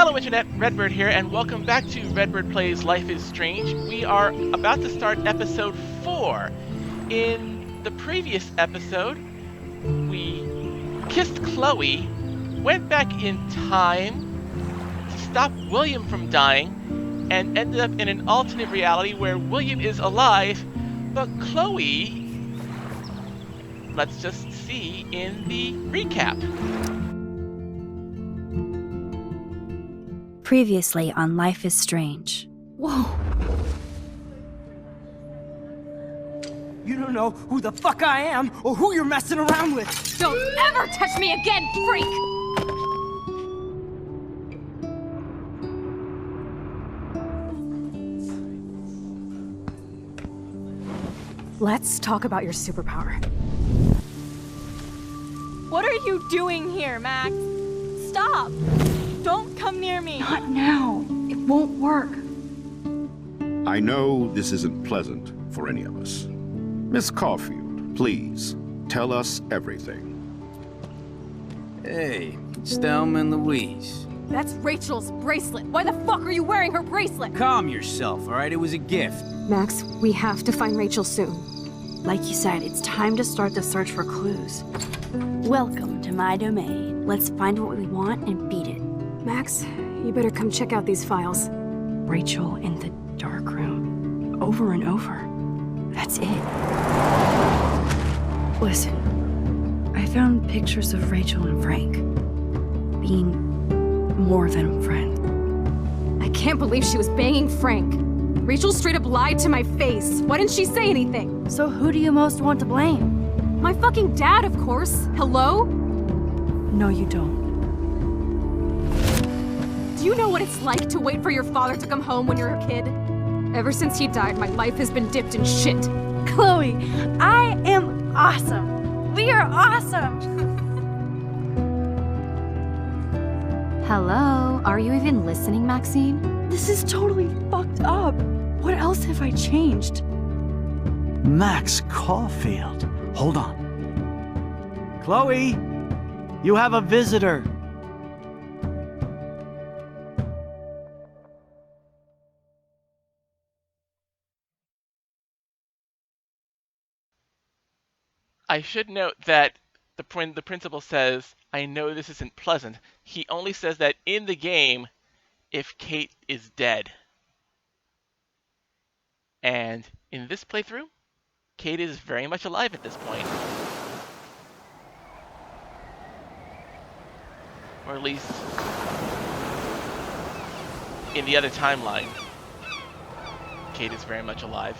Hello Internet, Redbird here, and welcome back to Redbird Plays Life is Strange. We are about to start episode 4. In the previous episode, we kissed Chloe, went back in time to stop William from dying, and ended up in an alternate reality where William is alive, but Chloe... Let's just see in the recap. Previously on Life is Strange. Whoa. You don't know who the fuck I am or who you're messing around with. Don't ever touch me again, freak! Let's talk about your superpower. What are you doing here, Max? Stop! Don't come near me! Not now. It won't work. I know this isn't pleasant for any of us. Miss Caulfield, please, tell us everything. Hey, it's Thelma and Louise. That's Rachel's bracelet! Why the fuck are you wearing her bracelet? Calm yourself, all right? It was a gift. Max, we have to find Rachel soon. Like you said, it's time to start the search for clues. Welcome to my domain. Let's find what we want and beat it. Max, you better come check out these files. Rachel in the dark room. Over and over. That's it. Listen, I found pictures of Rachel and Frank being more than a friend. I can't believe she was banging Frank. Rachel straight up lied to my face. Why didn't she say anything? So who do you most want to blame? My fucking dad, of course. Hello? No, you don't. Do you know what it's like to wait for your father to come home when you're a kid? Ever since he died, my life has been dipped in shit. Chloe, I am awesome. We are awesome. Hello? Are you even listening, Maxine? This is totally fucked up. What else have I changed? Max Caulfield. Hold on. Chloe, you have a visitor. I should note that the principal says, I know this isn't pleasant. He only says that in the game if Kate is dead. And in this playthrough, Kate is very much alive at this point. Or at least in the other timeline, Kate is very much alive.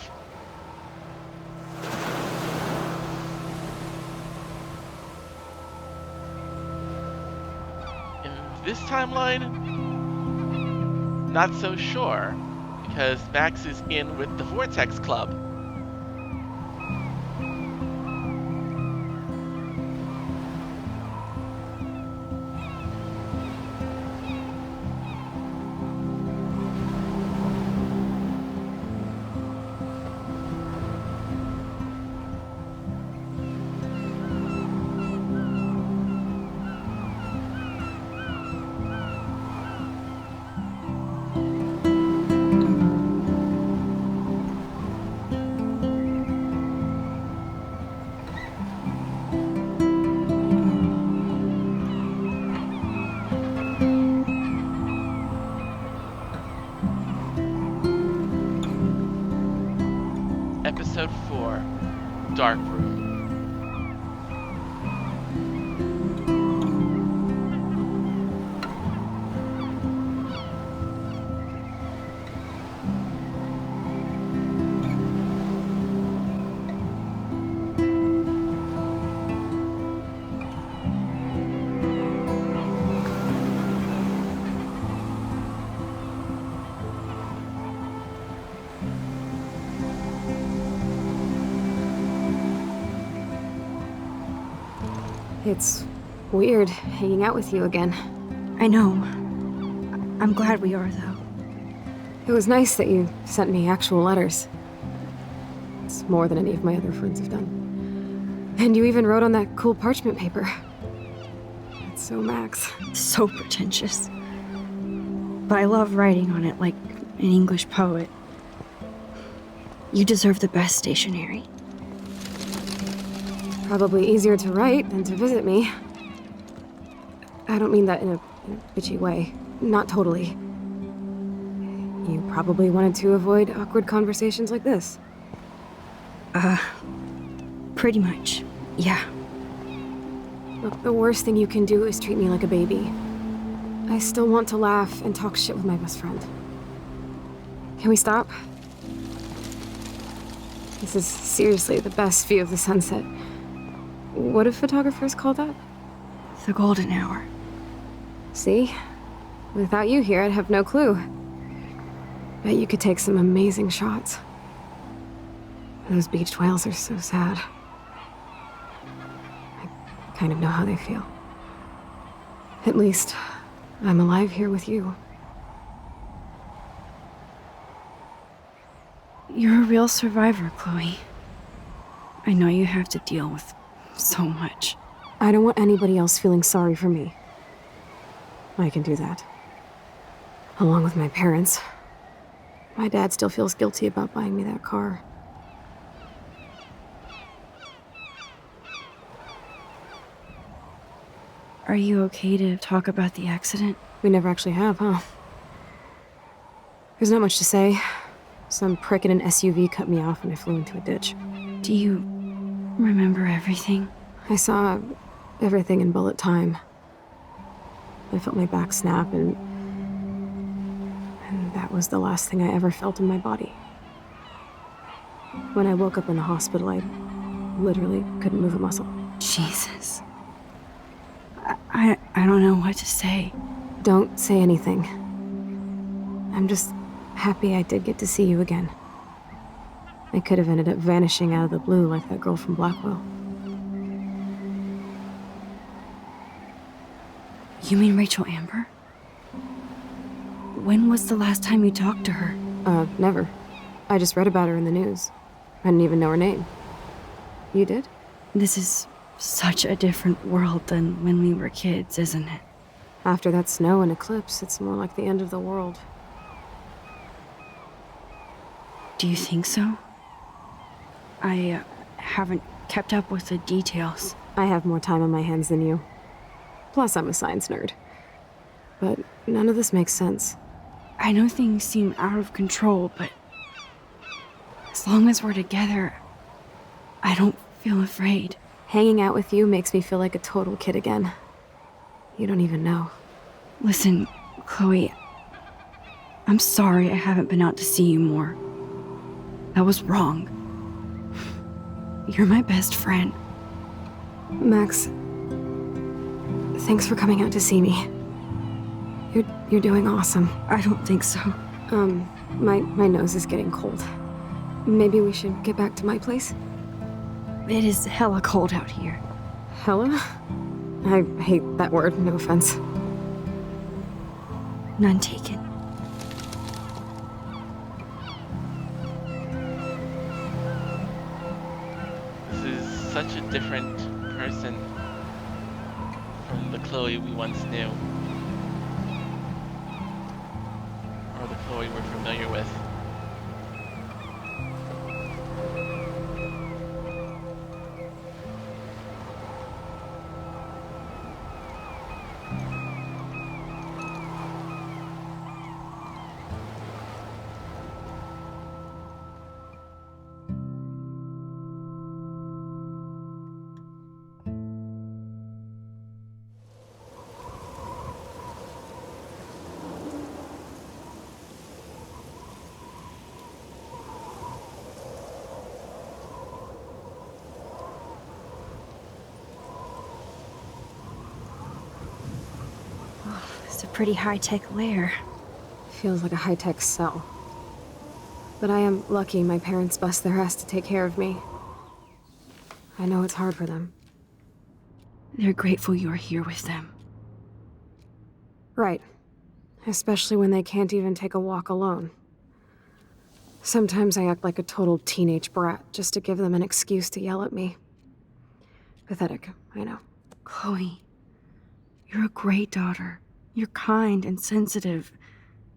In this timeline, not so sure, because Max is in with the Vortex Club. Episode 4, Dark Room. It's weird hanging out with you again. I know. I'm glad we are, though. It was nice that you sent me actual letters. It's more than any of my other friends have done. And you even wrote on that cool parchment paper. It's so Max. So pretentious. but I love writing on it like an English poet. You deserve the best stationery. Probably easier to write than to visit me. I don't mean that in a bitchy way. Not totally. You probably wanted to avoid awkward conversations like this. Pretty much, yeah. Look, the worst thing you can do is treat me like a baby. I still want to laugh and talk shit with my best friend. Can we stop? This is seriously the best view of the sunset. What do photographers call that? The golden hour. See? Without you here, I'd have no clue. Bet you could take some amazing shots. Those beached whales are so sad. I kind of know how they feel. At least, I'm alive here with you. You're a real survivor, Chloe. I know you have to deal with so much. I don't want anybody else feeling sorry for me. I can do that. Along with my parents. My dad still feels guilty about buying me that car. Are you okay to talk about the accident? We never actually have, huh? There's not much to say. Some prick in an SUV cut me off and I flew into a ditch. Do you remember everything? I saw everything in bullet time. I felt my back snap and that was the last thing I ever felt in my body. When I woke up in the hospital, I literally couldn't move a muscle. Jesus. I don't know what to say. Don't say anything. I'm just happy I did get to see you again. I could have ended up vanishing out of the blue like that girl from Blackwell. You mean Rachel Amber? When was the last time you talked to her? Never. I just read about her in the news. I didn't even know her name. You did? This is such a different world than when we were kids, isn't it? After that snow and eclipse, it's more like the end of the world. Do you think so? I haven't kept up with the details. I have more time on my hands than you. Plus, I'm a science nerd. But none of this makes sense. I know things seem out of control, but as long as we're together, I don't feel afraid. Hanging out with you makes me feel like a total kid again. You don't even know. Listen, Chloe, I'm sorry I haven't been out to see you more. That was wrong. You're my best friend. Max, thanks for coming out to see me. You're doing awesome. I don't think so. My nose is getting cold. Maybe we should get back to my place? It is hella cold out here. Hella? I hate that word, no offense. None taken. This is such a different person from the Chloe we once knew. Or the Chloe we're familiar with. It's a pretty high-tech lair. Feels like a high-tech cell. But I am lucky my parents bust their ass to take care of me. I know it's hard for them. They're grateful you're here with them. Right. Especially when they can't even take a walk alone. Sometimes I act like a total teenage brat just to give them an excuse to yell at me. Pathetic, I know. Chloe, you're a great daughter. You're kind and sensitive.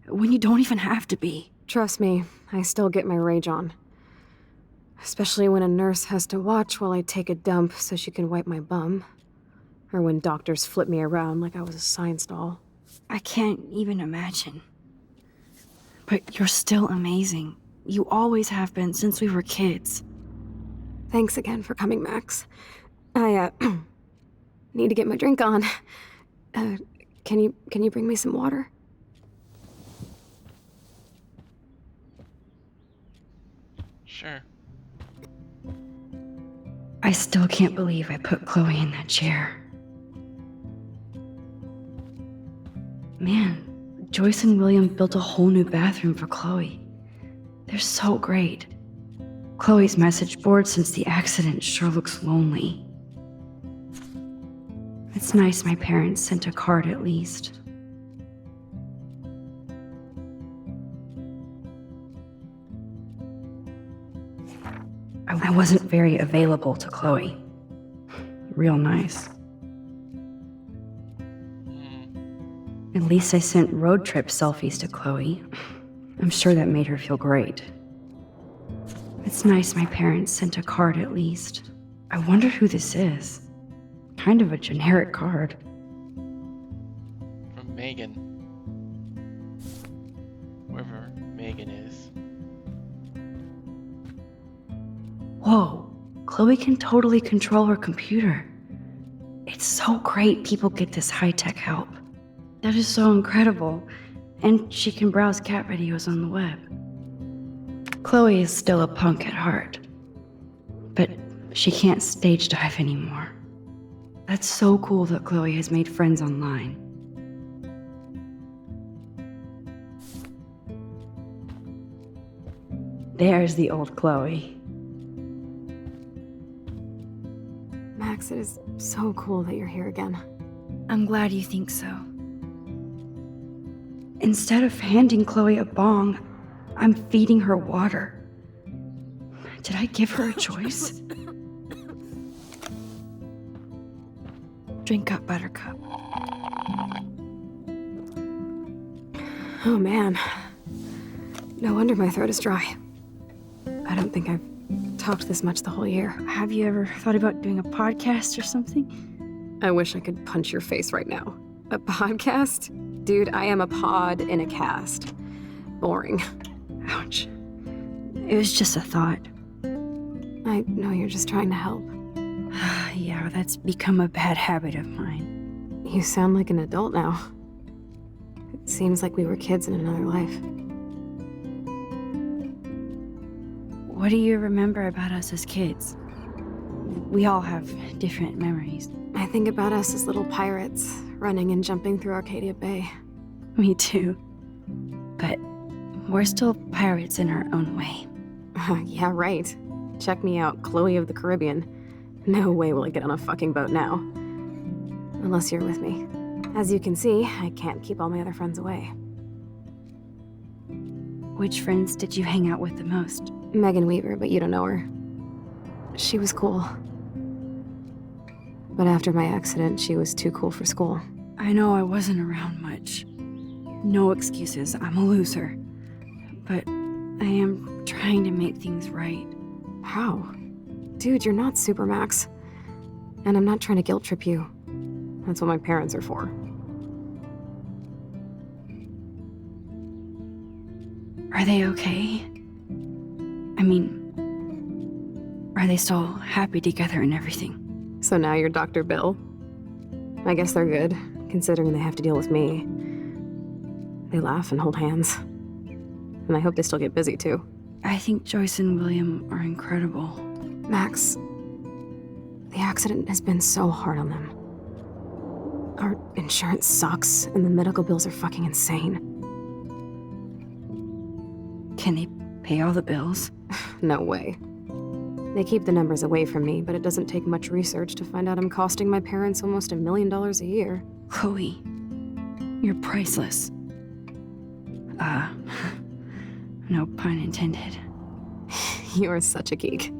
when you don't even have to be. Trust me, I still get my rage on. Especially when a nurse has to watch while I take a dump so she can wipe my bum. Or when doctors flip me around like I was a science doll. I can't even imagine. But you're still amazing. You always have been since we were kids. Thanks again for coming, Max. I, need to get my drink on. Can you bring me some water? Sure. I still can't believe I put Chloe in that chair. Man, Joyce and William built a whole new bathroom for Chloe. They're so great. Chloe's message board since the accident sure looks lonely. It's nice my parents sent a card at least. I wasn't very available to Chloe. Real nice. At least I sent road trip selfies to Chloe. I'm sure that made her feel great. It's nice my parents sent a card at least. I wonder who this is. Kind of a generic card. From Megan. Whoever Megan is. Whoa, Chloe can totally control her computer. It's so great people get this high-tech help. That is so incredible. And she can browse cat videos on the web. Chloe is still a punk at heart. But she can't stage dive anymore. That's so cool that Chloe has made friends online. There's the old Chloe. Max, it is so cool that you're here again. I'm glad you think so. Instead of handing Chloe a bong, I'm feeding her water. Did I give her a choice? Drink up, Buttercup. Oh man. No wonder my throat is dry. I don't think I've talked this much the whole year. Have you ever thought about doing a podcast or something? I wish I could punch your face right now. A podcast? Dude, I am a pod in a cast. Boring. Ouch. It was just a thought. I know you're just trying to help. Yeah, that's become a bad habit of mine. You sound like an adult now. It seems like we were kids in another life. What do you remember about us as kids? We all have different memories. I think about us as little pirates, running and jumping through Arcadia Bay. Me too. But we're still pirates in our own way. Yeah, right. Check me out, Chloe of the Caribbean. No way will I get on a fucking boat now. Unless you're with me. As you can see, I can't keep all my other friends away. Which friends did you hang out with the most? Megan Weaver, but you don't know her. She was cool. But after my accident, she was too cool for school. I know I wasn't around much. No excuses, I'm a loser. But I am trying to make things right. How? Dude, you're not Supermax. And I'm not trying to guilt trip you. That's what my parents are for. Are they okay? I mean, are they still happy together and everything? So now you're Dr. Bill? I guess they're good, considering they have to deal with me. They laugh and hold hands. And I hope they still get busy, too. I think Joyce and William are incredible. Max, the accident has been so hard on them. Our insurance sucks, and the medical bills are fucking insane. Can they pay all the bills? No way. They keep the numbers away from me, but it doesn't take much research to find out I'm costing my parents almost $1 million a year. Chloe, you're priceless. No pun intended. You're such a geek.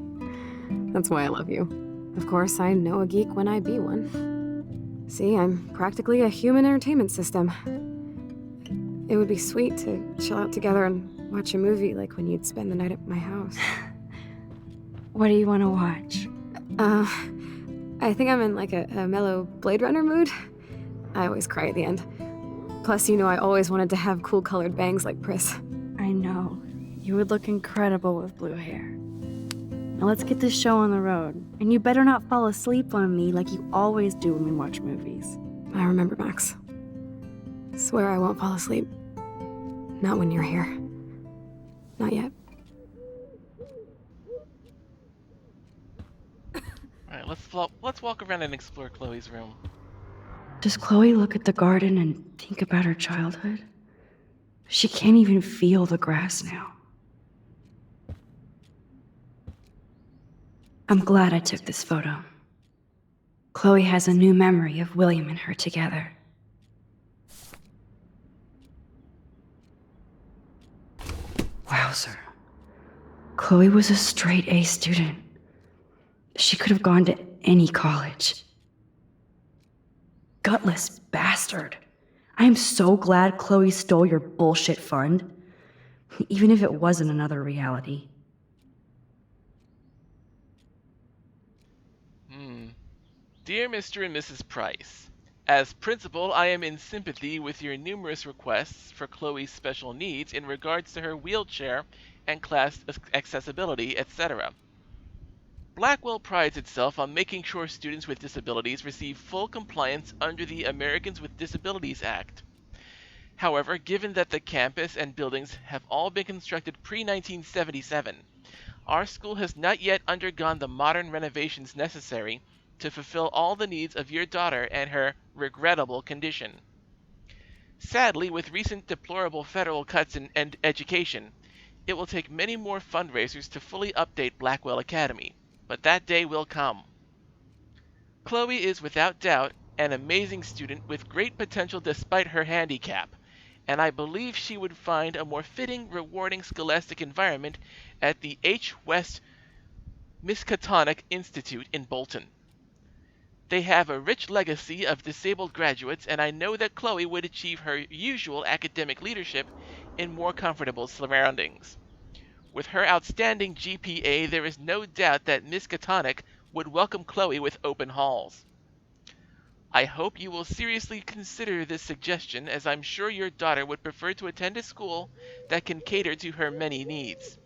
That's why I love you. Of course, I know a geek when I be one. See, I'm practically a human entertainment system. It would be sweet to chill out together and watch a movie like when you'd spend the night at my house. What do you want to watch? I think I'm in like a mellow Blade Runner mood. I always cry at the end. Plus, I always wanted to have cool colored bangs like Pris. I know. You would look incredible with blue hair. Now let's get this show on the road. And you better not fall asleep on me like you always do when we watch movies. I remember, Max. Swear I won't fall asleep. Not when you're here. Not yet. All right, let's walk around and explore Chloe's room. Does Chloe look at the garden and think about her childhood? She can't even feel the grass now. I'm glad I took this photo. Chloe has a new memory of William and her together. Wowzer. Chloe was a straight A student. She could have gone to any college. Gutless bastard. I am so glad Chloe stole your bullshit fund, even if it wasn't another reality. Dear Mr. and Mrs. Price, as principal, I am in sympathy with your numerous requests for Chloe's special needs in regards to her wheelchair and class accessibility, etc. Blackwell prides itself on making sure students with disabilities receive full compliance under the Americans with Disabilities Act. However, given that the campus and buildings have all been constructed pre-1977, our school has not yet undergone the modern renovations necessary to fulfill all the needs of your daughter and her regrettable condition. Sadly, with recent deplorable federal cuts in education, it will take many more fundraisers to fully update Blackwell Academy, but that day will come. Chloe is without doubt an amazing student with great potential despite her handicap, and I believe she would find a more fitting, rewarding scholastic environment at the H. West Miskatonic Institute in Bolton. They have a rich legacy of disabled graduates, and I know that Chloe would achieve her usual academic leadership in more comfortable surroundings. With her outstanding GPA, there is no doubt that Miskatonic would welcome Chloe with open halls. I hope you will seriously consider this suggestion, as I'm sure your daughter would prefer to attend a school that can cater to her many needs.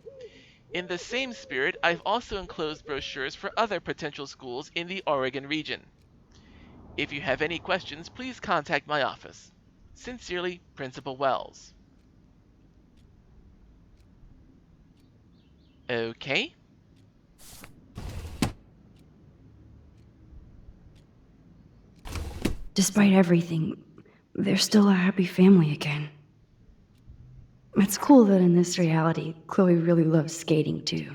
In the same spirit, I've also enclosed brochures for other potential schools in the Oregon region. If you have any questions, please contact my office. Sincerely, Principal Wells. Okay. Despite everything, they're still a happy family again. It's cool that in this reality, Chloe really loves skating too.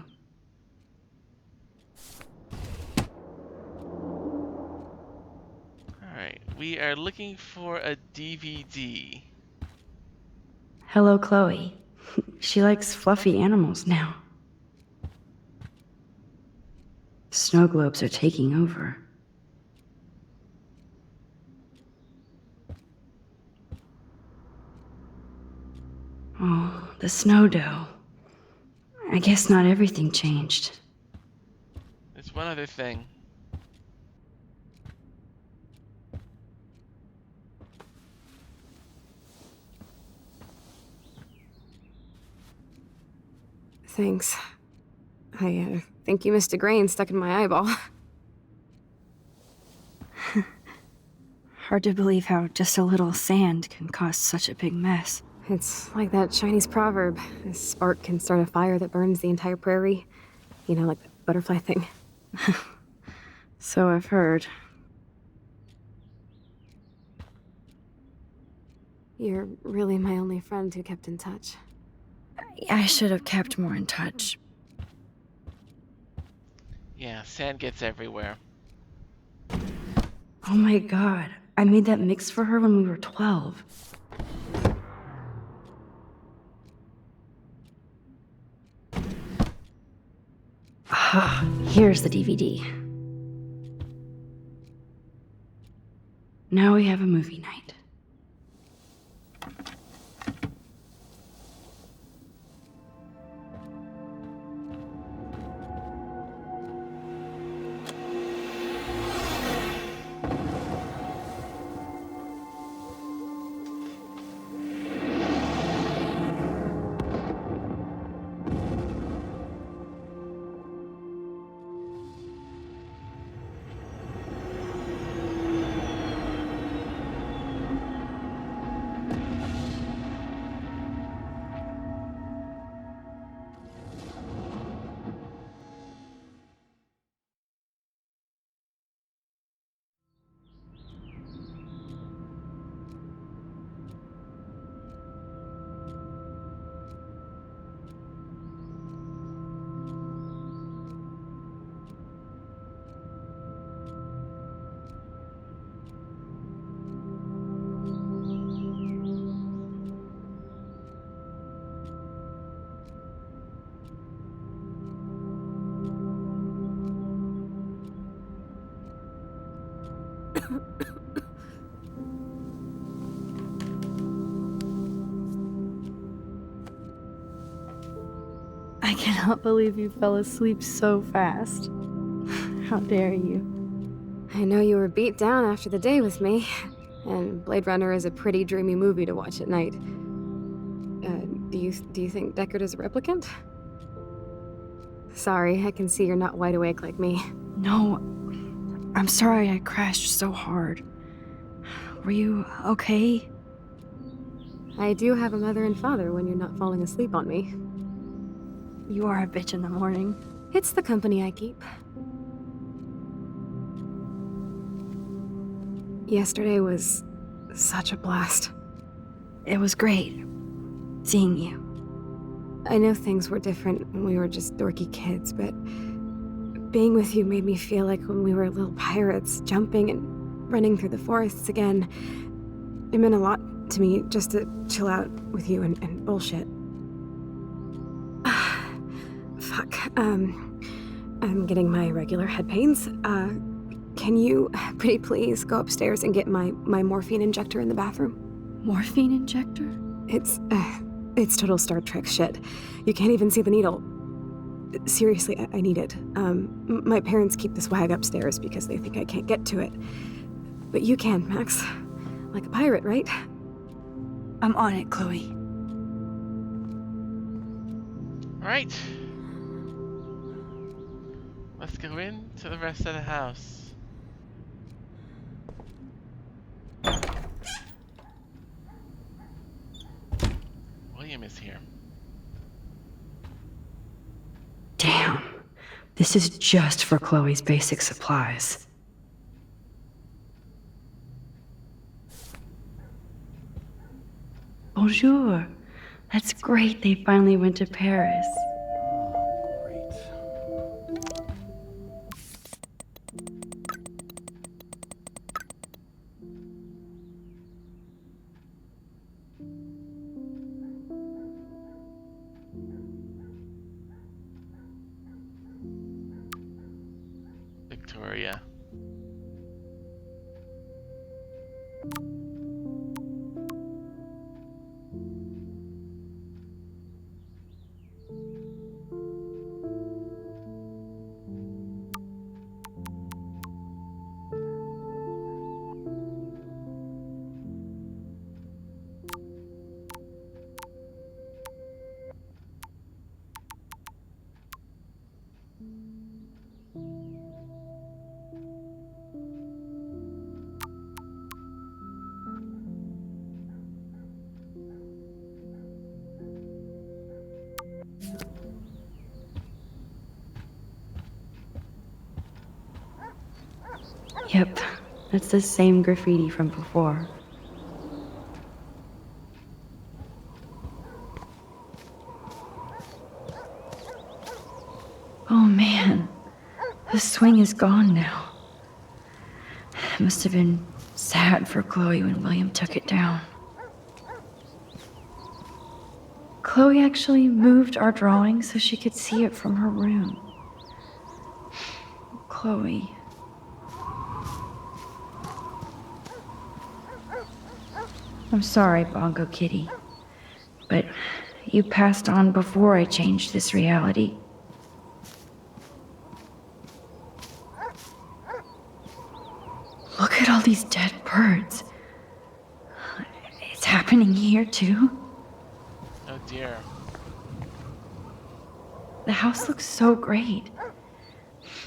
Alright, we are looking for a DVD. Hello, Chloe. She likes fluffy animals now. Snow globes are taking over. Oh, the snow dough. I guess not everything changed. There's one other thing. Thanks. I think you missed a grain stuck in my eyeball. Hard to believe how just a little sand can cause such a big mess. It's like that Chinese proverb. A spark can start a fire that burns the entire prairie. Like the butterfly thing. So I've heard. You're really my only friend who kept in touch. I should have kept more in touch. Yeah, sand gets everywhere. Oh my god, I made that mix for her when we were 12. Ah, here's the DVD. Now we have a movie night. I cannot believe you fell asleep so fast. How dare you? I know you were beat down after the day with me, and Blade Runner is a pretty dreamy movie to watch at night. Do you think Deckard is a replicant? Sorry, I can see you're not wide awake like me. No, I'm sorry I crashed so hard. Were you okay? I do have a mother and father when you're not falling asleep on me. You are a bitch in the morning. It's the company I keep. Yesterday was such a blast. It was great seeing you. I know things were different when we were just dorky kids, but being with you made me feel like when we were little pirates, jumping and running through the forests again. It meant a lot to me just to chill out with you and bullshit. Fuck. I'm getting my regular head pains. Can you, pretty please, go upstairs and get my morphine injector in the bathroom? Morphine injector? It's total Star Trek shit. You can't even see the needle. Seriously, I need it. My parents keep this wag upstairs because they think I can't get to it. But you can, Max. Like a pirate, right? I'm on it, Chloe. Alright. Let's go into the rest of the house. William is here. Damn. This is just for Chloe's basic supplies. Bonjour. That's great they finally went to Paris. Victoria. Yep, that's the same graffiti from before. Oh man, the swing is gone now. It must have been sad for Chloe when William took it down. Chloe actually moved our drawing so she could see it from her room. Chloe. I'm sorry, Bongo Kitty, but you passed on before I changed this reality. Look at all these dead birds. It's happening here, too. Oh dear. The house looks so great.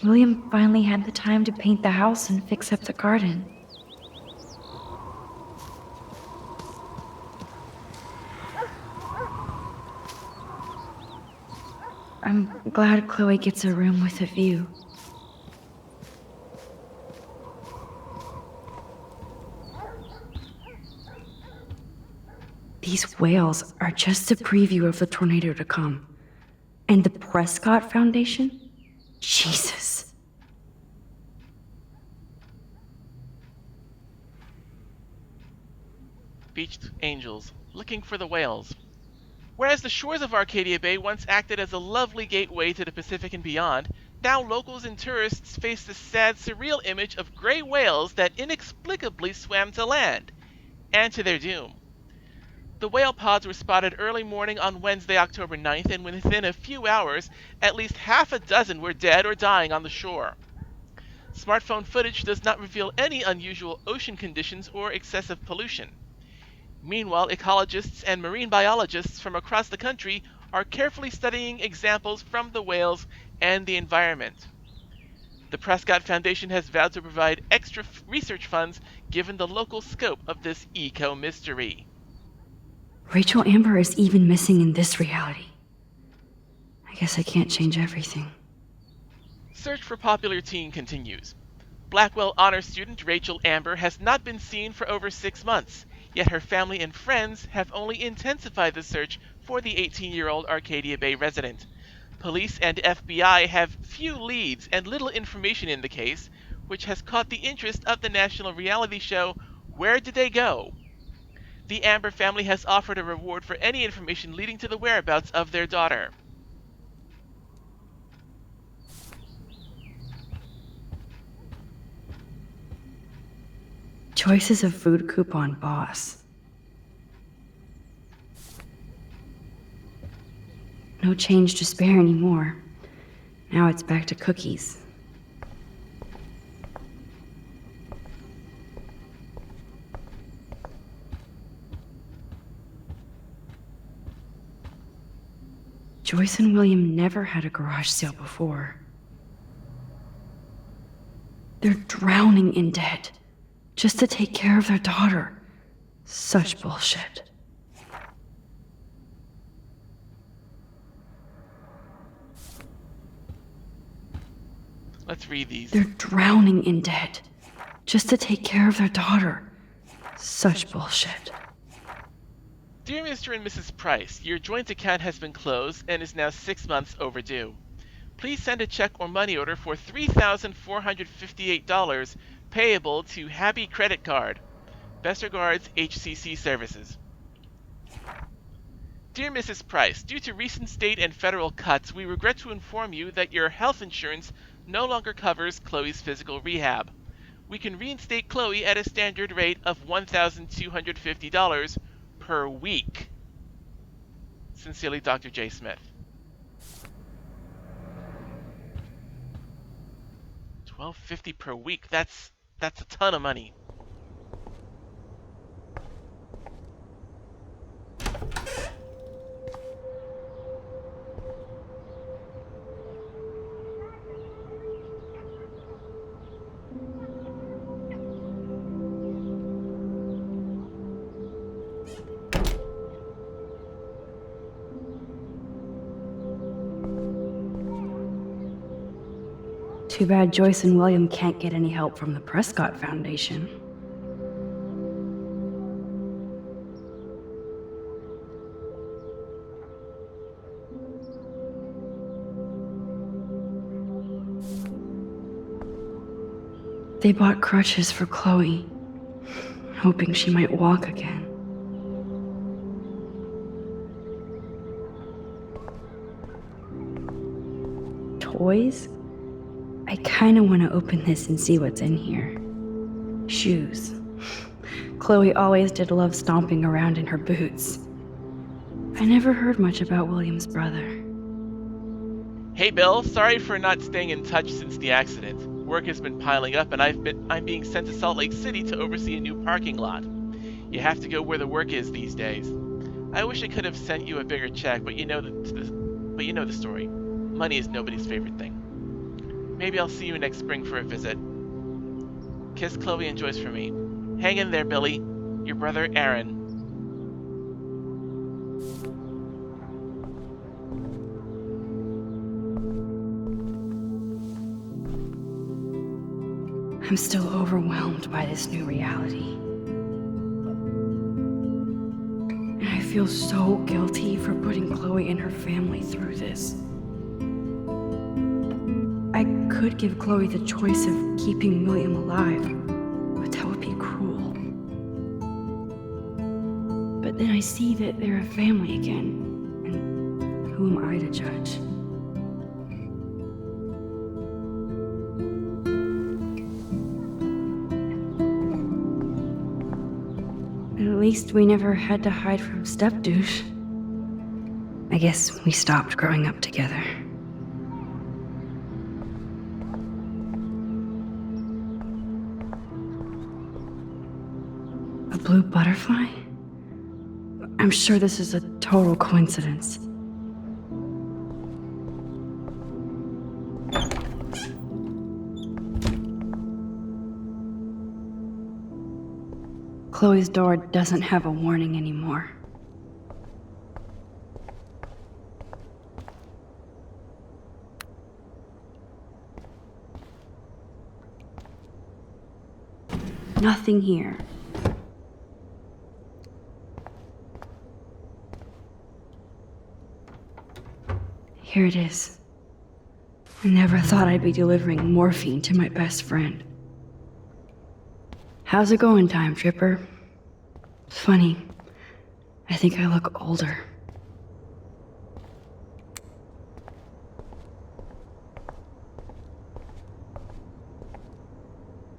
William finally had the time to paint the house and fix up the garden. I'm glad Chloe gets a room with a view. These whales are just a preview of the tornado to come. And the Prescott Foundation? Jesus. Beached angels, looking for the whales. Whereas the shores of Arcadia Bay once acted as a lovely gateway to the Pacific and beyond, now locals and tourists face the sad, surreal image of gray whales that inexplicably swam to land, and to their doom. The whale pods were spotted early morning on Wednesday, October 9th, and within a few hours, at least half a dozen were dead or dying on the shore. Smartphone footage does not reveal any unusual ocean conditions or excessive pollution. Meanwhile, ecologists and marine biologists from across the country are carefully studying examples from the whales and the environment. The Prescott Foundation has vowed to provide extra research funds given the local scope of this eco-mystery. Rachel Amber is even missing in this reality. I guess I can't change everything. Search for popular teen continues. Blackwell honor student Rachel Amber has not been seen for over 6 months, yet her family and friends have only intensified the search for the 18-year-old Arcadia Bay resident. Police and FBI have few leads and little information in the case, which has caught the interest of the national reality show Where Did They Go? The Amber family has offered a reward for any information leading to the whereabouts of their daughter. Choices of food coupon boss. No change to spare anymore. Now it's back to cookies. Joyce and William never had a garage sale before. They're drowning in debt just to take care of their daughter. Such bullshit. Let's read these. They're drowning in debt just to take care of their daughter. Such bullshit. Dear Mr. and Mrs. Price, your joint account has been closed and is now 6 months overdue. Please send a check or money order for $3,458 payable to Happy Credit Card. Best regards, HCC Services. Dear Mrs. Price, due to recent state and federal cuts, we regret to inform you that your health insurance no longer covers Chloe's physical rehab. We can reinstate Chloe at a standard rate of $1,250 per week. Sincerely, Dr. J. Smith. $1,250 per week. That's a ton of money. Too bad Joyce and William can't get any help from the Prescott Foundation. They bought crutches for Chloe, hoping she might walk again. Toys? I kinda wanna open this and see what's in here. Shoes. Chloe always did love stomping around in her boots. I never heard much about William's brother. Hey Bill, sorry for not staying in touch since the accident. Work has been piling up and I'm being sent to Salt Lake City to oversee a new parking lot. You have to go where the work is these days. I wish I could have sent you a bigger check, but you know the story. Money is nobody's favorite thing. Maybe I'll see you next spring for a visit. Kiss Chloe and Joyce for me. Hang in there, Billy. Your brother, Aaron. I'm still overwhelmed by this new reality. And I feel so guilty for putting Chloe and her family through this. I could give Chloe the choice of keeping William alive, but that would be cruel. But then I see that they're a family again, and who am I to judge? At least we never had to hide from Step Douche. I guess we stopped growing up together. A blue butterfly? I'm sure this is a total coincidence. Chloe's door doesn't have a warning anymore. Nothing here. Here it is. I never thought I'd be delivering morphine to my best friend. How's it going, Time Tripper? It's funny. I think I look older.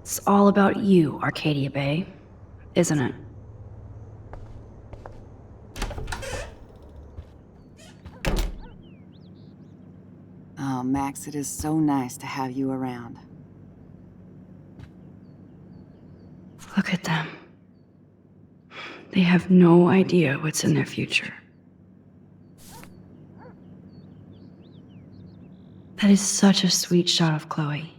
It's all about you, Arcadia Bay, isn't it? Oh, Max, it is so nice to have you around. Look at them. They have no idea what's in their future. That is such a sweet shot of Chloe.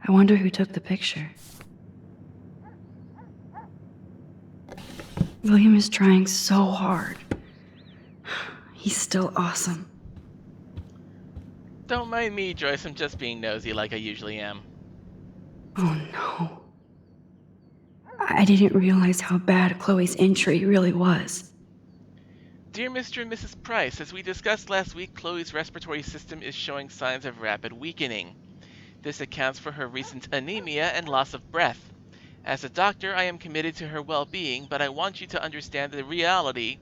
I wonder who took the picture. William is trying so hard. He's still awesome. Don't mind me, Joyce. I'm just being nosy like I usually am. Oh no. I didn't realize how bad Chloe's injury really was. Dear Mr. and Mrs. Price, as we discussed last week, Chloe's respiratory system is showing signs of rapid weakening. This accounts for her recent anemia and loss of breath. As a doctor, I am committed to her well-being, but I want you to understand the reality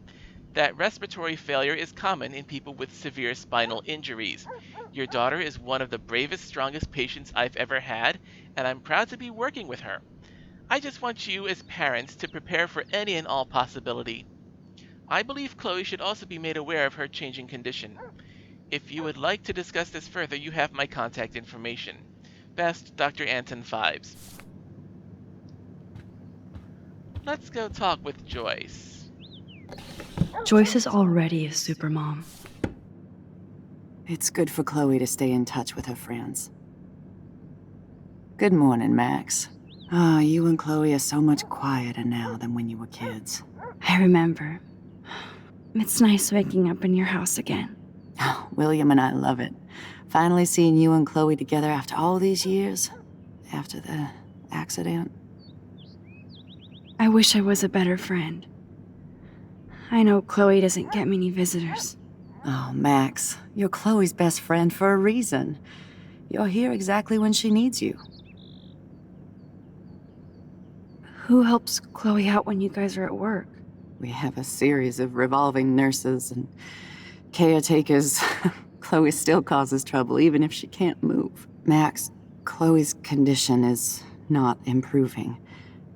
that respiratory failure is common in people with severe spinal injuries. Your daughter is one of the bravest, strongest patients I've ever had, and I'm proud to be working with her. I just want you, as parents, to prepare for any and all possibility. I believe Chloe should also be made aware of her changing condition. If you would like to discuss this further, you have my contact information. Best, Dr. Anton Fives. Let's go talk with Joyce. Joyce is already a supermom. It's good for Chloe to stay in touch with her friends. Good morning, Max. Ah, you and Chloe are so much quieter now than when you were kids. I remember. It's nice waking up in your house again. Oh, William and I love it. Finally seeing you and Chloe together after all these years. After the accident. I wish I was a better friend. I know Chloe doesn't get many visitors. Oh, Max, you're Chloe's best friend for a reason. You're here exactly when she needs you. Who helps Chloe out when you guys are at work? We have a series of revolving nurses and caretakers. Chloe still causes trouble, even if she can't move. Max, Chloe's condition is not improving.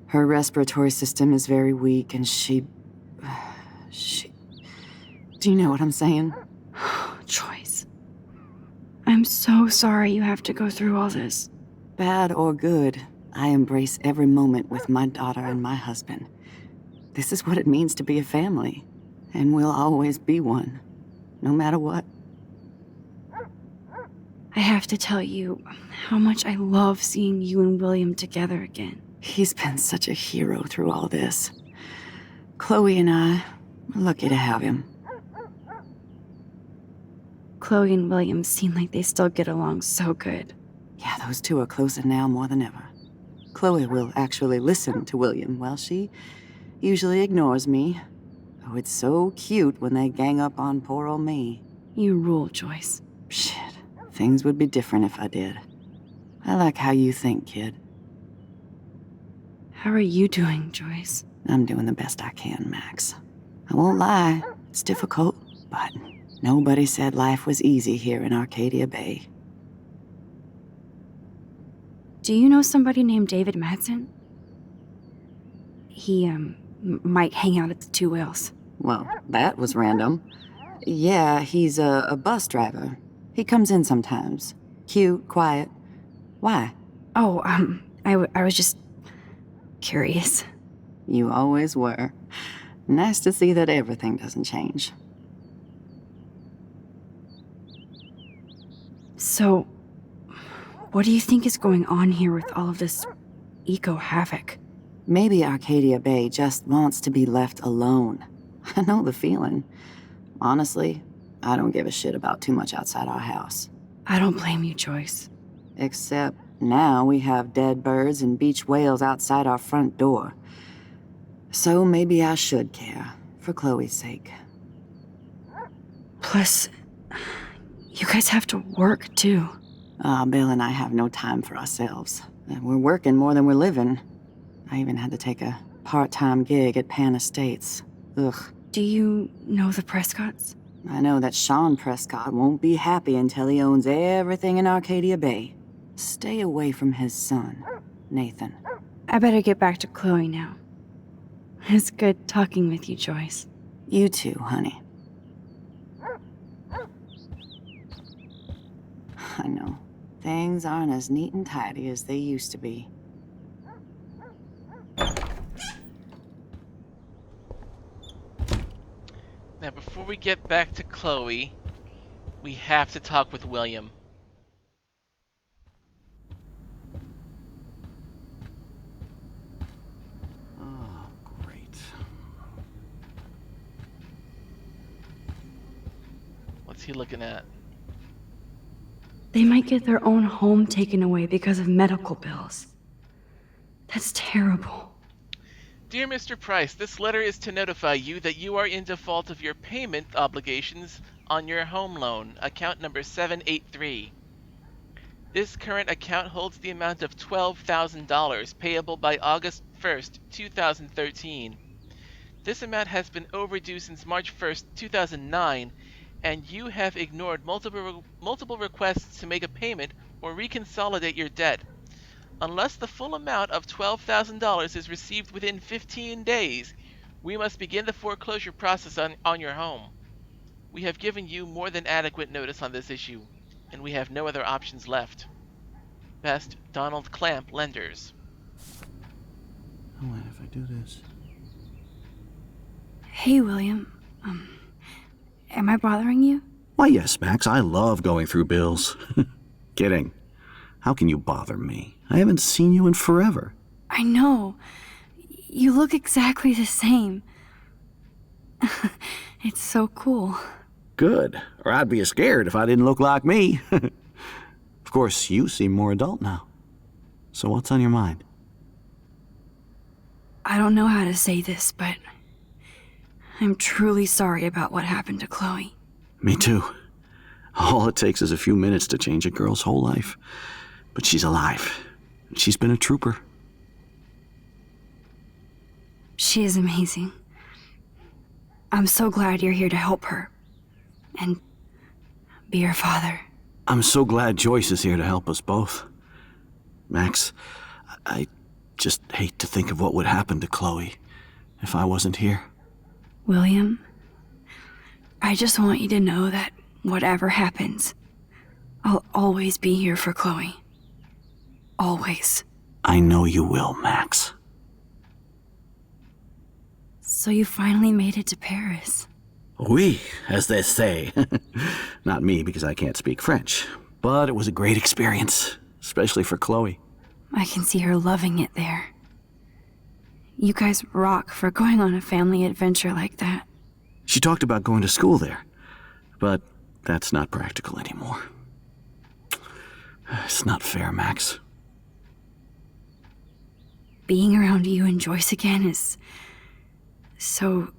Her respiratory system is very weak, and she... Do you know what I'm saying? Joyce. I'm so sorry you have to go through all this. Bad or good, I embrace every moment with my daughter and my husband. This is what it means to be a family, and we'll always be one, no matter what. I have to tell you how much I love seeing you and William together again. He's been such a hero through all this. Chloe and I are lucky to have him. Chloe and William seem like they still get along so good. Yeah, those two are closer now more than ever. Chloe will actually listen to William, while she usually ignores me. Oh, it's so cute when they gang up on poor old me. You rule, Joyce. Shit, things would be different if I did. I like how you think, kid. How are you doing, Joyce? I'm doing the best I can, Max. I won't lie, it's difficult, but nobody said life was easy here in Arcadia Bay. Do you know somebody named David Madsen? He might hang out at the Two Whales. Well, that was random. Yeah, he's a bus driver. He comes in sometimes. Cute, quiet. Why? Oh, I was just curious. You always were. Nice to see that everything doesn't change. So, what do you think is going on here with all of this eco-havoc? Maybe Arcadia Bay just wants to be left alone. I know the feeling. Honestly, I don't give a shit about too much outside our house. I don't blame you, Joyce. Except now we have dead birds and beach whales outside our front door. So maybe I should care, for Chloe's sake. Plus, you guys have to work, too. Bill and I have no time for ourselves. We're working more than we're living. I even had to take a part-time gig at Pan Estates. Ugh. Do you know the Prescotts? I know that Sean Prescott won't be happy until he owns everything in Arcadia Bay. Stay away from his son, Nathan. I better get back to Chloe now. It's good talking with you, Joyce. You too, honey. I know. Things aren't as neat and tidy as they used to be. Now, before we get back to Chloe, we have to talk with William. Oh, great. What's he looking at? They might get their own home taken away because of medical bills. That's terrible. Dear Mr. Price, this letter is to notify you that you are in default of your payment obligations on your home loan, account number 783. This current account holds the amount of $12,000 payable by August 1st, 2013. This amount has been overdue since March 1st, 2009, and you have ignored multiple requests to make a payment or reconsolidate your debt. Unless the full amount of $12,000 is received within 15 days, we must begin the foreclosure process on your home. We have given you more than adequate notice on this issue, and we have no other options left. Best, Donald Clamp, Lenders. Oh, what if I do this? Hey, William. Am I bothering you? Why, yes, Max. I love going through bills. Kidding. How can you bother me? I haven't seen you in forever. I know. You look exactly the same. It's so cool. Good. Or I'd be scared if I didn't look like me. Of course, you seem more adult now. So what's on your mind? I don't know how to say this, but I'm truly sorry about what happened to Chloe. Me too. All it takes is a few minutes to change a girl's whole life. But she's alive. She's been a trooper. She is amazing. I'm so glad you're here to help her. And be her father. I'm so glad Joyce is here to help us both. Max, I just hate to think of what would happen to Chloe if I wasn't here. William, I just want you to know that whatever happens, I'll always be here for Chloe. Always. I know you will, Max. So you finally made it to Paris. Oui, as they say. Not me, because I can't speak French. But it was a great experience, especially for Chloe. I can see her loving it there. You guys rock for going on a family adventure like that. She talked about going to school there, but that's not practical anymore. It's not fair, Max. Being around you and Joyce again is so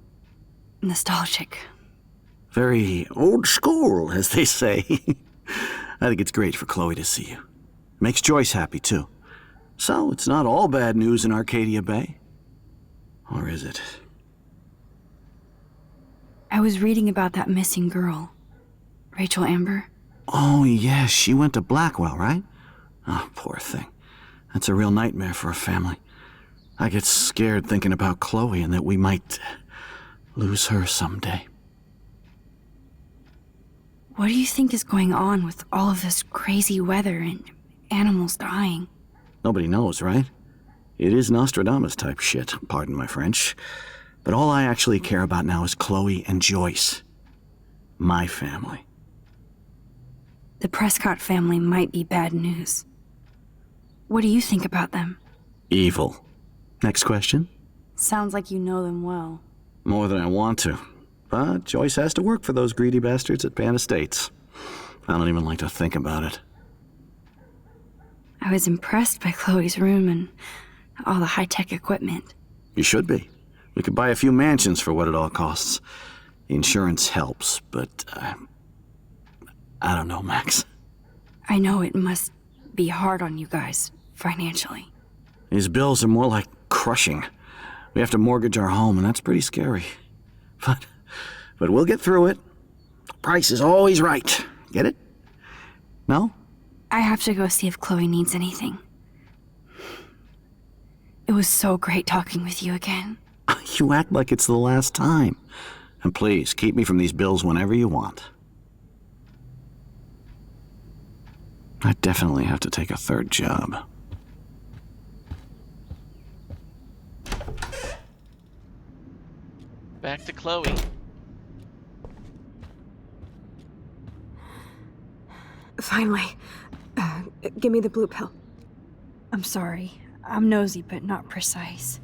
nostalgic. Very old school, as they say. I think it's great for Chloe to see you. Makes Joyce happy, too. So it's not all bad news in Arcadia Bay. Or is it? I was reading about that missing girl, Rachel Amber. Oh, yeah, she went to Blackwell, right? Oh, poor thing. That's a real nightmare for a family. I get scared thinking about Chloe and that we might lose her someday. What do you think is going on with all of this crazy weather and animals dying? Nobody knows, right? It is Nostradamus type shit, pardon my French. But all I actually care about now is Chloe and Joyce. My family. The Prescott family might be bad news. What do you think about them? Evil. Next question? Sounds like you know them well. More than I want to. But Joyce has to work for those greedy bastards at Pan Estates. I don't even like to think about it. I was impressed by Chloe's room and all the high-tech equipment. You should be. We could buy a few mansions for what it all costs. The insurance helps, but I don't know, Max. I know it must be hard on you guys, financially. These bills are more like crushing. We have to mortgage our home, and that's pretty scary. But we'll get through it. Price is always right. Get it? No? I have to go see if Chloe needs anything. It was so great talking with you again. You act like it's the last time. And please, keep me from these bills whenever you want. I definitely have to take a third job. Back to Chloe. Finally. Give me the blue pill. I'm sorry. I'm nosy, but not precise.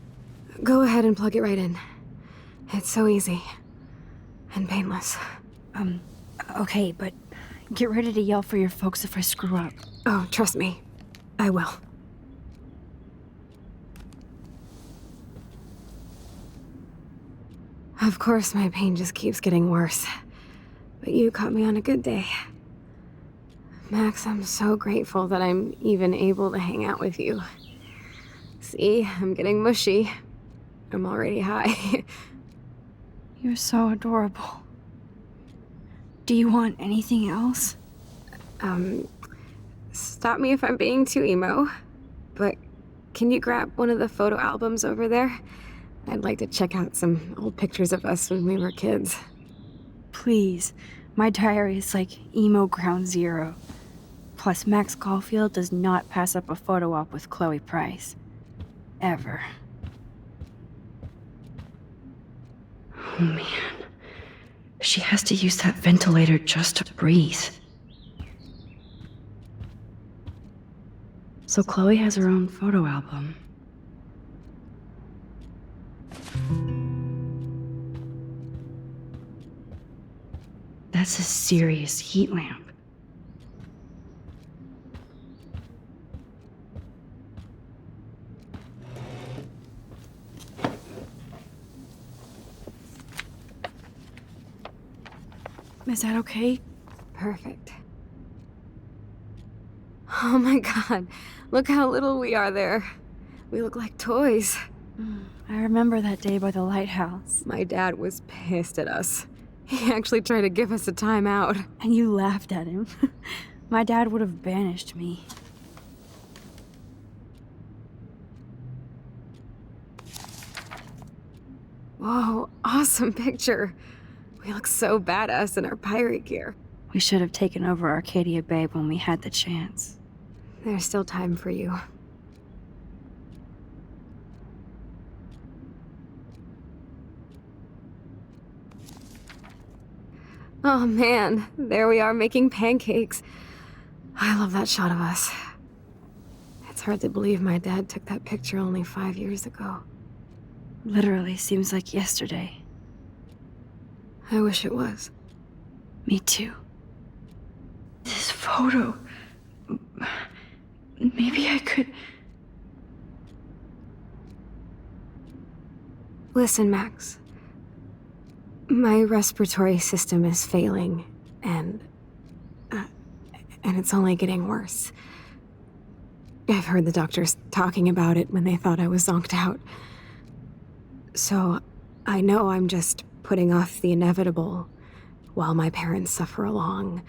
Go ahead and plug it right in. It's so easy. And painless. Okay, but get ready to yell for your folks if I screw up. Oh, trust me. I will. Of course, my pain just keeps getting worse. But you caught me on a good day. Max, I'm so grateful that I'm even able to hang out with you. See, I'm getting mushy. I'm already high. You're so adorable. Do you want anything else? Stop me if I'm being too emo, but can you grab one of the photo albums over there? I'd like to check out some old pictures of us when we were kids. Please. My diary is like emo ground zero. Plus, Max Caulfield does not pass up a photo op with Chloe Price. Ever. Oh man. She has to use that ventilator just to breathe. So Chloe has her own photo album. That's a serious heat lamp. Is that okay? Perfect. Oh my god, look how little we are there. We look like toys. I remember that day by the lighthouse. My dad was pissed at us. He actually tried to give us a timeout. And you laughed at him. My dad would have banished me. Whoa, awesome picture. We look so badass in our pirate gear. We should have taken over Arcadia Bay when we had the chance. There's still time for you. Oh man, there we are making pancakes. I love that shot of us. It's hard to believe my dad took that picture only 5 years ago. Literally seems like yesterday. I wish it was. Me too. This photo... Maybe I could... Listen, Max. My respiratory system is failing, and it's only getting worse. I've heard the doctors talking about it when they thought I was zonked out. So, I know I'm just putting off the inevitable while my parents suffer along,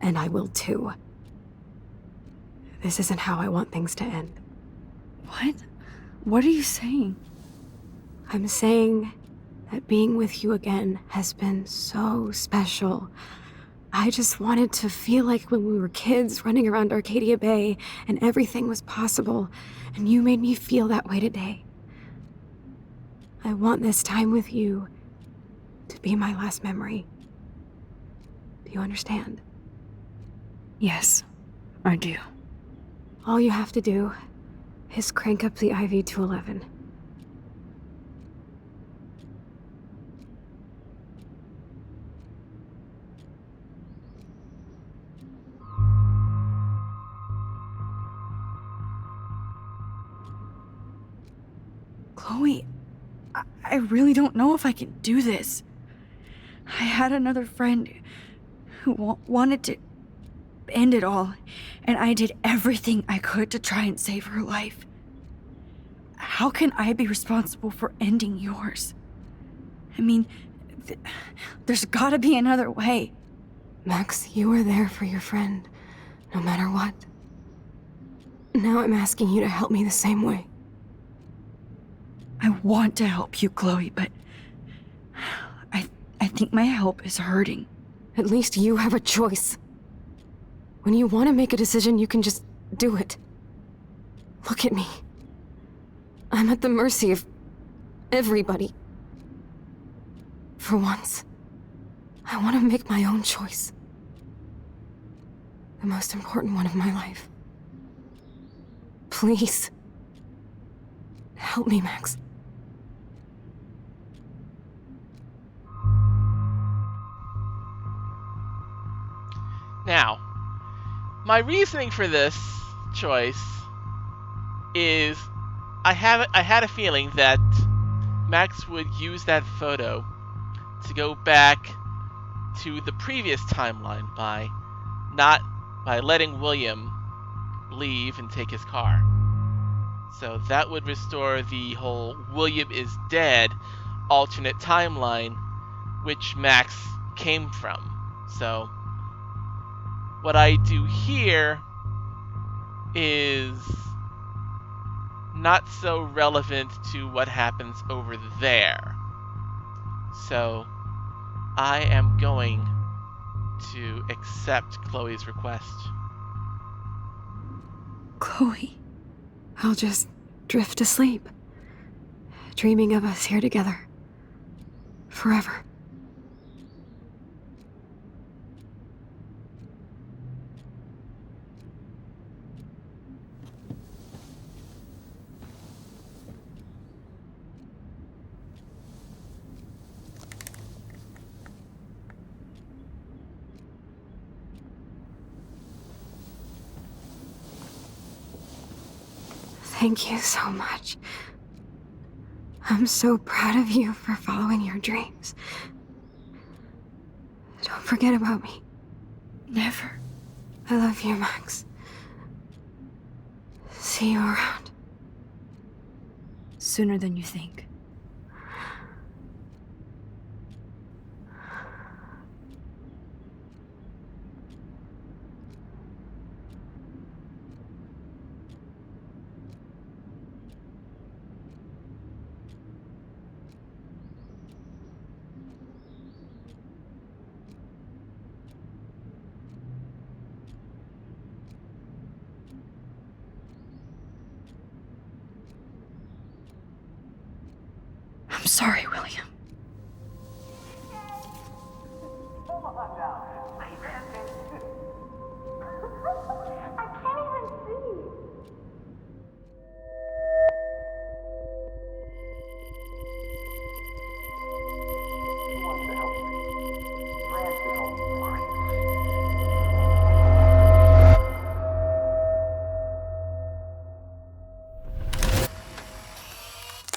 and I will too. This isn't how I want things to end. What? What are you saying? I'm saying that being with you again has been so special. I just wanted to feel like when we were kids running around Arcadia Bay and everything was possible, and you made me feel that way today. I want this time with you to be my last memory. Do you understand? Yes, I do. All you have to do is crank up the IV to 11. Chloe, I really don't know if I can do this. I had another friend who wanted to end it all, and I did everything I could to try and save her life. How can I be responsible for ending yours? I mean, there's gotta be another way. Max, you were there for your friend, no matter what. Now I'm asking you to help me the same way. I want to help you, Chloe, but I think my help is hurting. At least you have a choice. When you want to make a decision, you can just do it. Look at me. I'm at the mercy of everybody. For once, I want to make my own choice. The most important one of my life. Please. Help me, Max. Now, my reasoning for this choice is I had a feeling that Max would use that photo to go back to the previous timeline by letting William leave and take his car. So that would restore the whole William is dead alternate timeline which Max came from. So what I do here is not so relevant to what happens over there. So I am going to accept Chloe's request. Chloe. I'll just drift asleep, dreaming of us here together. Forever. Thank you so much. I'm so proud of you for following your dreams. Don't forget about me. Never. I love you, Max. See you around. Sooner than you think. I'm sorry, William.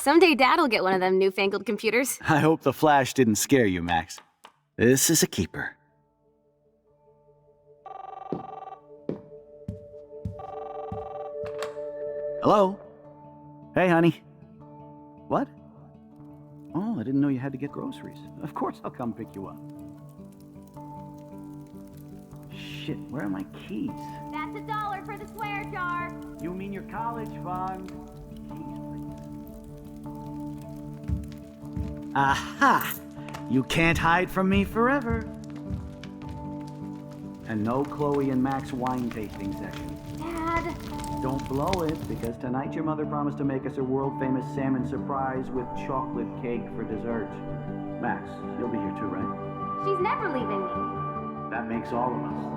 Someday Dad'll get one of them newfangled computers. I hope the flash didn't scare you, Max. This is a keeper. Hello? Hey, honey. What? Oh, I didn't know you had to get groceries. Of course I'll come pick you up. Shit, where are my keys? That's $1 for the swear jar. You mean your college fund? Keys, please. Aha! You can't hide from me forever. And no Chloe and Max wine tasting session. Dad. Don't blow it, because tonight your mother promised to make us a world-famous salmon surprise with chocolate cake for dessert. Max, you'll be here too, right? She's never leaving me. That makes all of us.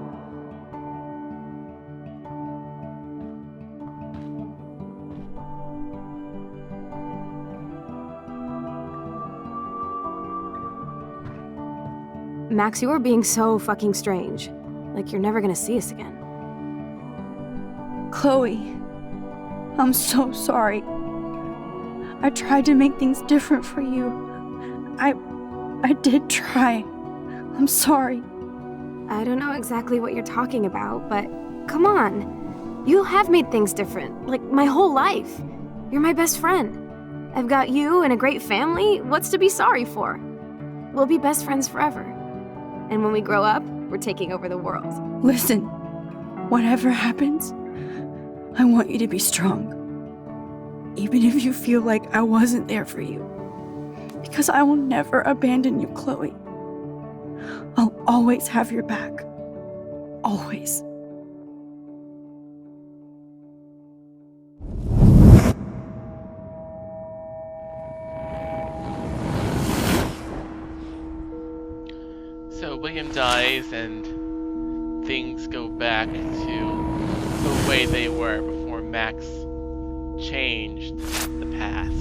Max, you are being so fucking strange. Like you're never gonna see us again. Chloe, I'm so sorry. I tried to make things different for you. I did try. I'm sorry. I don't know exactly what you're talking about, but come on. You have made things different, like my whole life. You're my best friend. I've got you and a great family. What's to be sorry for? We'll be best friends forever. And when we grow up, we're taking over the world. Listen, whatever happens, I want you to be strong. Even if you feel like I wasn't there for you. Because I will never abandon you, Chloe. I'll always have your back. Always. So William dies and things go back to the way they were before Max changed the past.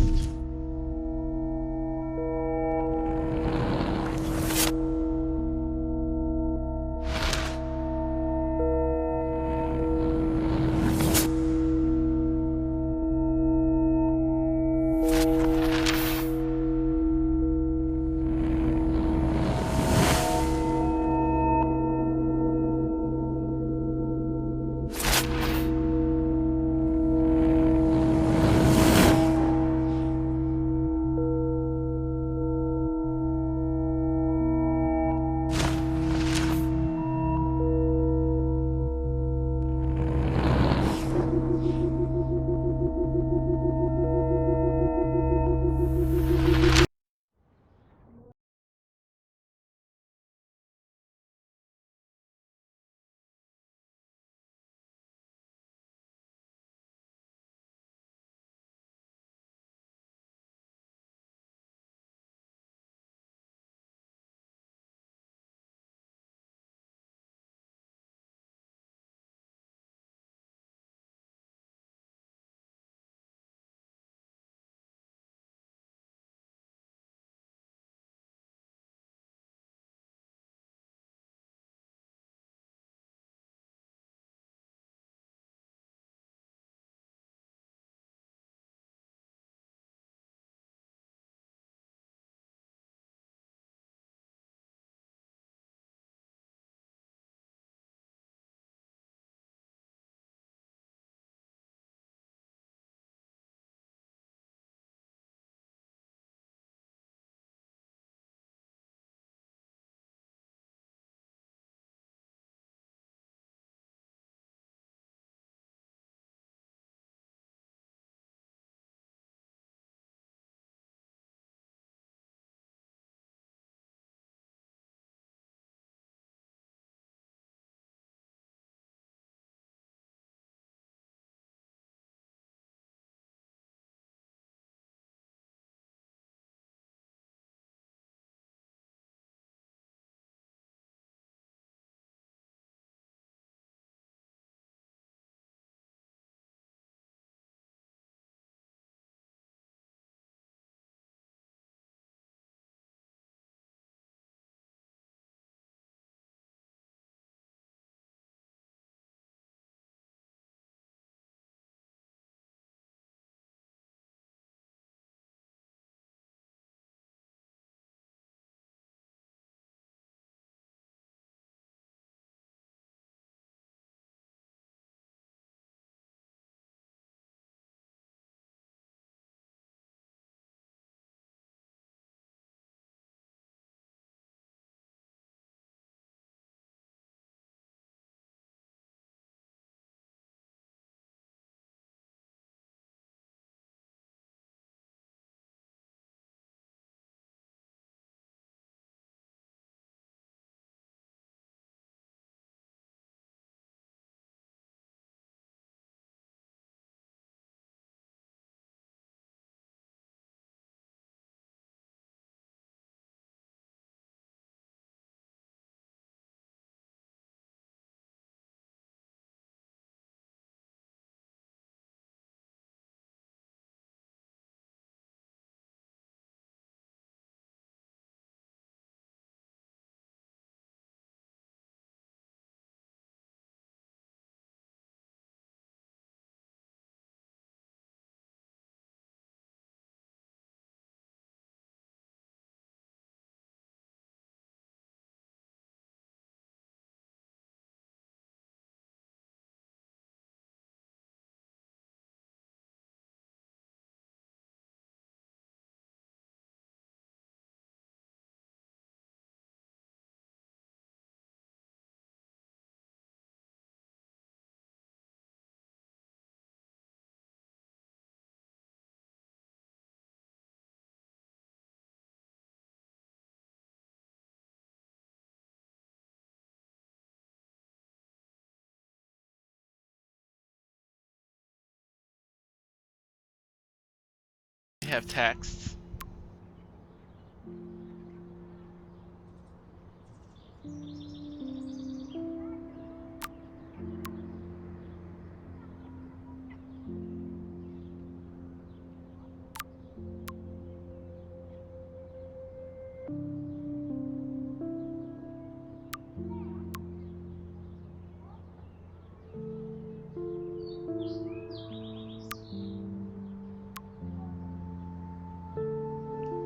have texts.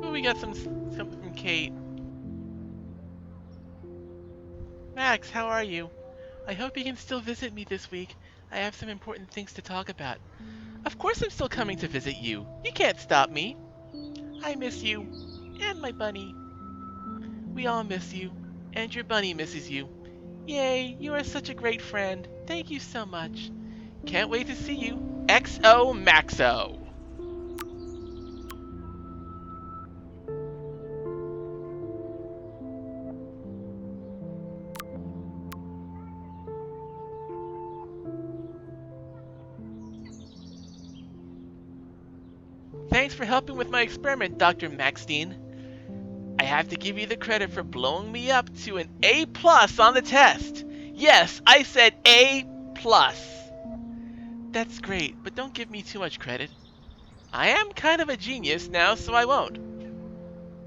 Oh, we got something from Kate. Max, how are you? I hope you can still visit me this week. I have some important things to talk about. Of course I'm still coming to visit you. You can't stop me. I miss you. And my bunny. We all miss you. And your bunny misses you. Yay, you are such a great friend. Thank you so much. Can't wait to see you. XO Maxo. Thanks for helping with my experiment, Dr. Maxstein. I have to give you the credit for blowing me up to an A+ on the test. Yes, I said A+. That's great, but don't give me too much credit. I am kind of a genius now, so I won't.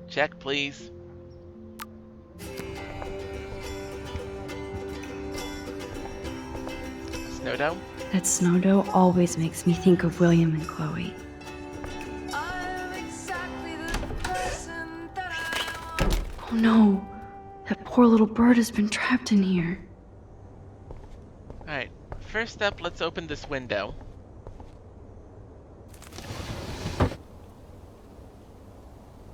Check, please. Snowdo? That snow dough always makes me think of William and Chloe. Oh no, that poor little bird has been trapped in here. Alright, first up, let's open this window.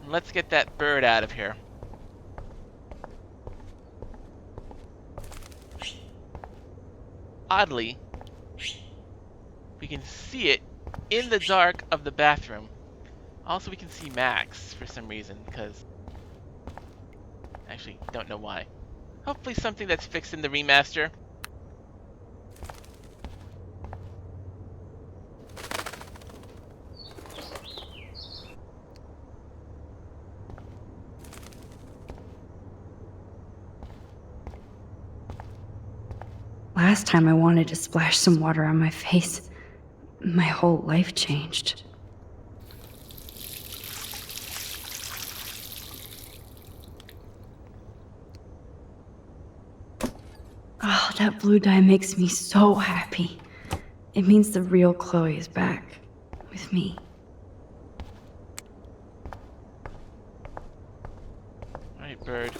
And let's get that bird out of here. Oddly, we can see it in the dark of the bathroom. Also, we can see Max for some reason, because... Actually, don't know why. Hopefully something that's fixed in the remaster. Last time I wanted to splash some water on my face, my whole life changed. Oh, that blue dye makes me so happy. It means the real Chloe is back with me. Alright, bird.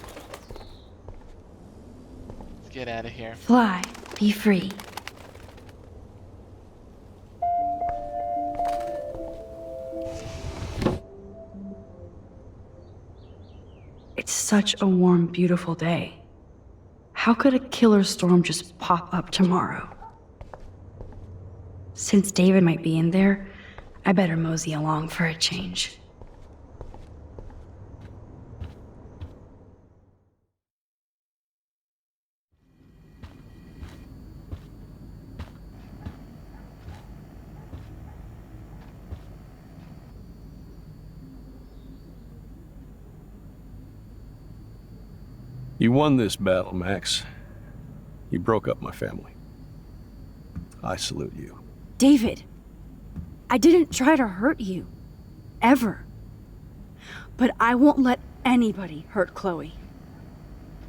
Let's get out of here. Fly, be free. It's such a warm, beautiful day. How could a killer storm just pop up tomorrow? Since David might be in there, I better mosey along for a change. You won this battle, Max. You broke up my family. I salute you. David, I didn't try to hurt you. Ever. But I won't let anybody hurt Chloe.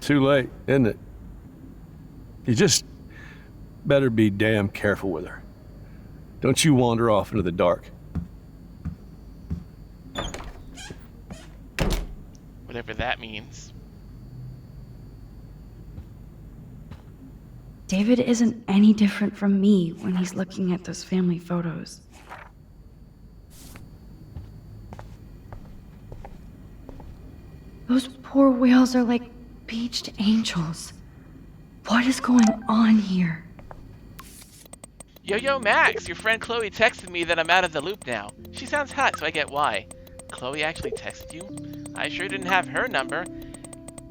Too late, isn't it? You just better be damn careful with her. Don't you wander off into the dark. Whatever that means. David isn't any different from me when he's looking at those family photos. Those poor whales are like beached angels. What is going on here? Yo, Max! Your friend Chloe texted me that I'm out of the loop now. She sounds hot, so I get why. Chloe actually texted you? I sure didn't have her number.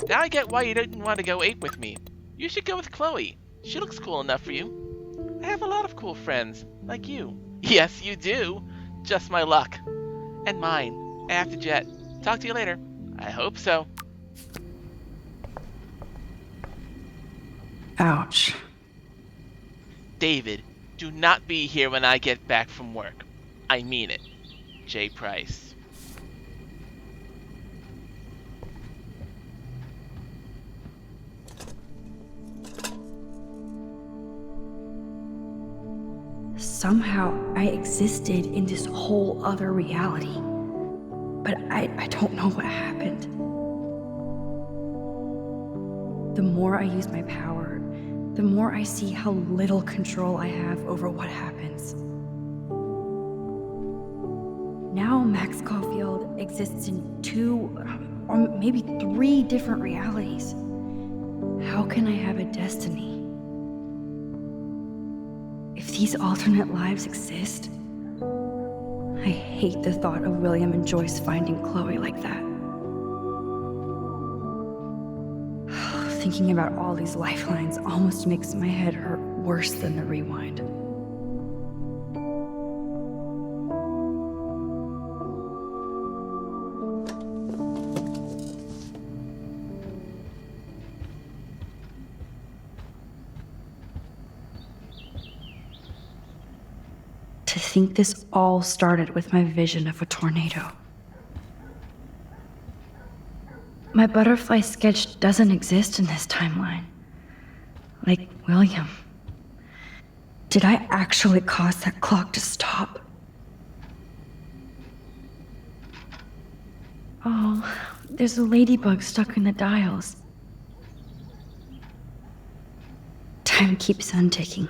Now I get why you didn't want to go ape with me. You should go with Chloe. She looks cool enough for you. I have a lot of cool friends, like you. Yes, you do. Just my luck. And mine. I have to jet. Talk to you later. I hope so. Ouch. David, do not be here when I get back from work. I mean it. J. Price. Somehow I existed in this whole other reality. But I don't know what happened. The more I use my power, the more I see how little control I have over what happens. Now Max Caulfield exists in 2, or maybe 3 different realities. How can I have a destiny? If these alternate lives exist, I hate the thought of William and Joyce finding Chloe like that. Thinking about all these lifelines almost makes my head hurt worse than the rewind. To think this all started with my vision of a tornado. My butterfly sketch doesn't exist in this timeline. Like William. Did I actually cause that clock to stop? Oh, there's a ladybug stuck in the dials. Time keeps on ticking.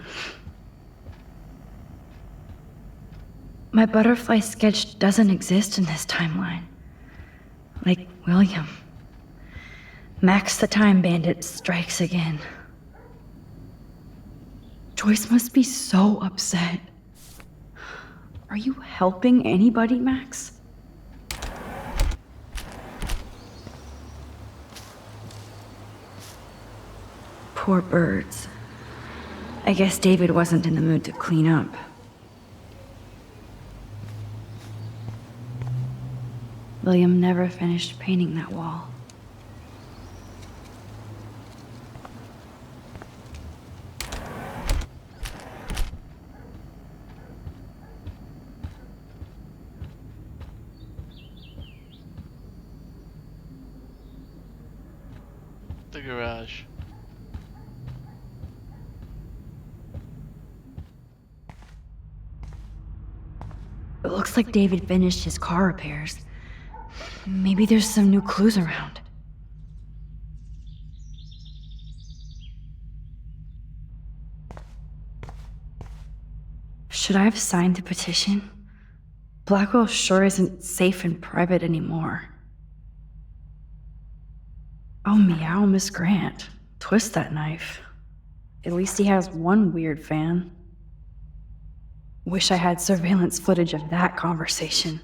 My butterfly sketch doesn't exist in this timeline. Like William. Max the Time Bandit strikes again. Joyce must be so upset. Are you helping anybody, Max? Poor birds. I guess David wasn't in the mood to clean up. William never finished painting that wall. The garage. It looks like David finished his car repairs. Maybe there's some new clues around. Should I have signed the petition? Blackwell sure isn't safe and private anymore. Oh, meow, Miss Grant. Twist that knife. At least he has one weird fan. Wish I had surveillance footage of that conversation.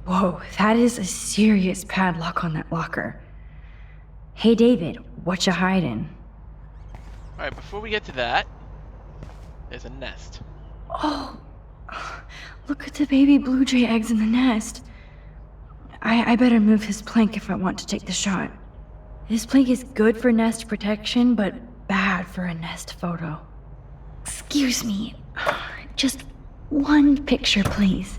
Whoa, that is a serious padlock on that locker. Hey David, what you hiding? Alright, before we get to that, there's a nest. Oh, look at the baby blue jay eggs in the nest. I better move his plank if I want to take the shot. This plank is good for nest protection, but bad for a nest photo. Excuse me, just one picture, please.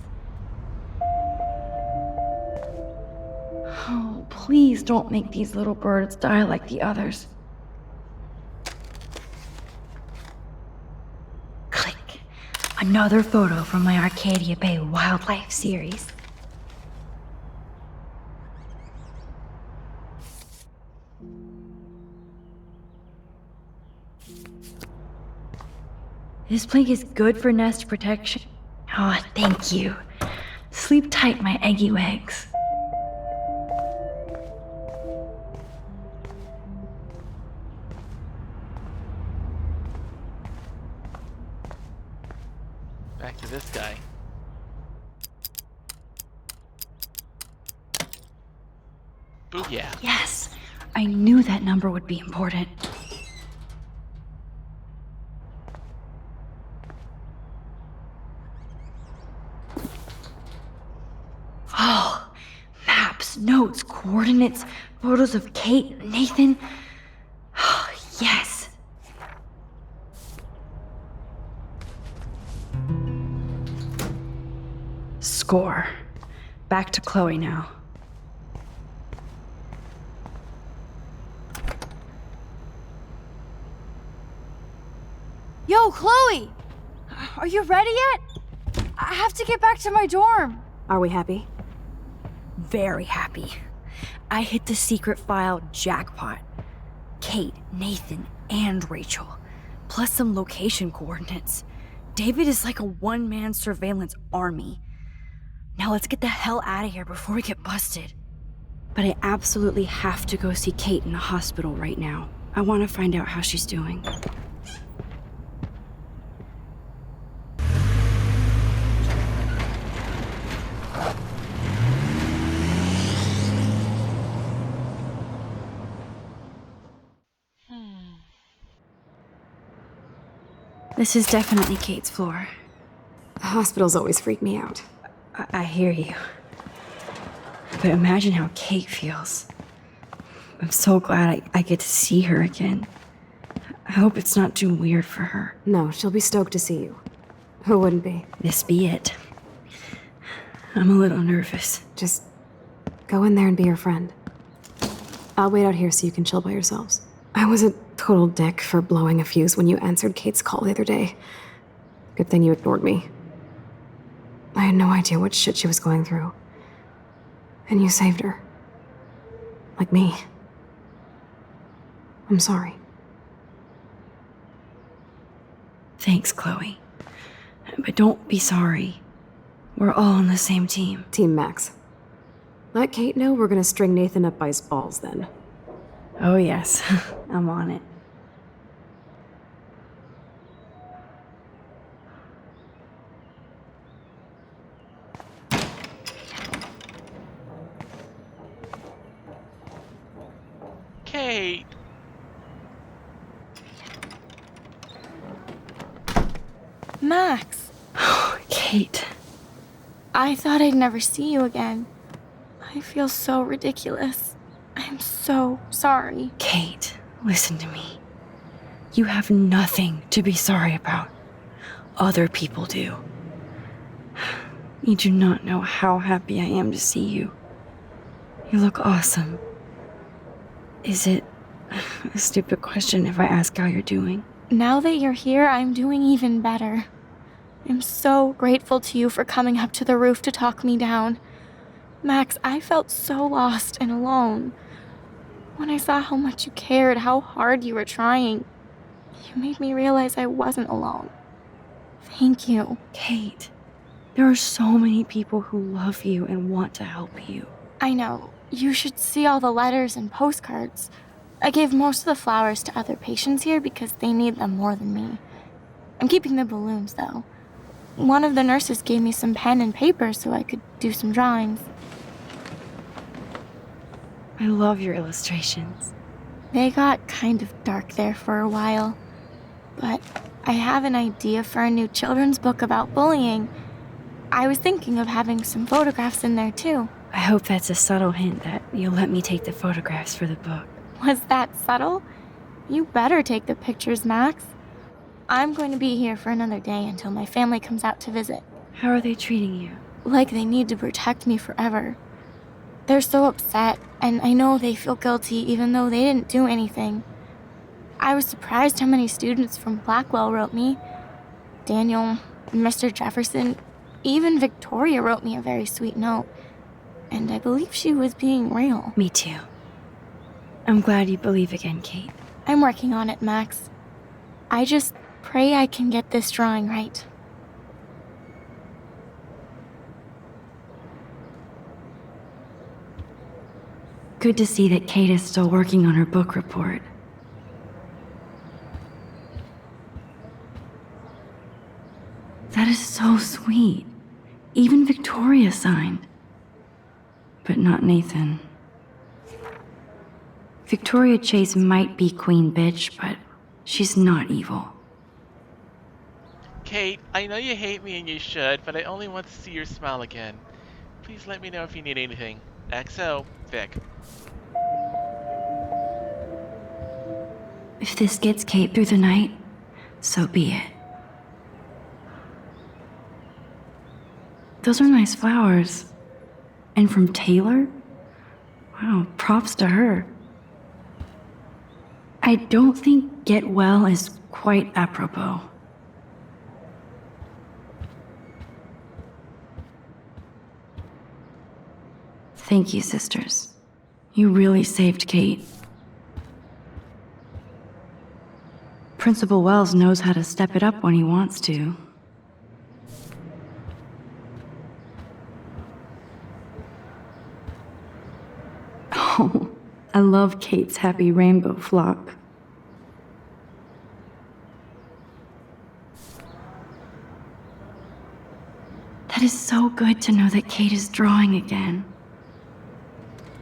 Oh, please don't make these little birds die like the others. Click. Another photo from my Arcadia Bay Wildlife series. This plank is good for nest protection. Oh, thank you. Sleep tight, my eggy legs. Back to this guy. Oh, yeah. Yes, I knew that number would be important. Oh, maps, notes, coordinates, photos of Kate, Nathan. Oh, yes. Score. Back to Chloe now. Yo, Chloe! Are you ready yet? I have to get back to my dorm. Are we happy? Very happy. I hit the secret file jackpot. Kate, Nathan, and Rachel. Plus some location coordinates. David is like a one-man surveillance army. Now let's get the hell out of here before we get busted. But I absolutely have to go see Kate in the hospital right now. I want to find out how she's doing. This is definitely Kate's floor. Hospitals always freak me out. I hear you. But imagine how Kate feels. I'm so glad I get to see her again. I hope it's not too weird for her. No, she'll be stoked to see you. Who wouldn't be? This be it. I'm a little nervous. Just go in there and be your friend. I'll wait out here so you can chill by yourselves. I was a total dick for blowing a fuse when you answered Kate's call the other day. Good thing you ignored me. I had no idea what shit she was going through. And you saved her. Like me. I'm sorry. Thanks, Chloe. But don't be sorry. We're all on the same team. Team Max. Let Kate know we're gonna string Nathan up by his balls then. Oh yes, I'm on it. Kate. Max, Kate. I thought I'd never see you again. I feel so ridiculous. I'm so sorry. Kate, listen to me. You have nothing to be sorry about. Other people do. You do not know how happy I am to see you. You look awesome. Is it a stupid question if I ask how you're doing? Now that you're here, I'm doing even better. I'm so grateful to you for coming up to the roof to talk me down. Max, I felt so lost and alone. When I saw how much you cared, how hard you were trying, you made me realize I wasn't alone. Thank you. Kate, there are so many people who love you and want to help you. I know. You should see all the letters and postcards. I gave most of the flowers to other patients here because they need them more than me. I'm keeping the balloons, though. One of the nurses gave me some pen and paper so I could do some drawings. I love your illustrations. They got kind of dark there for a while. But I have an idea for a new children's book about bullying. I was thinking of having some photographs in there, too. I hope that's a subtle hint that you'll let me take the photographs for the book. Was that subtle? You better take the pictures, Max. I'm going to be here for another day until my family comes out to visit. How are they treating you? Like they need to protect me forever. They're so upset, and I know they feel guilty even though they didn't do anything. I was surprised how many students from Blackwell wrote me. Daniel, Mr. Jefferson, even Victoria wrote me a very sweet note. And I believe she was being real. Me too. I'm glad you believe again, Kate. I'm working on it, Max. I just pray I can get this drawing right. Good to see that Kate is still working on her book report. That is so sweet. Even Victoria signed. But not Nathan. Victoria Chase might be queen bitch, but she's not evil. Kate, I know you hate me and you should, but I only want to see your smile again. Please let me know if you need anything. XO, Vic. If this gets Kate through the night, so be it. Those are nice flowers. And from Taylor? Wow, props to her. I don't think get well is quite apropos. Thank you, sisters. You really saved Kate. Principal Wells knows how to step it up when he wants to. Oh, I love Kate's happy rainbow flock. That is so good to know that Kate is drawing again.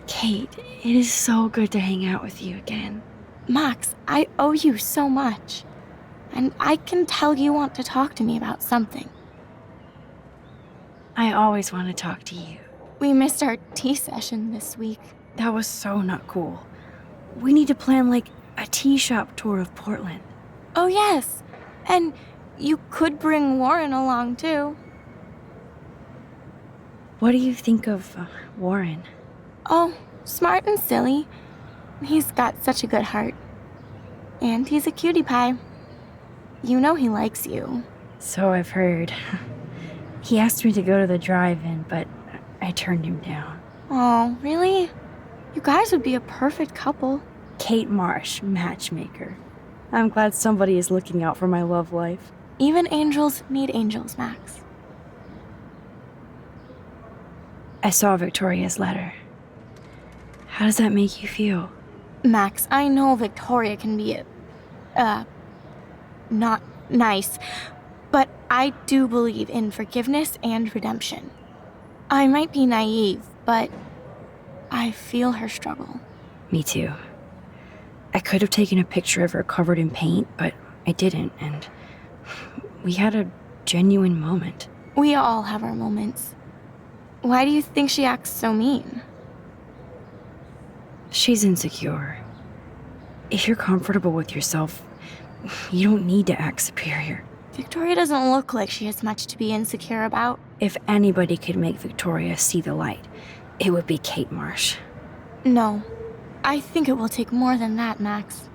Kate, it is so good to hang out with you again. Max, I owe you so much. And I can tell you want to talk to me about something. I always want to talk to you. We missed our tea session this week. That was so not cool. We need to plan, like, a tea shop tour of Portland. Oh, yes. And you could bring Warren along, too. What do you think of Warren? Oh, smart and silly. He's got such a good heart. And he's a cutie pie. You know he likes you. So I've heard. He asked me to go to the drive-in, but I turned him down. Oh, really? You guys would be a perfect couple. Kate Marsh, matchmaker. I'm glad somebody is looking out for my love life. Even angels need angels, Max. I saw Victoria's letter. How does that make you feel? Max, I know Victoria can be not nice, but I do believe in forgiveness and redemption. I might be naive, but I feel her struggle. Me too. I could have taken a picture of her covered in paint, but I didn't, and we had a genuine moment. We all have our moments. Why do you think she acts so mean? She's insecure. If you're comfortable with yourself, you don't need to act superior. Victoria doesn't look like she has much to be insecure about. If anybody could make Victoria see the light, it would be Kate Marsh. No. I think it will take more than that, Max.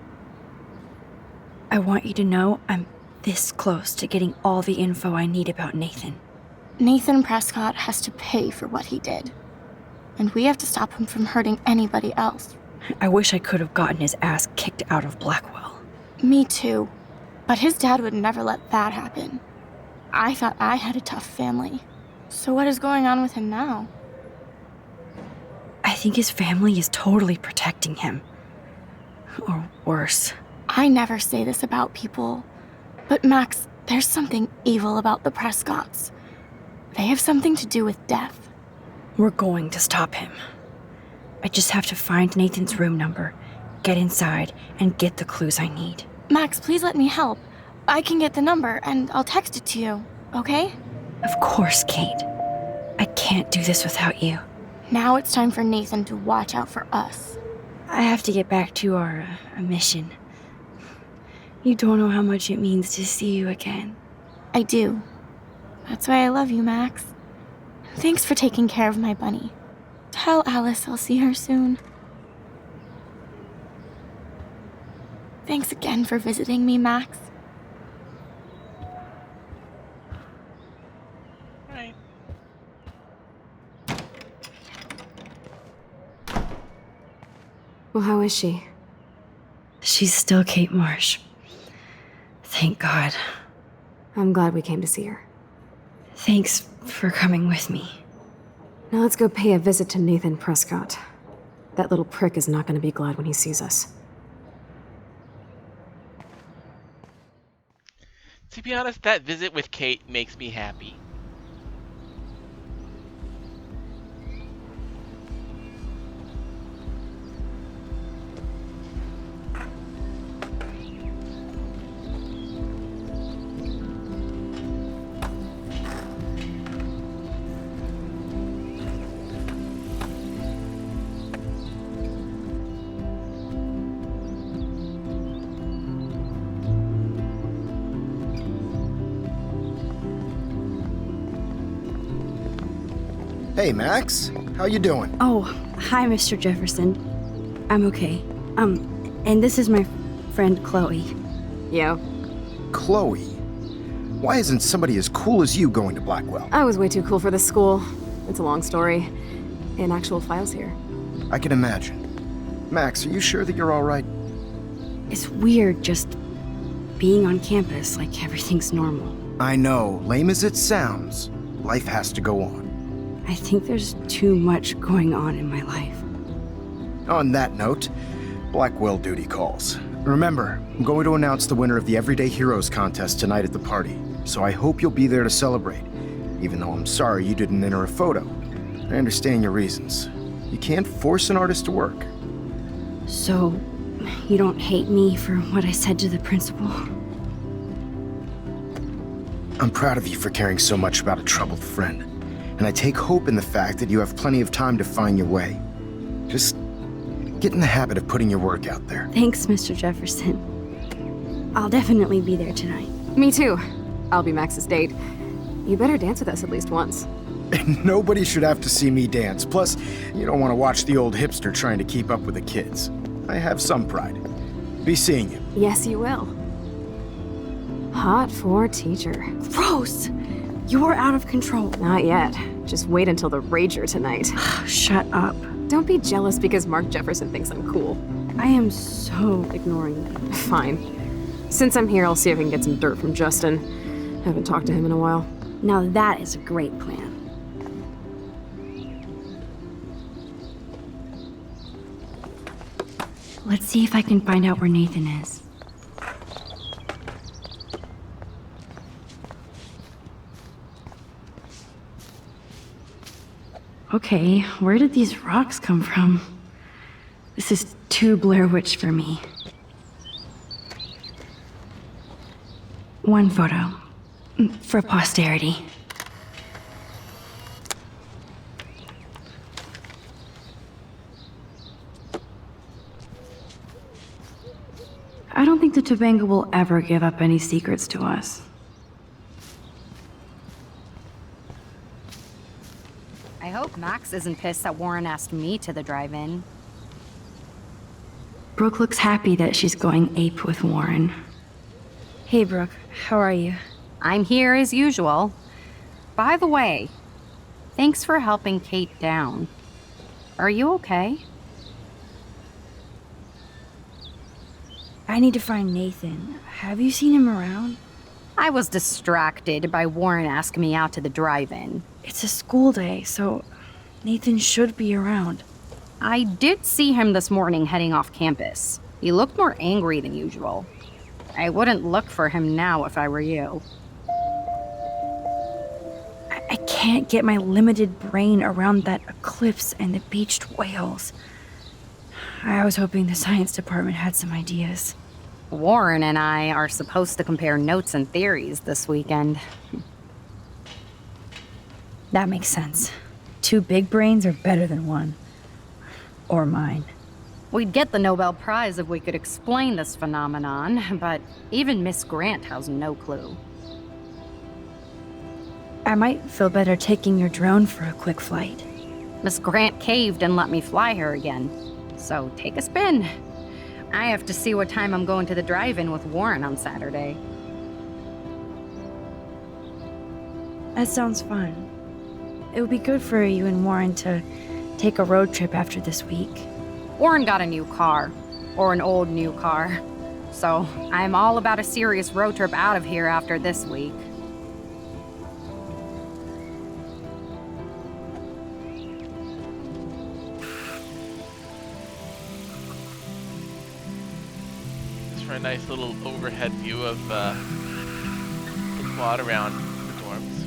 I want you to know I'm this close to getting all the info I need about Nathan. Nathan Prescott has to pay for what he did. And we have to stop him from hurting anybody else. I wish I could have gotten his ass kicked out of Blackwell. Me too. But his dad would never let that happen. I thought I had a tough family. So what is going on with him now? I think his family is totally protecting him. Or worse. I never say this about people. But Max, there's something evil about the Prescotts. They have something to do with death. We're going to stop him. I just have to find Nathan's room number, get inside, and get the clues I need. Max, please let me help. I can get the number, and I'll text it to you, okay? Of course, Kate. I can't do this without you. Now it's time for Nathan to watch out for us. I have to get back to our mission. You don't know how much it means to see you again. I do. That's why I love you, Max. Thanks for taking care of my bunny. Tell Alice I'll see her soon. Thanks again for visiting me, Max. Right. Well, how is she? She's still Kate Marsh. Thank God. I'm glad we came to see her. Thanks for coming with me. Now let's go pay a visit to Nathan Prescott. That little prick is not going to be glad when he sees us. To be honest, that visit with Kate makes me happy. Hey, Max. How you doing? Oh, hi, Mr. Jefferson. I'm okay. And this is my friend Chloe. Yo. Chloe. Why isn't somebody as cool as you going to Blackwell? I was way too cool for this school. It's a long story. And actual files here. I can imagine. Max, are you sure that you're all right? It's weird just being on campus like everything's normal. I know, lame as it sounds, life has to go on. I think there's too much going on in my life. On that note, Blackwell duty calls. Remember, I'm going to announce the winner of the Everyday Heroes contest tonight at the party, so I hope you'll be there to celebrate, even though I'm sorry you didn't enter a photo. I understand your reasons. You can't force an artist to work. So, you don't hate me for what I said to the principal? I'm proud of you for caring so much about a troubled friend, and I take hope in the fact that you have plenty of time to find your way. Just get in the habit of putting your work out there. Thanks, Mr. Jefferson. I'll definitely be there tonight. Me too. I'll be Max's date. You better dance with us at least once. And nobody should have to see me dance. Plus, you don't want to watch the old hipster trying to keep up with the kids. I have some pride. Be seeing you. Yes, you will. Hot for teacher. Gross! You're out of control. Not yet. Just wait until the rager tonight. Shut up. Don't be jealous because Mark Jefferson thinks I'm cool. I am so ignoring you. Fine. Since I'm here, I'll see if I can get some dirt from Justin. Haven't talked to him in a while. Now that is a great plan. Let's see if I can find out where Nathan is. Okay, where did these rocks come from? This is too Blair Witch for me. One photo. For posterity. I don't think the Tobanga will ever give up any secrets to us. I hope Max isn't pissed that Warren asked me to the drive-in. Brooke looks happy that she's going ape with Warren. Hey, Brooke. How are you? I'm here as usual. By the way, thanks for helping Kate down. Are you okay? I need to find Nathan. Have you seen him around? I was distracted by Warren asking me out to the drive-in. It's a school day, so Nathan should be around. I did see him this morning heading off campus. He looked more angry than usual. I wouldn't look for him now if I were you. I can't get my limited brain around that eclipse and the beached whales. I was hoping the science department had some ideas. Warren and I are supposed to compare notes and theories this weekend. That makes sense. 2 big brains are better than 1. Or mine. We'd get the Nobel Prize if we could explain this phenomenon, but even Miss Grant has no clue. I might feel better taking your drone for a quick flight. Miss Grant caved and let me fly her again. So take a spin. I have to see what time I'm going to the drive-in with Warren on Saturday. That sounds fun. It would be good for you and Warren to take a road trip after this week. Warren got a new car. Or an old new car. So I'm all about a serious road trip out of here after this week. For a nice little overhead view of the quad around the dorms.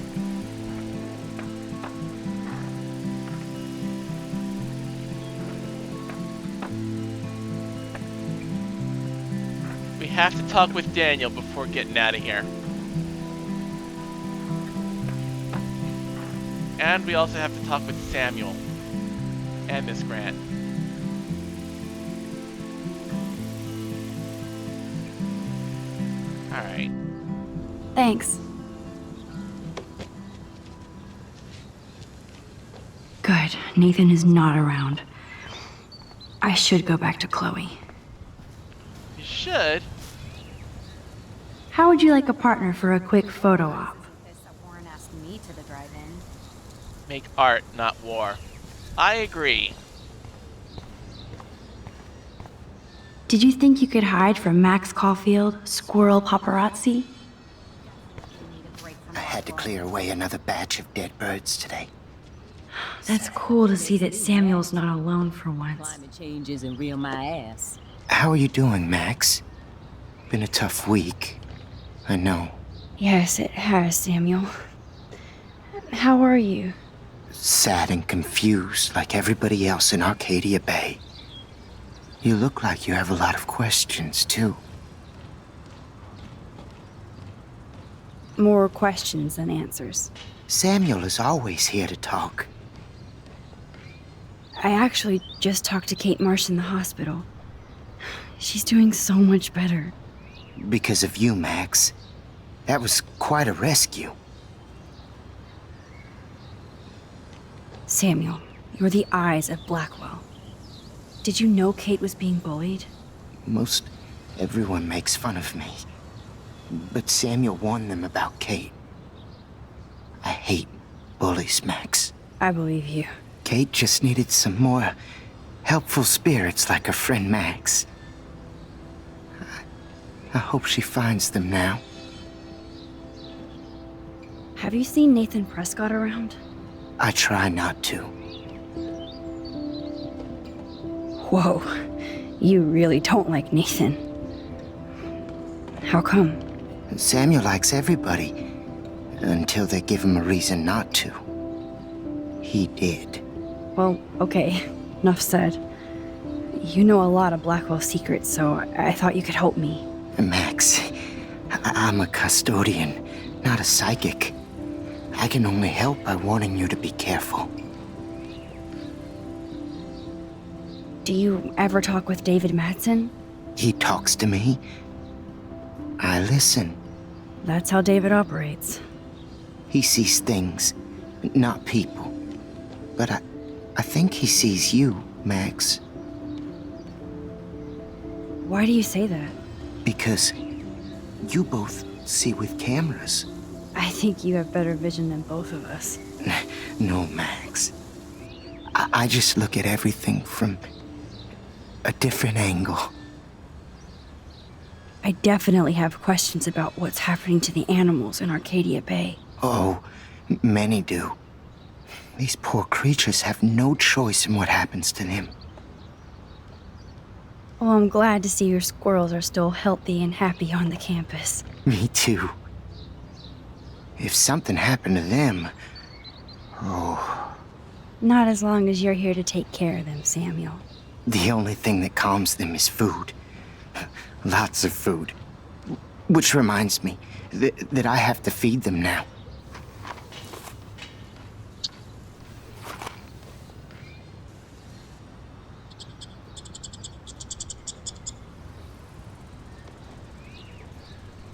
We have to talk with Daniel before getting out of here. And we also have to talk with Samuel and Miss Grant. Alright. Thanks. Good. Nathan is not around. I should go back to Chloe. You should. How would you like a partner for a quick photo op? Warren asked me to the drive-in. Make art, not war. I agree. Did you think you could hide from Max Caulfield, squirrel paparazzi? I had to clear away another batch of dead birds today. That's cool to see that Samuel's not alone for once. Climate change isn't real my ass. How are you doing, Max? Been a tough week. I know. Yes, it has, Samuel. How are you? Sad and confused like everybody else in Arcadia Bay. You look like you have a lot of questions, too. More questions than answers. Samuel is always here to talk. I actually just talked to Kate Marsh in the hospital. She's doing so much better. Because of you, Max. That was quite a rescue. Samuel, you're the eyes of Blackwell. Did you know Kate was being bullied? Most everyone makes fun of me. But Samuel warned them about Kate. I hate bullies, Max. I believe you. Kate just needed some more helpful spirits like her friend Max. I hope she finds them now. Have you seen Nathan Prescott around? I try not to. Whoa, you really don't like Nathan. How come? Samuel likes everybody, until they give him a reason not to. He did. Well, okay, enough said. You know a lot of Blackwell secrets, so I thought you could help me. Max, I'm a custodian, not a psychic. I can only help by warning you to be careful. Do you ever talk with David Madsen? He talks to me. I listen. That's how David operates. He sees things, not people. But I think he sees you, Max. Why do you say that? Because you both see with cameras. I think you have better vision than both of us. No, Max. I just look at everything from a different angle. I definitely have questions about what's happening to the animals in Arcadia Bay. Oh, many do. These poor creatures have no choice in what happens to them. Well, I'm glad to see your squirrels are still healthy and happy on the campus. Me too. If something happened to them... Oh... Not as long as you're here to take care of them, Samuel. The only thing that calms them is food. Lots of food. Which reminds me that I have to feed them now.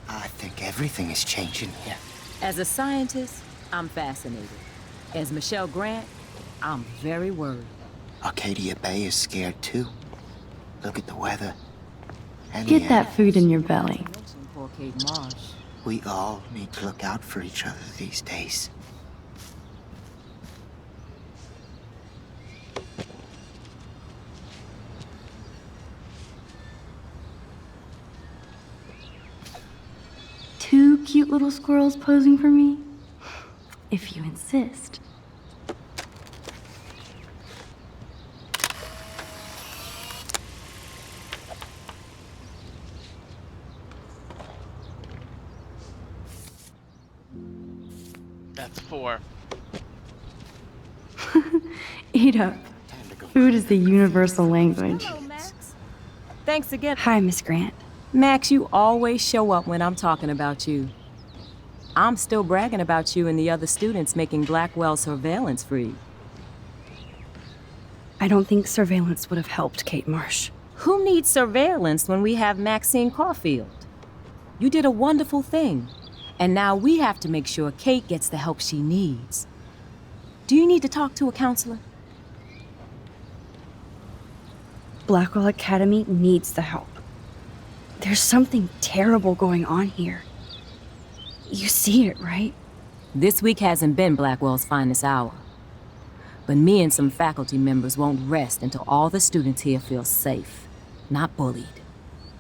I think everything is changing here. As a scientist, I'm fascinated. As Michelle Grant, I'm very worried. Arcadia Bay is scared too. Look at the weather. And Get that food in your belly. Poor Kate Marsh. We all need to look out for each other these days. Two cute little squirrels posing for me? If you insist. That's 4. Eat up. Food is the universal language. Hello, Max. Thanks again. Hi, Miss Grant. Max, you always show up when I'm talking about you. I'm still bragging about you and the other students making Blackwell surveillance free. I don't think surveillance would have helped Kate Marsh. Who needs surveillance when we have Maxine Caulfield? You did a wonderful thing. And now we have to make sure Kate gets the help she needs. Do you need to talk to a counselor? Blackwell Academy needs the help. There's something terrible going on here. You see it, right? This week hasn't been Blackwell's finest hour. But me and some faculty members won't rest until all the students here feel safe, not bullied.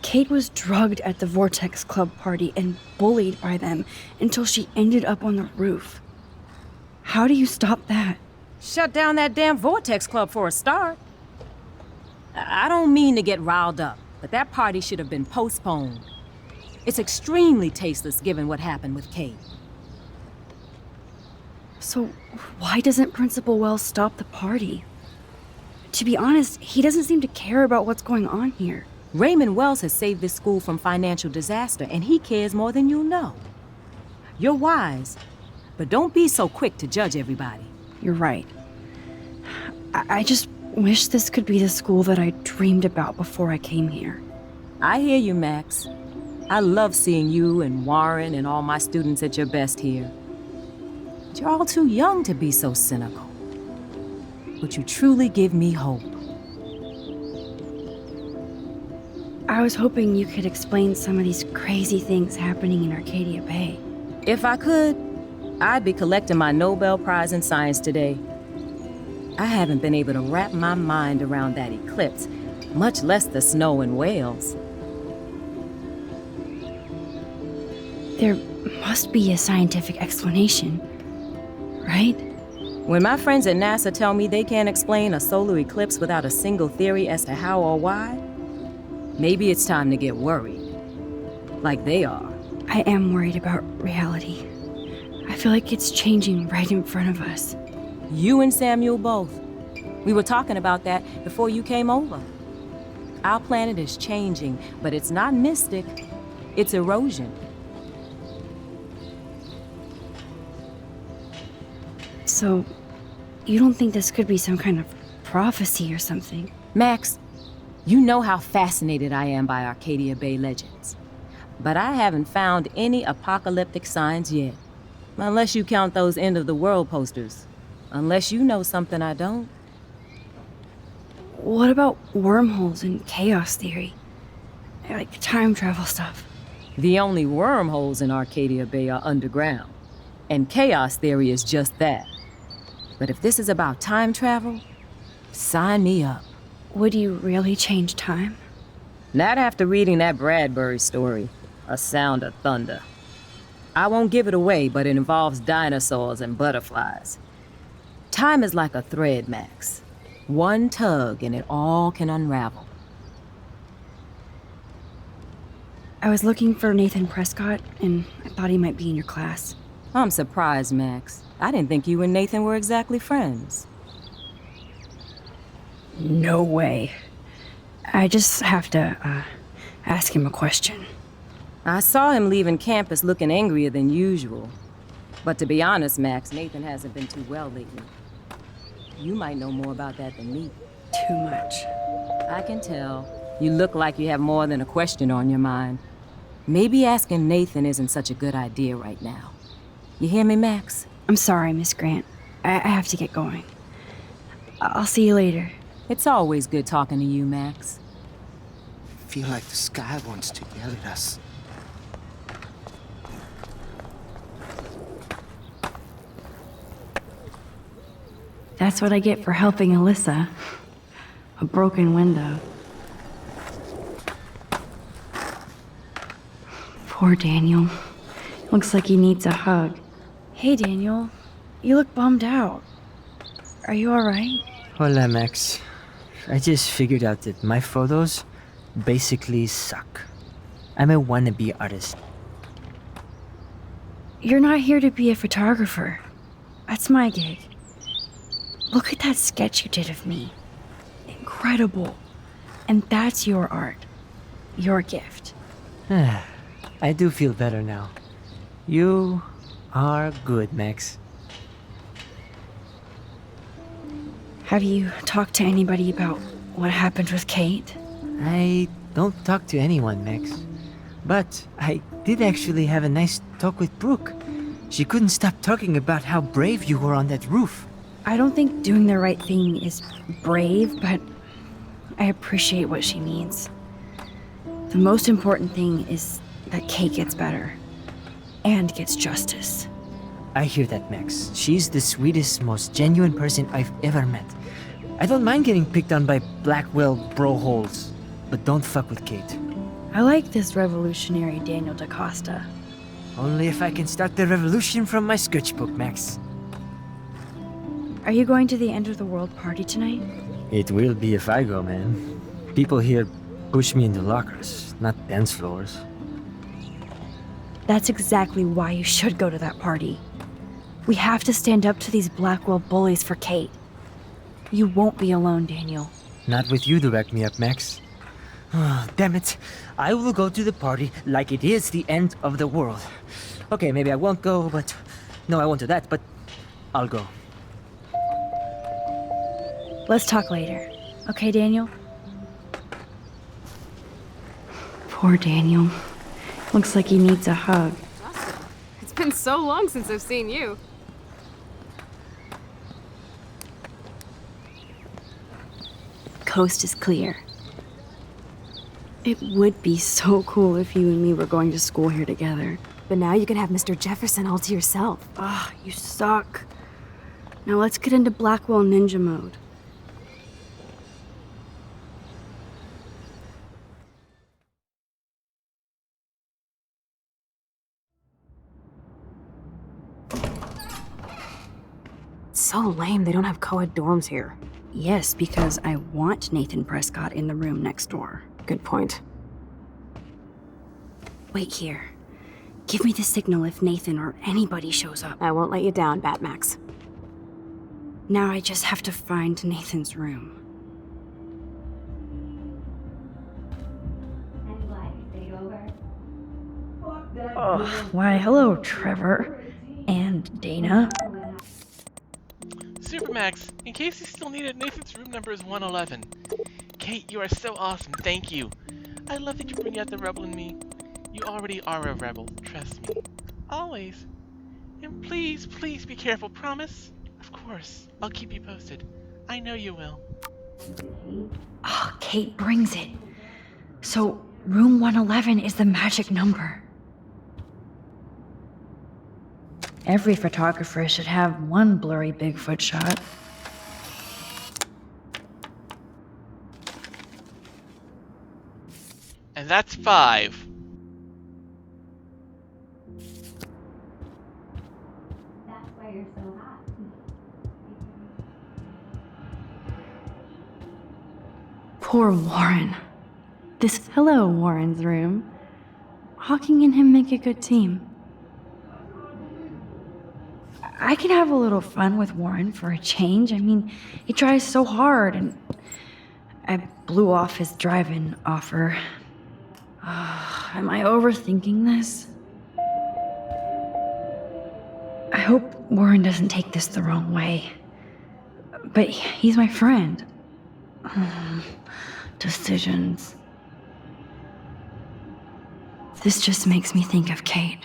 Kate was drugged at the Vortex Club party and bullied by them until she ended up on the roof. How do you stop that? Shut down that damn Vortex Club for a start. I don't mean to get riled up, but that party should have been postponed. It's extremely tasteless given what happened with Kate. So why doesn't Principal Wells stop the party? To be honest, he doesn't seem to care about what's going on here. Raymond Wells has saved this school from financial disaster, and he cares more than you know. You're wise, but don't be so quick to judge everybody. You're right. I just wish this could be the school that I dreamed about before I came here. I hear you, Max. I love seeing you and Warren and all my students at your best here. But you're all too young to be so cynical. But you truly give me hope. I was hoping you could explain some of these crazy things happening in Arcadia Bay. If I could, I'd be collecting my Nobel Prize in Science today. I haven't been able to wrap my mind around that eclipse, much less the snow in Wales. There must be a scientific explanation, right? When my friends at NASA tell me they can't explain a solar eclipse without a single theory as to how or why, maybe it's time to get worried. Like they are. I am worried about reality. I feel like it's changing right in front of us. You and Samuel both. We were talking about that before you came over. Our planet is changing, but it's not mystic. It's erosion. So, you don't think this could be some kind of prophecy or something? Max, you know how fascinated I am by Arcadia Bay legends. But I haven't found any apocalyptic signs yet. Unless you count those end-of-the-world posters. Unless you know something I don't. What about wormholes and chaos theory? Like time travel stuff. The only wormholes in Arcadia Bay are underground. And chaos theory is just that. But if this is about time travel, sign me up. Would you really change time? Not after reading that Bradbury story, A Sound of Thunder. I won't give it away, but it involves dinosaurs and butterflies. Time is like a thread, Max. One tug and it all can unravel. I was looking for Nathan Prescott, and I thought he might be in your class. I'm surprised, Max. I didn't think you and Nathan were exactly friends. No way. I just have to, ask him a question. I saw him leaving campus looking angrier than usual. But to be honest, Max, Nathan hasn't been too well lately. You might know more about that than me. Too much. I can tell. You look like you have more than a question on your mind. Maybe asking Nathan isn't such a good idea right now. You hear me, Max? I'm sorry, Miss Grant. I have to get going. I'll see you later. It's always good talking to you, Max. I feel like the sky wants to yell at us. That's what I get for helping Alyssa. A broken window. Poor Daniel. Looks like he needs a hug. Hey, Daniel. You look bummed out. Are you alright? Hola, Max. I just figured out that my photos basically suck. I'm a wannabe artist. You're not here to be a photographer. That's my gig. Look at that sketch you did of me. Incredible. And that's your art. Your gift. I do feel better now. You are good, Max. Have you talked to anybody about what happened with Kate? I don't talk to anyone, Max. But I did actually have a nice talk with Brooke. She couldn't stop talking about how brave you were on that roof. I don't think doing the right thing is brave, but I appreciate what she means. The most important thing is that Kate gets better and gets justice. I hear that, Max. She's the sweetest, most genuine person I've ever met. I don't mind getting picked on by Blackwell bro-holes, but don't fuck with Kate. I like this revolutionary Daniel DaCosta. Only if I can start the revolution from my sketchbook, Max. Are you going to the end of the world party tonight? It will be if I go, man. People here push me into lockers, not dance floors. That's exactly why you should go to that party. We have to stand up to these Blackwell bullies for Kate. You won't be alone, Daniel. Not with you to back me up, Max. Oh, damn it. I will go to the party like it is the end of the world. Okay, maybe I won't go, but... No, I won't do that, but I'll go. Let's talk later. Okay, Daniel? Poor Daniel. Looks like he needs a hug. It's been so long since I've seen you. Coast is clear. It would be so cool if you and me were going to school here together. But now you can have Mr. Jefferson all to yourself. Ah, you suck. Now let's get into Blackwell Ninja mode. It's so lame they don't have co-ed dorms here. Yes, because I want Nathan Prescott in the room next door. Good point. Wait here. Give me the signal if Nathan or anybody shows up. I won't let you down, Batmax. Now I just have to find Nathan's room. Oh, why, hello, Trevor. And Dana. Supermax, in case you still need it, Nathan's room number is 111. Kate, you are so awesome, thank you. I love that you bring out the rebel in me. You already are a rebel, trust me. Always. And please, please be careful, promise? Of course, I'll keep you posted. I know you will. Oh, Kate brings it. So, room 111 is the magic number. Every photographer should have one blurry Bigfoot shot. And that's 5. That's why you're so hot. Poor Warren. Hello, Warren's room. Hawking and him make a good team. I can have a little fun with Warren for a change. I mean, he tries so hard, and I blew off his drive-in offer. Am I overthinking this? I hope Warren doesn't take this the wrong way. But he's my friend. Decisions. This just makes me think of Kate.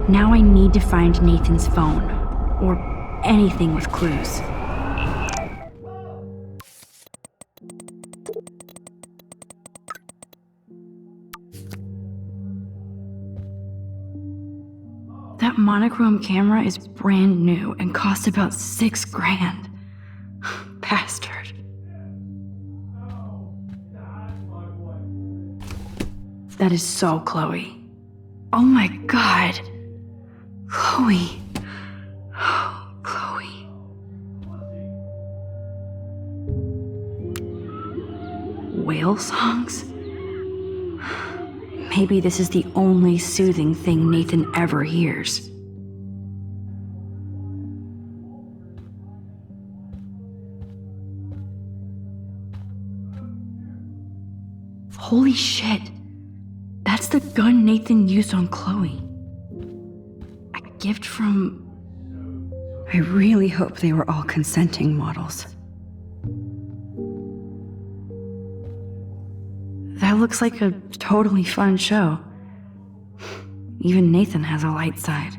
Now I need to find Nathan's phone, or anything with clues. That monochrome camera is brand new and costs about $6 grand. Bastard. That is so Chloe. Oh my god. Chloe. Oh, Chloe. Whale songs? Maybe this is the only soothing thing Nathan ever hears. Holy shit. That's the gun Nathan used on Chloe. A gift from... I really hope they were all consenting models. That looks like a totally fun show. Even Nathan has a light side.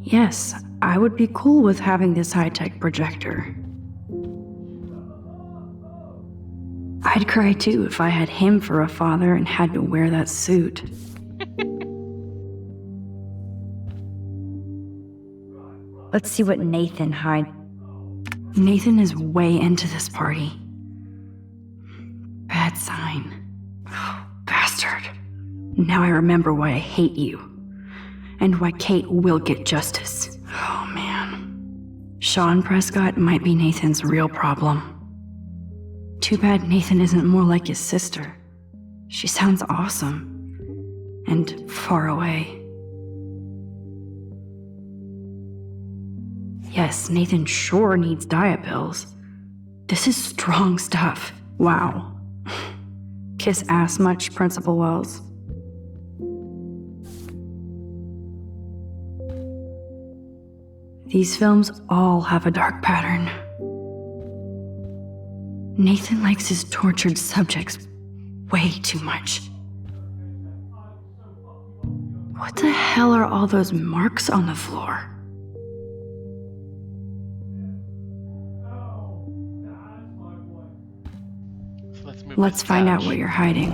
Yes, I would be cool with having this high-tech projector. I'd cry too if I had him for a father and had to wear that suit. Let's see what Nathan hide. Nathan is way into this party. Bad sign. Oh, bastard. Now I remember why I hate you. And why Kate will get justice. Oh man. Sean Prescott might be Nathan's real problem. Too bad Nathan isn't more like his sister. She sounds awesome. And far away. Yes, Nathan sure needs diet pills. This is strong stuff. Wow. Kiss ass much, Principal Wells? These films all have a dark pattern. Nathan likes his tortured subjects way too much. What the hell are all those marks on the floor? So let's find out what you're hiding.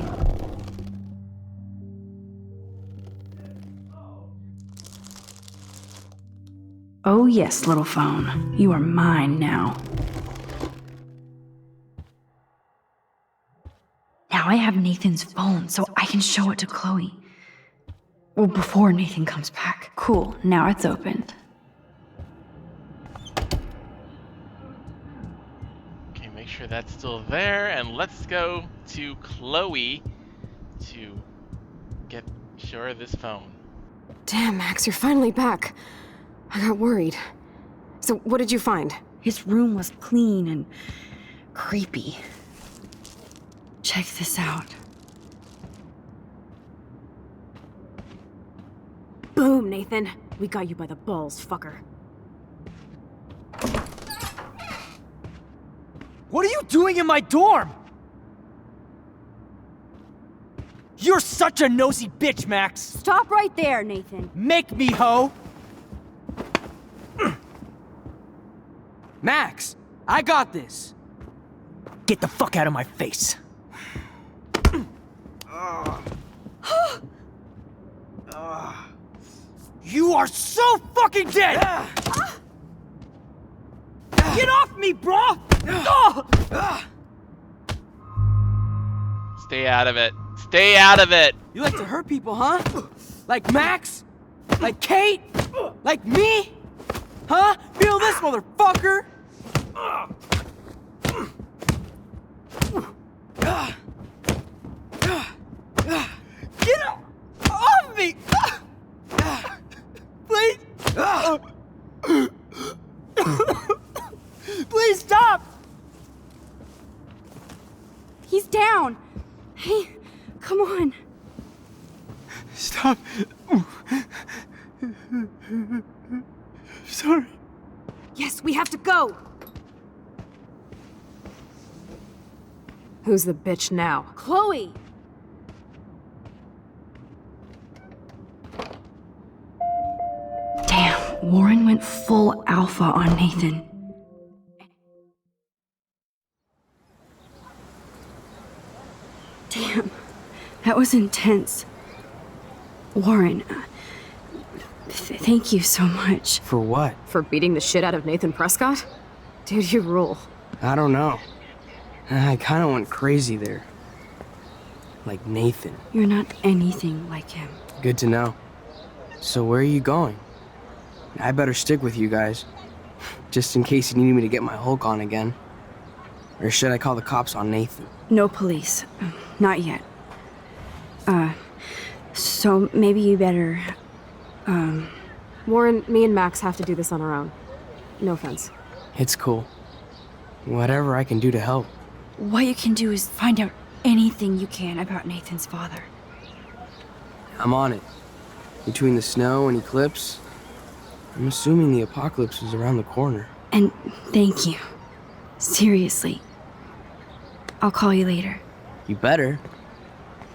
Oh yes, little phone. You are mine now. Now I have Nathan's phone, so I can show it to Chloe. Well, before Nathan comes back. Cool, now it's opened. Okay, make sure that's still there, and let's go to Chloe to show her this phone. Damn, Max, you're finally back. I got worried. So, what did you find? His room was clean and creepy. Check this out. Boom, Nathan. We got you by the balls, fucker. What are you doing in my dorm? You're such a nosy bitch, Max. Stop right there, Nathan. Make me, ho. Max, I got this. Get the fuck out of my face. You are so fucking dead! Get off me, bro! Stay out of it. Stay out of it! You like to hurt people, huh? Like Max? Like Kate? Like me? Huh? Feel this, motherfucker! Get off me! Please! Please stop! He's down. Hey, come on. Stop. Sorry. Yes, we have to go! Who's the bitch now? Chloe! Damn, Warren went full alpha on Nathan. Damn, that was intense. Warren, thank you so much. For what? For beating the shit out of Nathan Prescott? Dude, you rule. I don't know. I kinda went crazy there. Like Nathan. You're not anything like him. Good to know. So where are you going? I better stick with you guys. Just in case you need me to get my Hulk on again. Or should I call the cops on Nathan? No police. Not yet. So maybe you better, Warren, me and Max have to do this on our own. No offense. It's cool. Whatever I can do to help. what you can do is find out anything you can about Nathan's father. I'm on it. Between the snow and eclipse, I'm assuming the apocalypse is around the corner. And thank you. Seriously. I'll call you later. You better.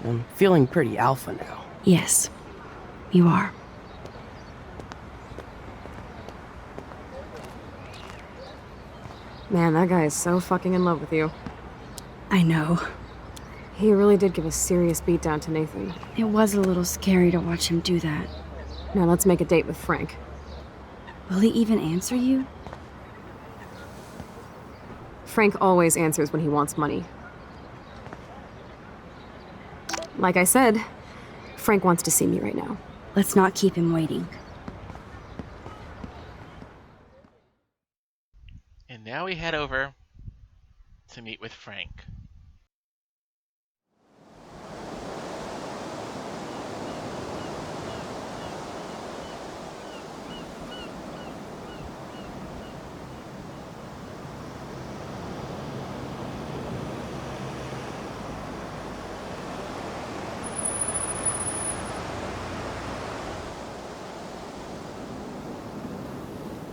I'm feeling pretty alpha now. Yes, you are. Man, that guy is so fucking in love with you. I know. He really did give a serious beatdown to Nathan. It was a little scary to watch him do that. Now let's make a date with Frank. Will he even answer you? Frank always answers when he wants money. Like I said, Frank wants to see me right now. Let's not keep him waiting. And now we head over to meet with Frank.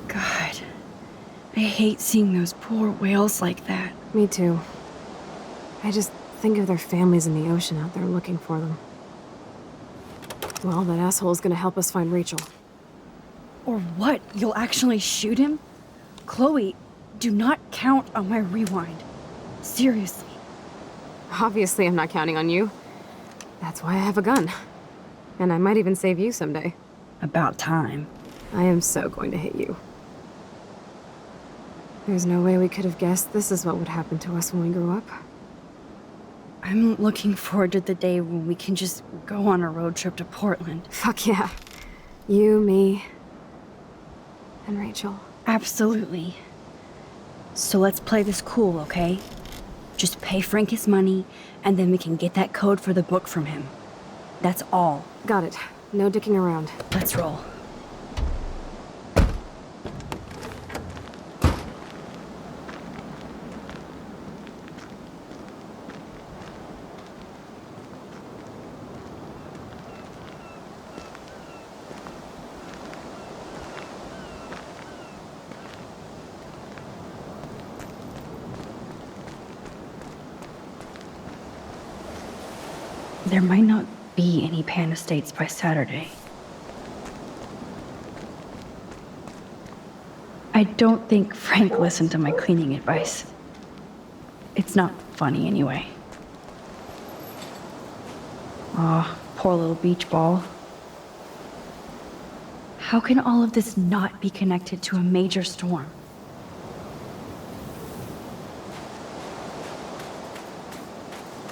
God, I hate seeing those poor whales like that. Me too. I just think of their families in the ocean out there looking for them. Well, that asshole's gonna help us find Rachel. Or what? You'll actually shoot him? Chloe, do not count on my rewind. Seriously. Obviously, I'm not counting on you. That's why I have a gun. And I might even save you someday. About time. I am so going to hit you. There's no way we could have guessed this is what would happen to us when we grew up. I'm looking forward to the day when we can just go on a road trip to Portland. Fuck yeah. You, me, and Rachel. Absolutely. So let's play this cool, okay? Just pay Frank his money, and then we can get that code for the book from him. That's all. Got it. No dicking around. Let's roll. There might not be any Pan Estates by Saturday. I don't think Frank listened to my cleaning advice. It's not funny anyway. Aw, poor little beach ball. How can all of this not be connected to a major storm?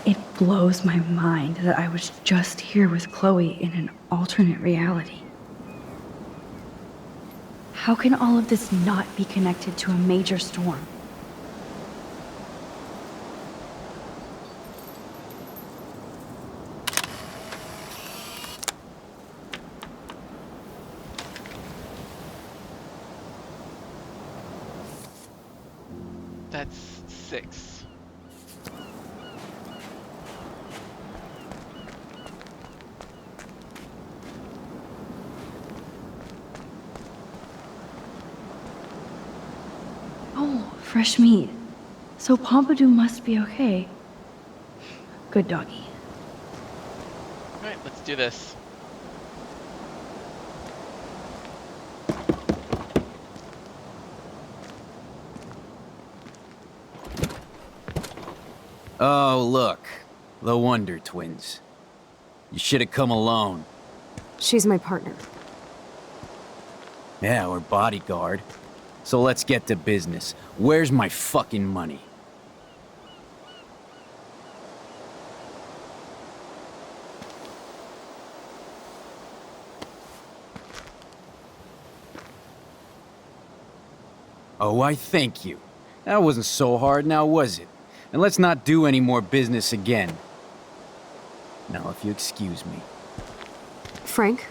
It blows my mind that I was just here with Chloe in an alternate reality. How can all of this not be connected to a major storm? That's 6. Oh, fresh meat. So Pompidou must be okay. Good doggy. Alright, let's do this. Oh, look. The Wonder Twins. You should have come alone. She's my partner. Yeah, or bodyguard. So let's get to business. Where's my fucking money? Oh, I thank you. That wasn't so hard now, was it? And let's not do any more business again. Now, if you excuse me. Frank?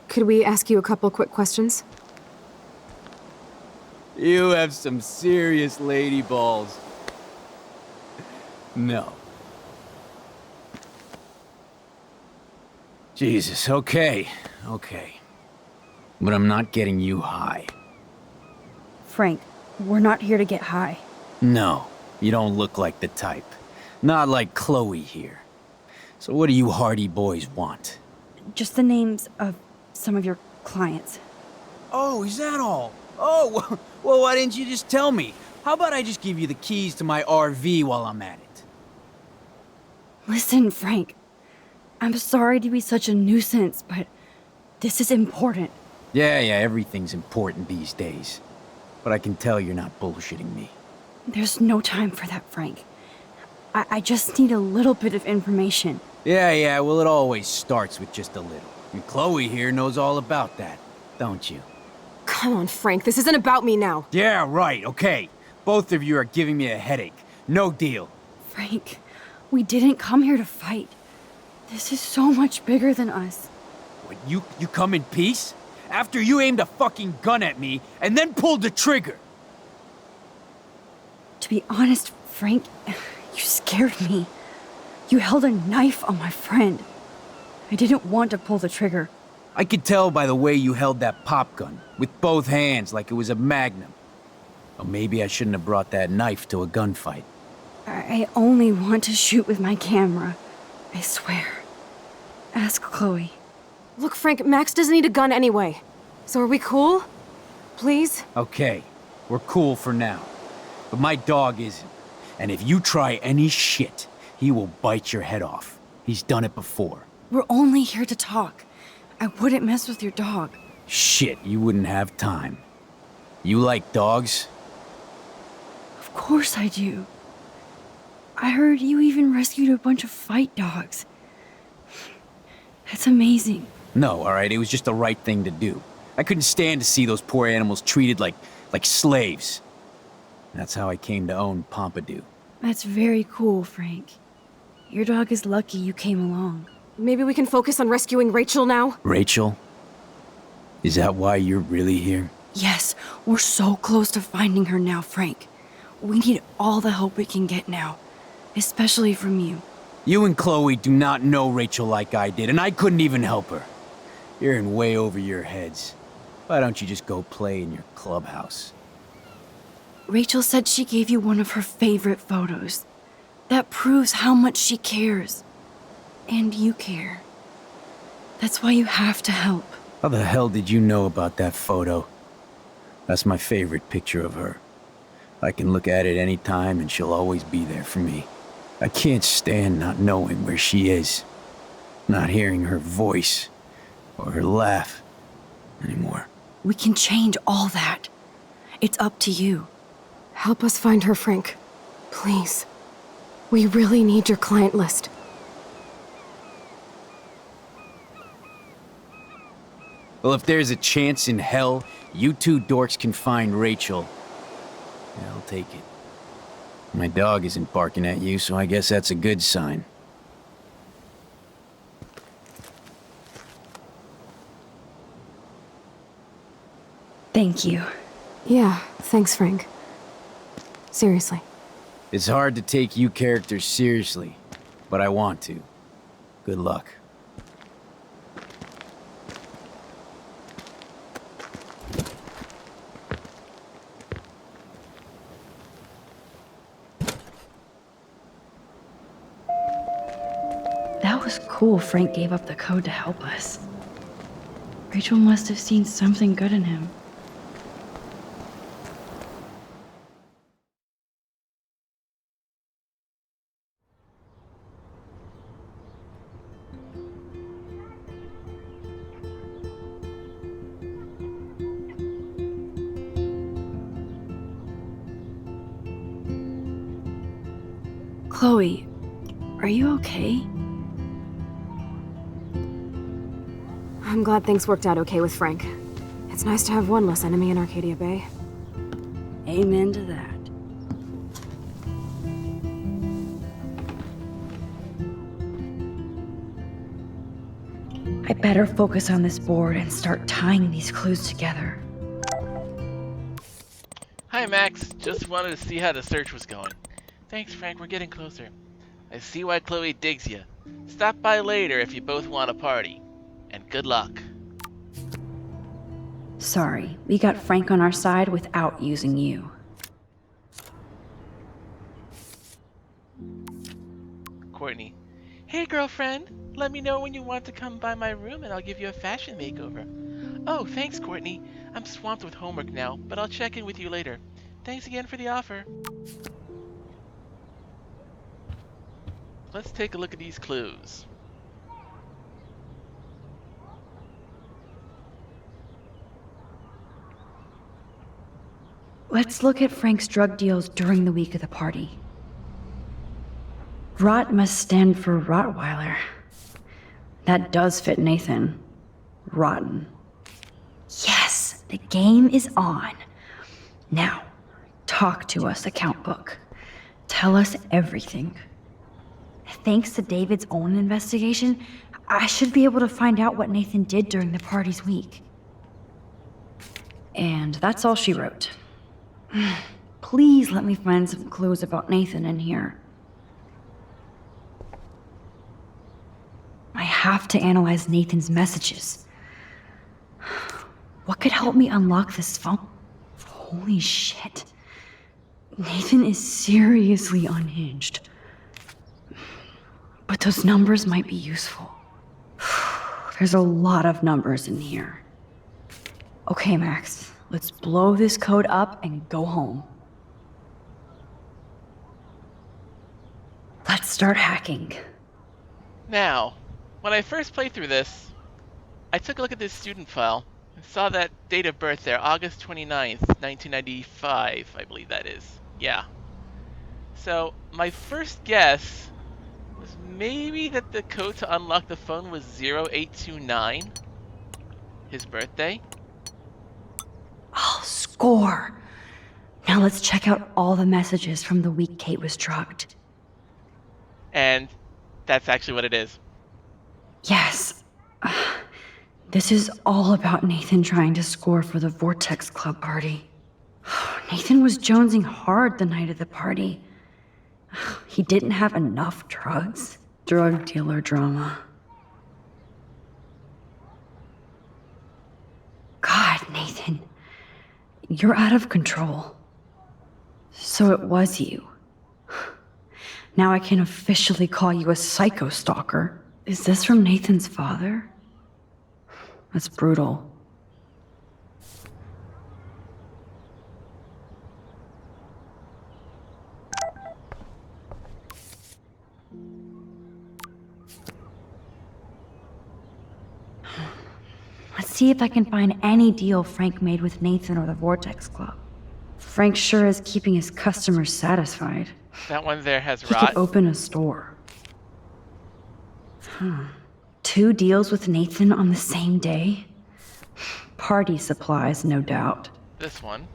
Could we ask you a couple quick questions? You have some serious lady balls. No. Jesus, okay. But I'm not getting you high. Frank, we're not here to get high. No, you don't look like the type. Not like Chloe here. So what do you hardy boys want? Just the names of some of your clients. Oh, is that all? Oh, well, why didn't you just tell me? How about I just give you the keys to my RV while I'm at it? Listen, Frank. I'm sorry to be such a nuisance, but this is important. Yeah, everything's important these days. But I can tell you're not bullshitting me. There's no time for that, Frank. I just need a little bit of information. Yeah, well, it always starts with just a little. And Chloe here knows all about that, don't you? Come on, Frank, this isn't about me now. Yeah, right, okay. Both of you are giving me a headache. No deal. Frank, we didn't come here to fight. This is so much bigger than us. What, you come in peace? After you aimed a fucking gun at me and then pulled the trigger? To be honest, Frank, you scared me. You held a knife on my friend. I didn't want to pull the trigger. I could tell by the way you held that pop gun, with both hands like it was a magnum. Or maybe I shouldn't have brought that knife to a gunfight. I only want to shoot with my camera. I swear. Ask Chloe. Look, Frank, Max doesn't need a gun anyway. So are we cool? Please? Okay, we're cool for now. But my dog isn't. And if you try any shit, he will bite your head off. He's done it before. We're only here to talk. I wouldn't mess with your dog. Shit, you wouldn't have time. You like dogs? Of course I do. I heard you even rescued a bunch of fight dogs. That's amazing. No, alright, it was just the right thing to do. I couldn't stand to see those poor animals treated like slaves. That's how I came to own Pompidou. That's very cool, Frank. Your dog is lucky you came along. Maybe we can focus on rescuing Rachel now? Rachel? Is that why you're really here? Yes, we're so close to finding her now, Frank. We need all the help we can get now, especially from you. You and Chloe do not know Rachel like I did, and I couldn't even help her. You're in way over your heads. Why don't you just go play in your clubhouse? Rachel said she gave you one of her favorite photos. That proves how much she cares. And you care. That's why you have to help. How the hell did you know about that photo? That's my favorite picture of her. I can look at it any time and she'll always be there for me. I can't stand not knowing where she is. Not hearing her voice or her laugh anymore. We can change all that. It's up to you. Help us find her, Frank. Please. We really need your client list. Well, if there's a chance in hell you two dorks can find Rachel, I'll take it. My dog isn't barking at you, so I guess that's a good sign. Thank you. Yeah, thanks, Frank. Seriously. It's hard to take you characters seriously, but I want to. Good luck. That was cool Frank gave up the code to help us. Rachel must have seen something good in him. Chloe, are you okay? I'm glad things worked out okay with Frank. It's nice to have one less enemy in Arcadia Bay. Amen to that. I better focus on this board and start tying these clues together. Hi, Max. Just wanted to see how the search was going. Thanks, Frank. We're getting closer. I see why Chloe digs you. Stop by later if you both want a party. And good luck. Sorry, we got Frank on our side without using you. Courtney. Hey, girlfriend. Let me know when you want to come by my room and I'll give you a fashion makeover. Oh, thanks, Courtney. I'm swamped with homework now, but I'll check in with you later. Thanks again for the offer. Let's take a look at these clues. Let's look at Frank's drug deals during the week of the party. Rot must stand for Rottweiler. That does fit Nathan. Rotten. Yes, the game is on. Now, talk to us, account book. Tell us everything. Thanks to David's own investigation, I should be able to find out what Nathan did during the party's week. And that's all she wrote. Please let me find some clues about Nathan in here. I have to analyze Nathan's messages. What could help me unlock this phone? Holy shit. Nathan is seriously unhinged. But those numbers might be useful. There's a lot of numbers in here. Okay, Max, let's blow this code up and go home. Let's start hacking. Now, when I first played through this, I took a look at this student file and saw that date of birth there, August 29th, 1995, I believe that is. Yeah. So, my first guess was maybe that the code to unlock the phone was 0829, his birthday. Oh, score! Now let's check out all the messages from the week Kate was drugged. And that's actually what it is. Yes. This is all about Nathan trying to score for the Vortex Club party. Nathan was jonesing hard the night of the party. He didn't have enough drugs. Drug dealer drama. God, Nathan. You're out of control. So it was you. Now I can officially call you a psycho stalker. Is this from Nathan's father? That's brutal. Let's see if I can find any deal Frank made with Nathan or the Vortex Club. Frank sure is keeping his customers satisfied. That one there has He rot. could open a store. 2 deals with Nathan on the same day? Party supplies, no doubt. This one.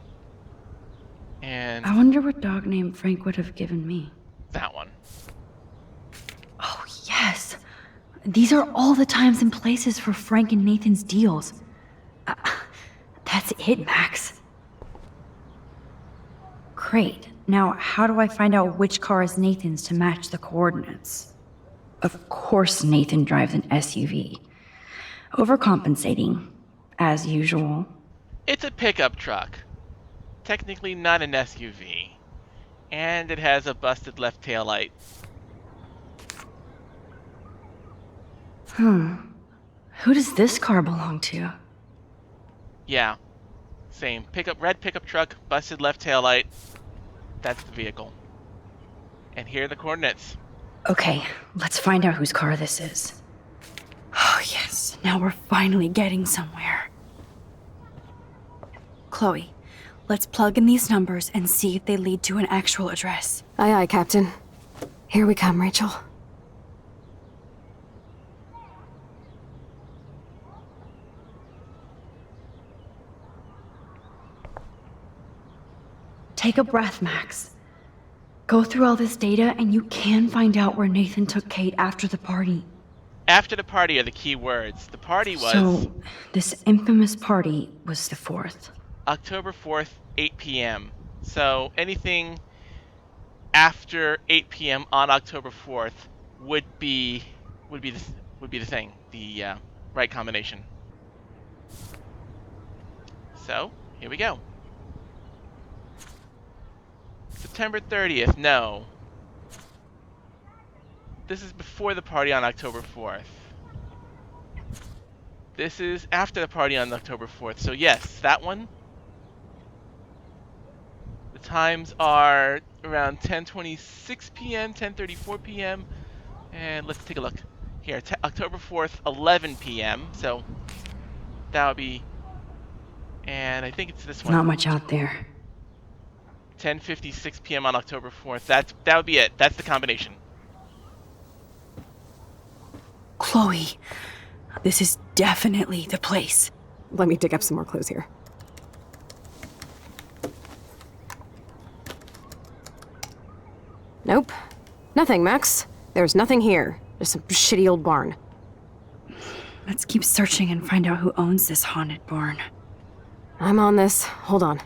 And I wonder what dog name Frank would have given me. that one. Oh, yes. These are all the times and places for Frank and Nathan's deals. That's it, Max. Great. Now, how do I find out which car is Nathan's to match the coordinates? Of course Nathan drives an SUV. Overcompensating, as usual. It's a pickup truck. Technically not an SUV. And it has a busted left taillight. Who does this car belong to? Yeah. Same. Red pickup truck, busted left taillight. That's the vehicle. And here are the coordinates. Okay, let's find out whose car this is. Oh, yes. Now we're finally getting somewhere. Chloe, let's plug in these numbers and see if they lead to an actual address. Aye, aye, Captain. Here we come, Rachel. Take a breath, Max. Go through all this data and you can find out where Nathan took Kate after the party. After the party are the key words. The party was So, this infamous party was the 4th. October 4th, 8 p.m. So anything after 8 p.m. on October 4th would be the thing, the right combination. So here we go. September 30th. No. This is before the party on October 4th. This is after the party on October 4th. So yes, that one. The times are around 10:26 p.m., 10:34 p.m. And let's take a look. Here, October 4th, 11 p.m. So that would be, and I think it's this one. Not much out there. 10:56 p.m. on October 4th. That would be it. That's the combination. Chloe, this is definitely the place. Let me dig up some more clues here. Nope. Nothing, Max. There's nothing here. Just some shitty old barn. Let's keep searching and find out who owns this haunted barn. I'm on this. Hold on.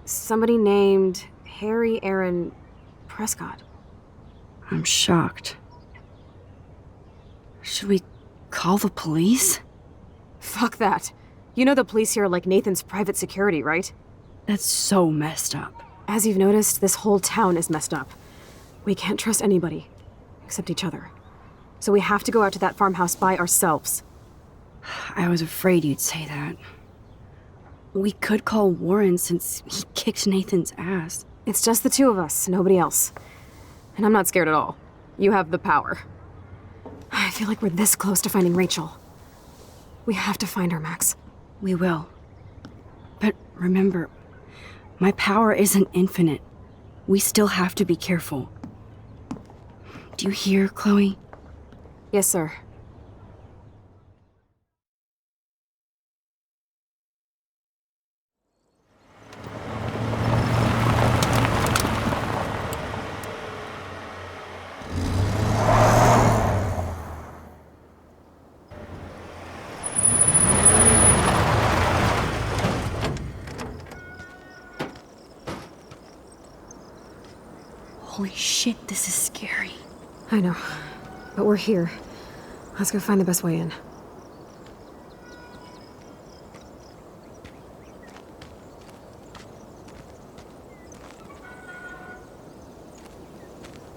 Somebody named Harry Aaron Prescott. I'm shocked. Should we call the police? Fuck that. You know the police here are like Nathan's private security, right? That's so messed up. As you've noticed, this whole town is messed up. We can't trust anybody, except each other. So we have to go out to that farmhouse by ourselves. I was afraid you'd say that. We could call Warren since he kicked Nathan's ass. It's just the two of us, nobody else. And I'm not scared at all. You have the power. I feel like we're this close to finding Rachel. We have to find her, Max. We will. But remember, my power isn't infinite. We still have to be careful. Do you hear, Chloe? Yes, sir. Holy shit, this is scary. I know, but we're here. Let's go find the best way in.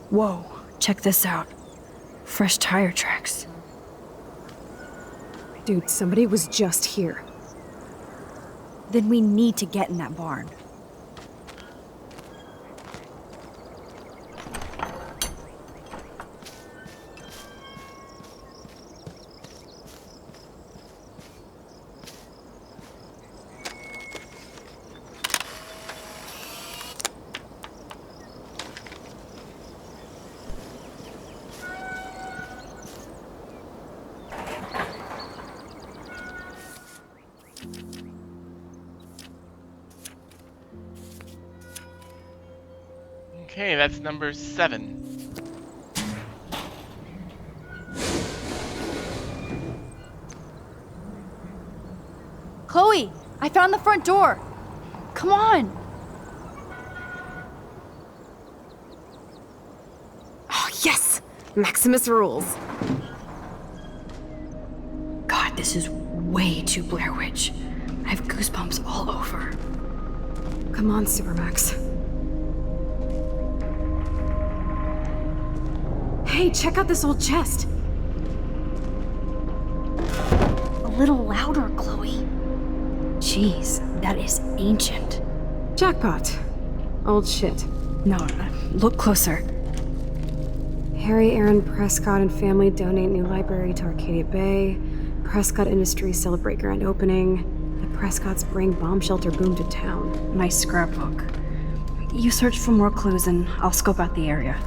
Whoa, check this out. Fresh tire tracks. Dude, somebody was just here. Then we need to get in that barn. Okay, that's number 7. Chloe, I found the front door. Come on. Oh, yes! Maximus rules. God, this is way too Blair Witch. I have goosebumps all over. Come on, Supermax. Hey, check out this old chest. A little louder, Chloe. Jeez, that is ancient. Jackpot. Old shit. No, look closer. Harry Aaron Prescott and family donate new library to Arcadia Bay. Prescott Industries celebrate grand opening. The Prescotts bring bomb shelter boom to town. Nice scrapbook. You search for more clues and I'll scope out the area.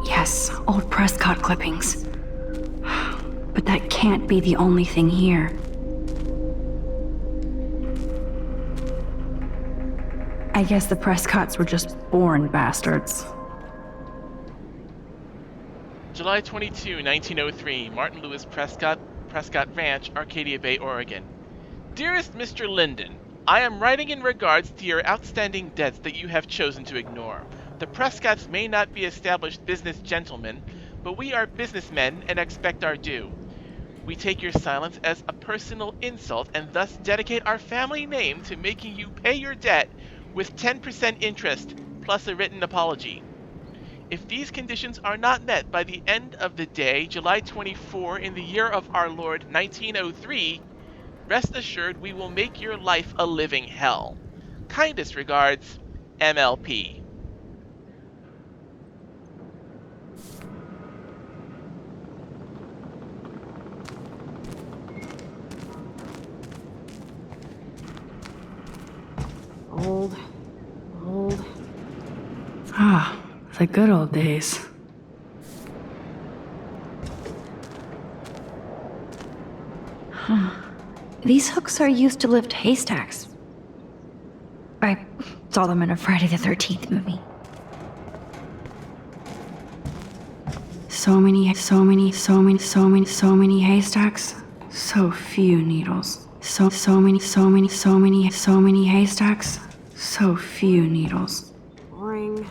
Yes, old Prescott clippings. But that can't be the only thing here. I guess the Prescotts were just born bastards. July 22, 1903, Martin Lewis Prescott Ranch, Arcadia Bay, Oregon. Dearest Mr. Linden, I am writing in regards to your outstanding debts that you have chosen to ignore. The Prescotts may not be established business gentlemen, but we are businessmen and expect our due. We take your silence as a personal insult and thus dedicate our family name to making you pay your debt with 10% interest plus a written apology. If these conditions are not met by the end of the day, July 24, in the year of our Lord 1903, rest assured we will make your life a living hell. Kindest regards, MLP. Old. Ah, the good old days. Huh. These hooks are used to lift haystacks. I saw them in a Friday the 13th movie. So many haystacks. So few needles. So many haystacks. So few needles. Boring.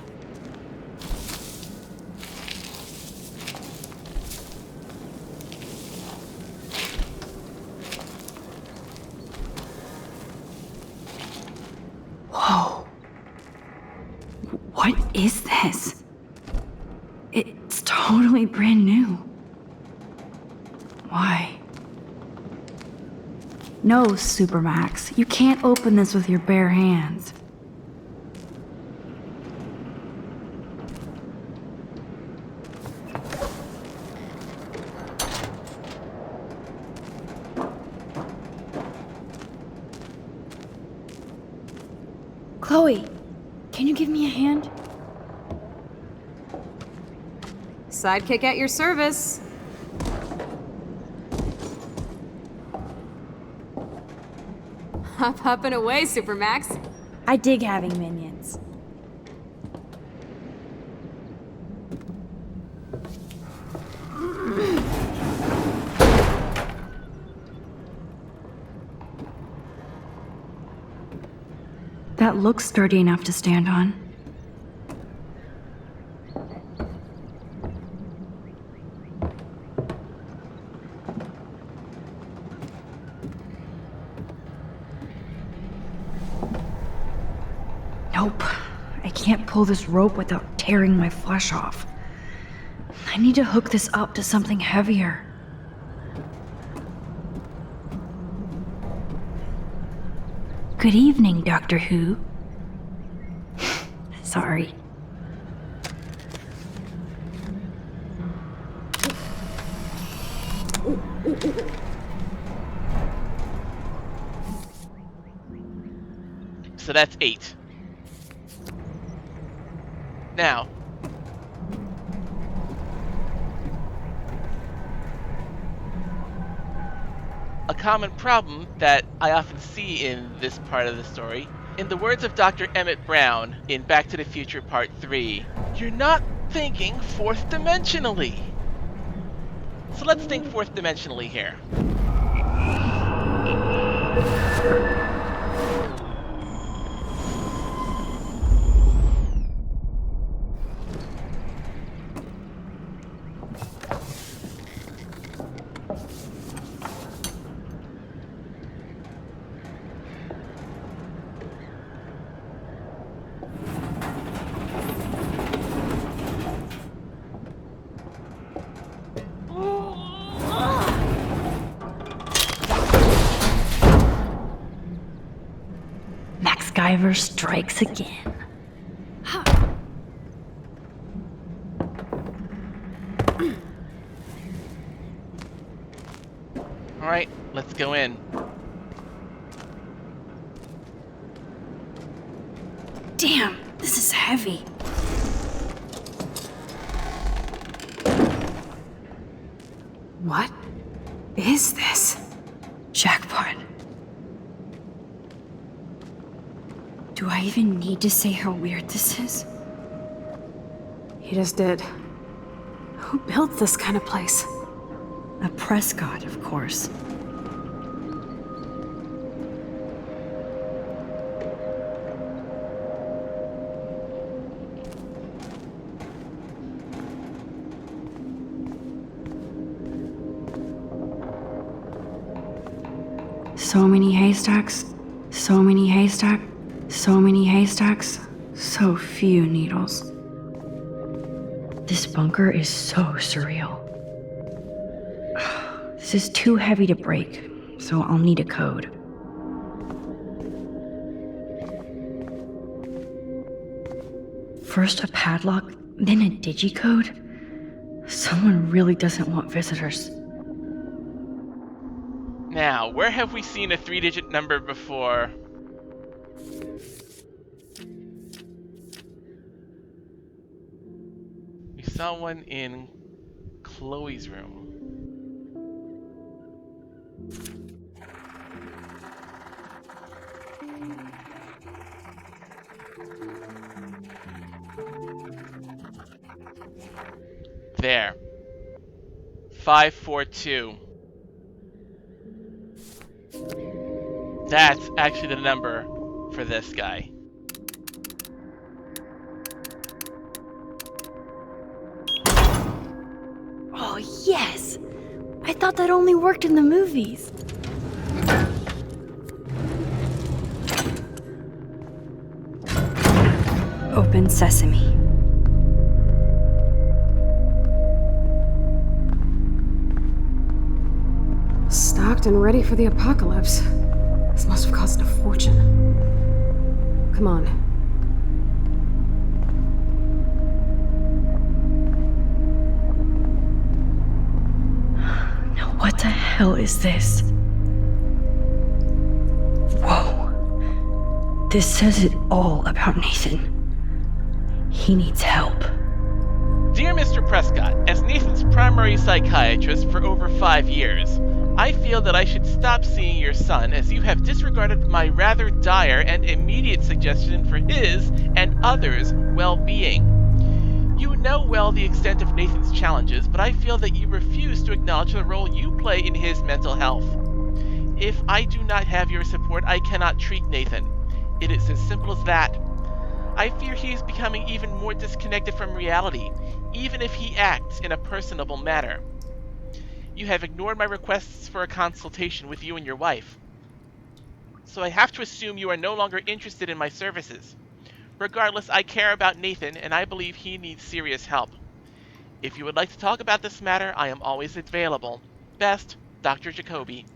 Whoa. What is this? It's totally brand new. Why? No, Supermax. You can't open this with your bare hands. Chloe, can you give me a hand? Sidekick at your service. Hop and away, Supermax. I dig having minions. That looks sturdy enough to stand on. Nope. I can't pull this rope without tearing my flesh off. I need to hook this up to something heavier. Good evening, Doctor Who. Sorry. So that's 8. Now, a common problem that I often see in this part of the story, in the words of Dr. Emmett Brown in Back to the Future Part 3, you're not thinking fourth dimensionally. So let's think fourth dimensionally here. MacGyver strikes again. Alright, let's go in. Damn, this is heavy. What? is this? Jackpot. Do I even need to say how weird this is? You just did. Who built this kind of place? A Prescott, of course. So many haystacks, so many haystacks, so many haystacks, so few needles. This bunker is so surreal. This is too heavy to break, so I'll need a code. First a padlock, then a digicode? Someone really doesn't want visitors. Now, where have we seen a 3-digit number before? We saw one in Chloe's room. There. 542. That's actually the number for this guy. Oh, yes! I thought that only worked in the movies. Open sesame. Stocked and ready for the apocalypse. This must have cost a fortune. Come on. Now what the hell is this? Whoa. This says it all about Nathan. He needs help. Dear Mr. Prescott, as Nathan's primary psychiatrist for over 5 years, I feel that I should stop seeing your son as you have disregarded my rather dire and immediate suggestion for his and others' well-being. You know well the extent of Nathan's challenges, but I feel that you refuse to acknowledge the role you play in his mental health. If I do not have your support, I cannot treat Nathan. It is as simple as that. I fear he is becoming even more disconnected from reality, even if he acts in a personable manner. You have ignored my requests for a consultation with you and your wife. So I have to assume you are no longer interested in my services. Regardless, I care about Nathan, and I believe he needs serious help. If you would like to talk about this matter, I am always available. Best, Dr. Jacoby.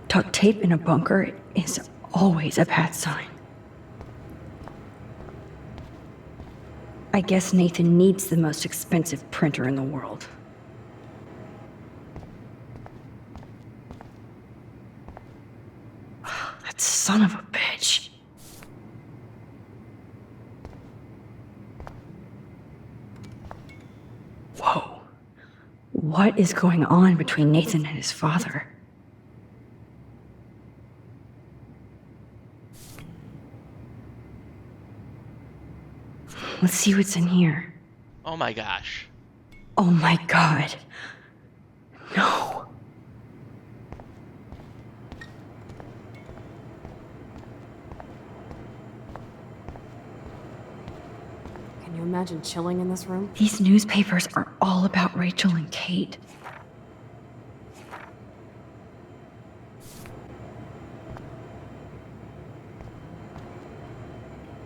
Duct tape in a bunker is always a bad sign. I guess Nathan needs the most expensive printer in the world. That son of a bitch. Whoa. What is going on between Nathan and his father? Let's see what's in here. Oh my gosh. Oh my god. No. Can you imagine chilling in this room? These newspapers are all about Rachel and Kate.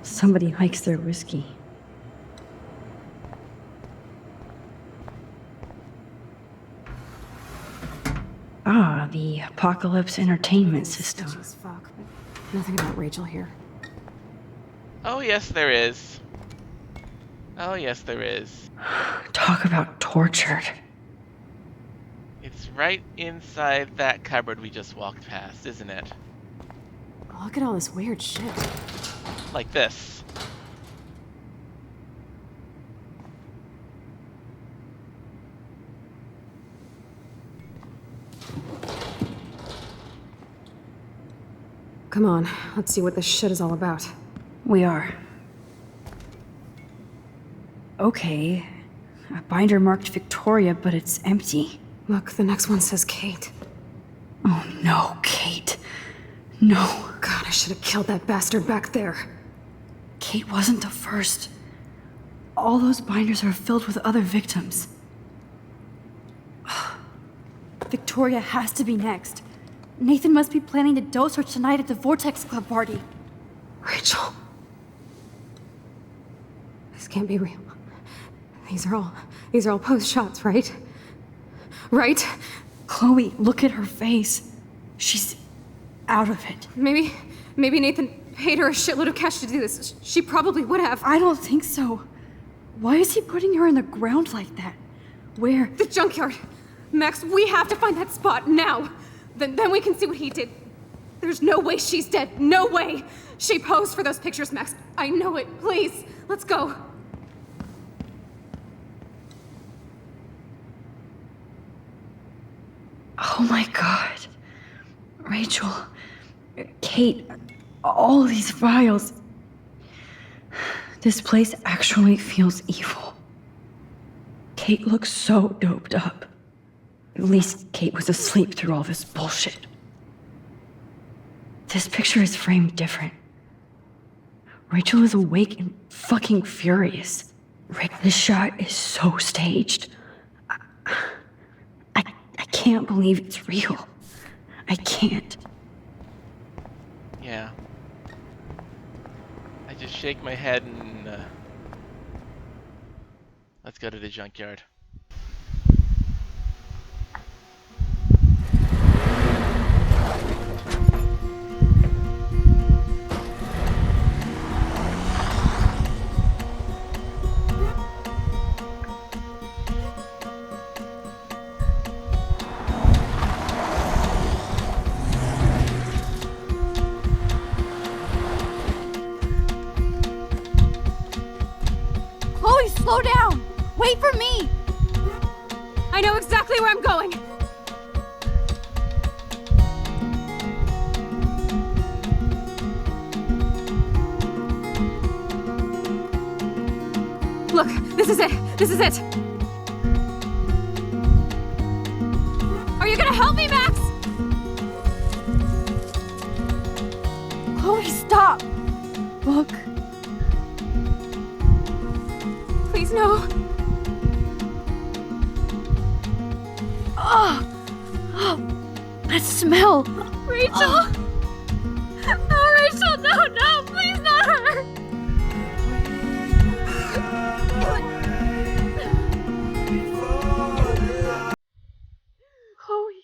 Somebody likes their whiskey. Ah, the Apocalypse Entertainment System. Sketchy as fuck, but nothing about Rachel here. Oh yes, there is. Oh yes, there is. Talk about tortured. It's right inside that cupboard we just walked past, isn't it? Look at all this weird shit. Like this. Come on, let's see what this shit is all about. We are. Okay. A binder marked Victoria, but it's empty. Look, the next one says Kate. Oh no, Kate. No. God, I should have killed that bastard back there. Kate wasn't the first. All those binders are filled with other victims. Victoria has to be next. Nathan must be planning to dose her tonight at the Vortex Club party. Rachel. This can't be real. These are all post shots, right? Right? Chloe, look at her face. She's out of it. Maybe Nathan paid her a shitload of cash to do this. She probably would have. I don't think so. Why is he putting her in the ground like that? Where? The junkyard. Max, we have to find that spot now. Then we can see what he did. There's no way she's dead. No way. She posed for those pictures, Max. I know it. Please, let's go. Oh my god. Rachel. Kate. All these files. This place actually feels evil. Kate looks so doped up. At least Kate was asleep through all this bullshit. This picture is framed different. Rachel is awake and fucking furious. This shot is so staged. I can't believe it's real. I can't. Yeah. I just shake my head and let's go to the junkyard. Slow down! Wait for me! I know exactly where I'm going! Look, this is it! This is it! Are you gonna help me, Max? Chloe, stop! Look. Please, no. That smell! Rachel! Oh, Rachel, no, please not her! Chloe.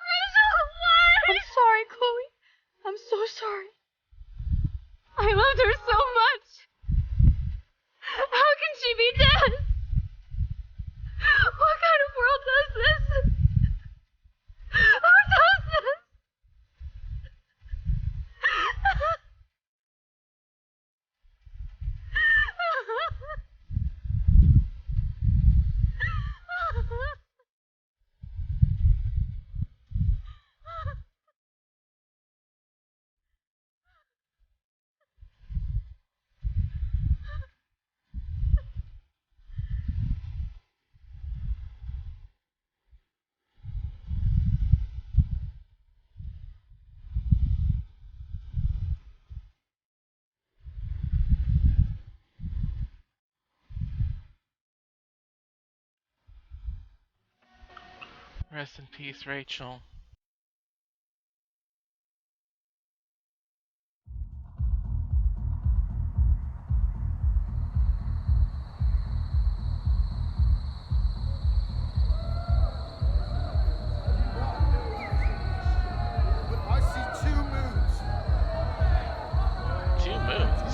Rachel, why? I'm sorry, Chloe. I'm so sorry. I loved her so much. How can she be dead? What kind of world does this? Who does this? Rest in peace, Rachel. I see 2 moons. 2 moons?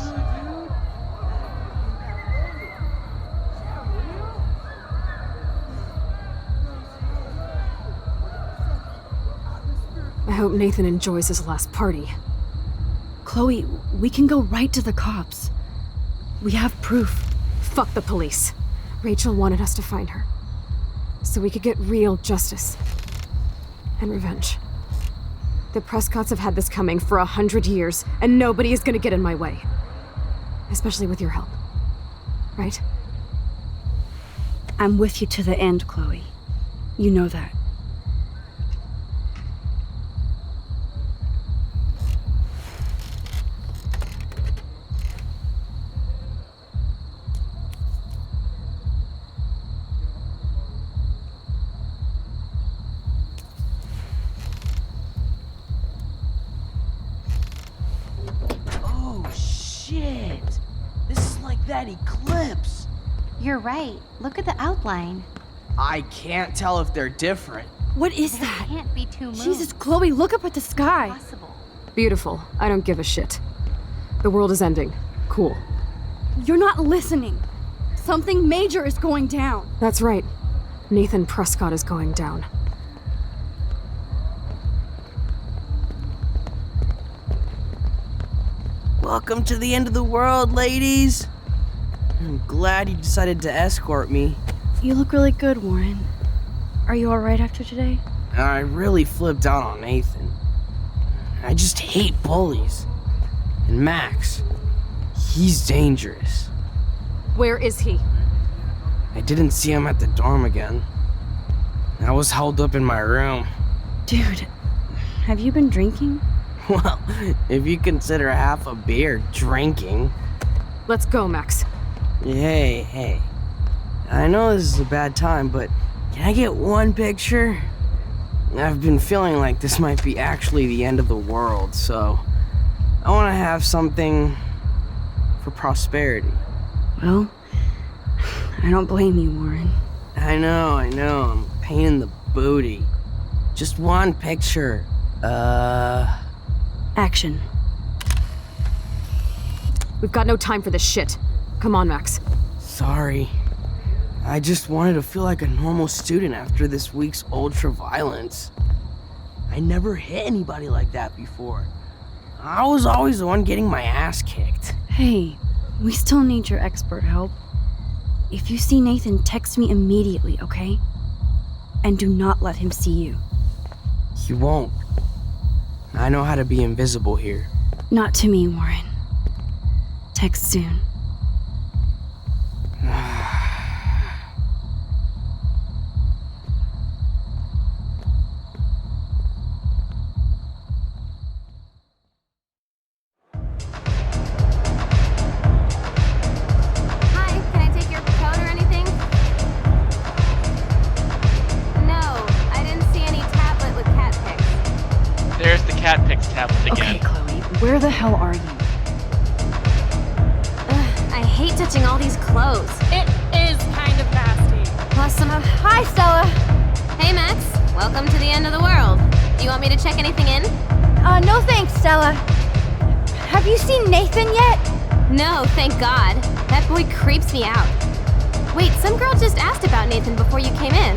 I hope Nathan enjoys his last party. Chloe, we can go right to the cops. We have proof. Fuck the police. Rachel wanted us to find her. So we could get real justice. and revenge. The Prescotts have had this coming for 100 years, and nobody is gonna get in my way. Especially with your help. Right? I'm with you to the end, Chloe. You know that. Oh, shit! This is like that eclipse. You're right. Look at the outline. I can't tell if they're different. What is that? Can't be two moons. Jesus, Chloe, look up at the sky. Possible. Beautiful. I don't give a shit. The world is ending. Cool. You're not listening. Something major is going down. That's right. Nathan Prescott is going down. Welcome to the end of the world, ladies. I'm glad you decided to escort me. You look really good, Warren. Are you alright after today? I really flipped out on Nathan. I just hate bullies. And Max, he's dangerous. Where is he? I didn't see him at the dorm again. I was held up in my room. Dude, have you been drinking? Well, if you consider half a beer drinking. Let's go, Max. Hey. I know this is a bad time, but can I get one picture? I've been feeling like this might be actually the end of the world, so I want to have something for prosperity. Well, I don't blame you, Warren. I know, I'm a pain in the booty. Just one picture. Action. We've got no time for this shit. Come on, Max. Sorry. I just wanted to feel like a normal student after this week's ultra-violence. I never hit anybody like that before. I was always the one getting my ass kicked. Hey, we still need your expert help. If you see Nathan, text me immediately, okay? And do not let him see you. He won't. I know how to be invisible here. Not to me, Warren. Text soon. Cat Picks tablet again. Okay, Chloe, where the hell are you? I hate touching all these clothes. It is kind of nasty. Plus some... Hi, Stella. Hey, Max. Welcome to the end of the world. Do you want me to check anything in? No thanks, Stella. Have you seen Nathan yet? No, thank God. That boy creeps me out. Wait, some girl just asked about Nathan before you came in.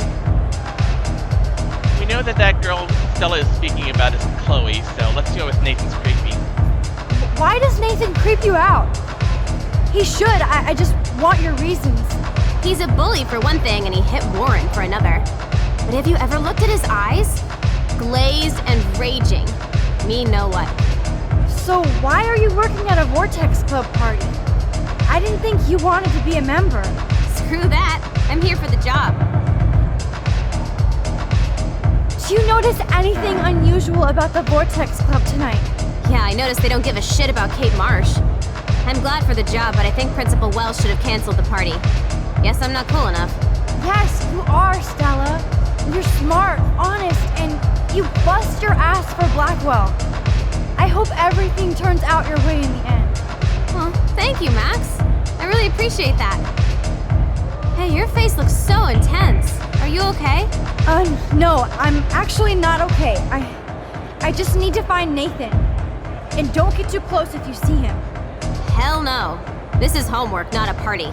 We know that girl Stella is speaking about is Chloe, so let's go with Nathan's creepy. Why does Nathan creep you out? He should. I just want your reasons. He's a bully for one thing, and he hit Warren for another. But have you ever looked at his eyes? Glazed and raging. Me know what. So why are you working at a Vortex Club party? I didn't think you wanted to be a member. Screw that. I'm here for the job. Do you notice anything unusual about the Vortex Club tonight? Yeah, I noticed they don't give a shit about Kate Marsh. I'm glad for the job, but I think Principal Wells should have canceled the party. Guess I'm not cool enough. Yes, you are, Stella. You're smart, honest, and you bust your ass for Blackwell. I hope everything turns out your way in the end. Well, thank you, Max. I really appreciate that. Hey, your face looks so intense. Are you okay? No, I'm actually not okay. I just need to find Nathan. And don't get too close if you see him. Hell no. This is homework, not a party.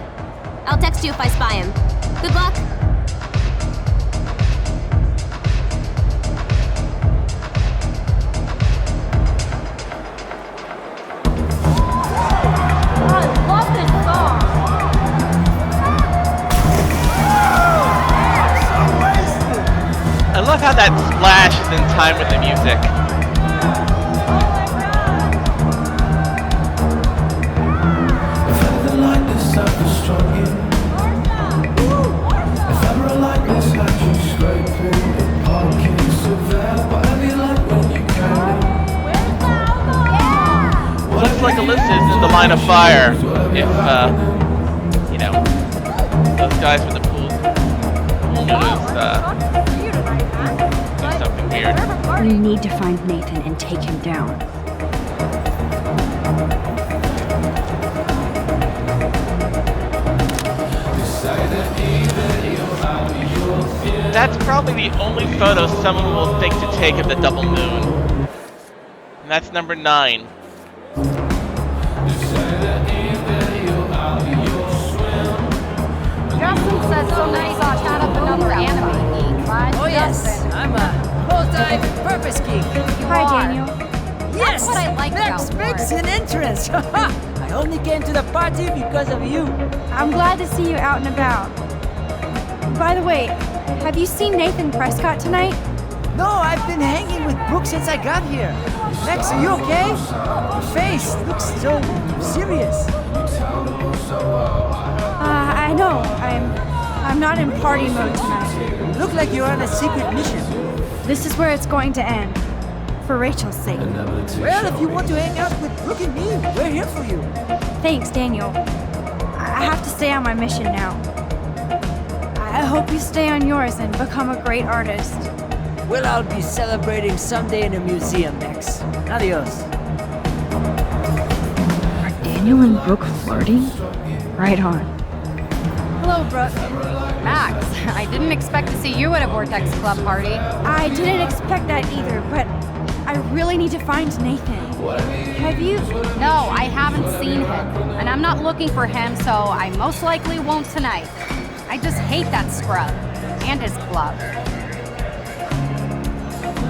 I'll text you if I spy him. Good luck. I love this song. I love how that splash is in time with the music. Looks like Alyssa's in the line of fire. If, you know, those guys with the pool do something weird. We need to find Nathan and take him down. That's probably the only photo someone will think to take of the double moon. And that's number 9. Justin said so nice I'll chat up another anime geek. Oh yes, I'm a full-time purpose geek. Hi, Daniel. Yes, what I like Max about makes an entrance. I only came to the party because of you. I'm glad to see you out and about. By the way, have you seen Nathan Prescott tonight? No, I've been hanging with Brooke since I got here. Max, are you okay? Your face looks so serious. I know. I'm not in party mode tonight. You look like you're on a secret mission. This is where it's going to end. For Rachel's sake. Well, if you want to hang out with Brooke and me, we're here for you. Thanks, Daniel. I have to stay on my mission now. I hope you stay on yours and become a great artist. Well, I'll be celebrating someday in a museum, Max. Adios. Are Daniel and Brooke flirting? Right on. Hello, Brooke. Max, I didn't expect to see you at a Vortex Club party. I didn't expect that either, but I really need to find Nathan. Have you? No, I haven't seen him. And I'm not looking for him, so I most likely won't tonight. I just hate that scrub. And his club.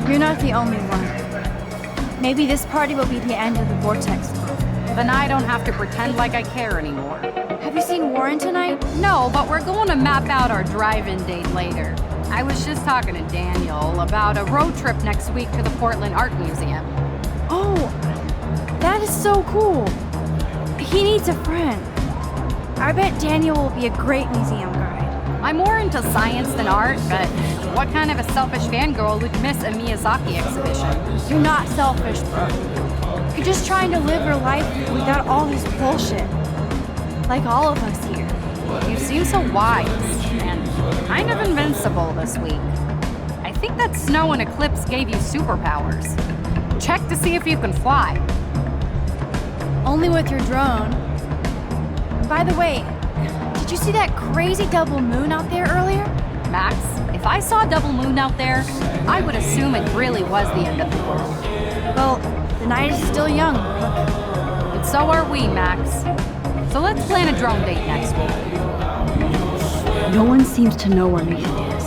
You're not the only one. Maybe this party will be the end of the Vortex Club. Then I don't have to pretend like I care anymore. Have you seen Warren tonight? No, but we're going to map out our drive-in date later. I was just talking to Daniel about a road trip next week to the Portland Art Museum. Oh, that is so cool. He needs a friend. I bet Daniel will be a great museum guide. I'm more into science than art, but what kind of a selfish fangirl would miss a Miyazaki exhibition? You're not selfish, bro. You're just trying to live your life without all this bullshit. Like all of us here. You seem so wise and kind of invincible this week. I think that snow and eclipse gave you superpowers. Check to see if you can fly. Only with your drone. By the way, did you see that crazy double moon out there earlier? Max, if I saw a double moon out there, I would assume it really was the end of the world. Well, the night is still young. But so are we, Max. So let's plan a drone date next week. No one seems to know where Nathan is.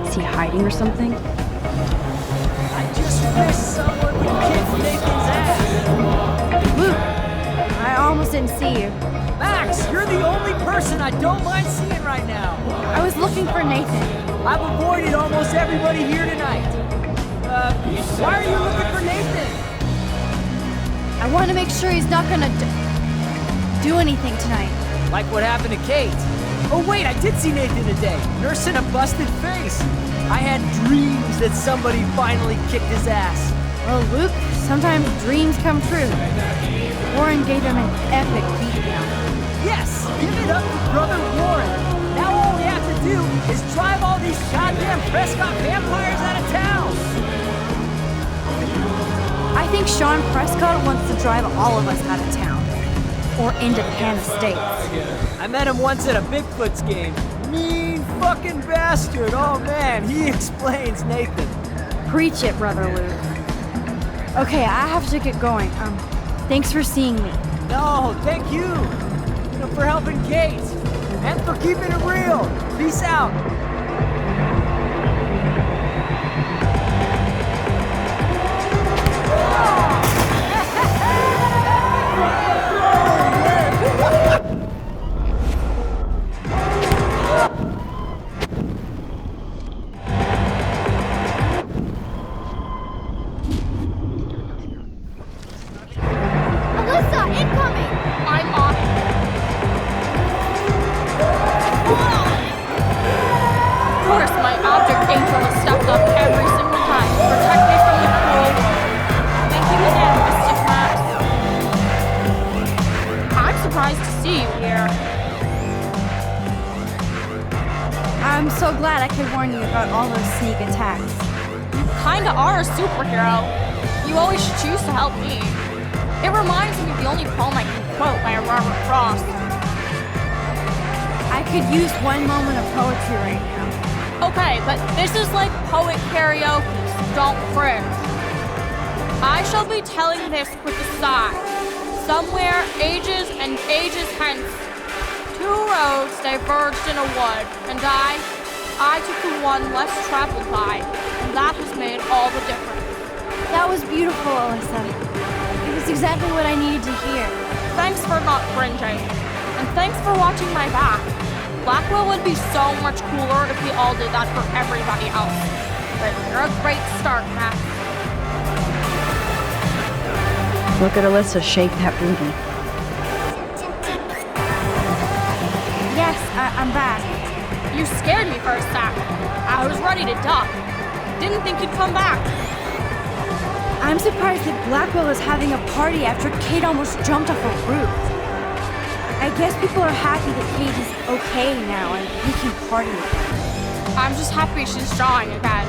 Is he hiding or something? I just wish someone would kick Nathan's ass. Luke, I almost didn't see you. Max, you're the only person I don't mind seeing right now. I was looking for Nathan. I've avoided almost everybody here tonight. Why are you looking for Nathan? I want to make sure he's not gonna do anything tonight. Like what happened to Kate. Oh wait, I did see Nathan today, nursing a busted face. I had dreams that somebody finally kicked his ass. Well, Luke, sometimes dreams come true. Warren gave him an epic beatdown. Yes, give it up to Brother Warren. Now all we have to do is drive all these goddamn Prescott vampires out of town. I think Sean Prescott wants to drive all of us out of town. Or into Hannah States. I met him once at a Bigfoot's game. Mean fucking bastard. Oh man, he explains Nathan. Preach it, Brother Luke. Okay, I have to get going. Thanks for seeing me. No, thank you. For helping Kate. And for keeping it real. Peace out. I'm so glad I could warn you about all those sneak attacks. You kinda are a superhero. You always choose to help me. It reminds me of the only poem I can quote by Robert Frost. I could use one moment of poetry right now. Okay, but this is like poet karaoke, so don't cringe. I shall be telling this with a sigh. Somewhere, ages and ages hence, two roads diverged in a wood, and I took the one less traveled by, and that has made all the difference. That was beautiful, Alyssa. It was exactly what I needed to hear. Thanks for not cringing, and thanks for watching my back. Blackwell would be so much cooler if we all did that for everybody else. But you're a great start, Matt. Look at Alyssa shake that booty. Yes, I'm back. You scared me for a sec. I was ready to duck. Didn't think you'd come back. I'm surprised that Blackwell is having a party after Kate almost jumped off a roof. I guess people are happy that Kate is okay now and we can party again. I'm just happy she's drawing again.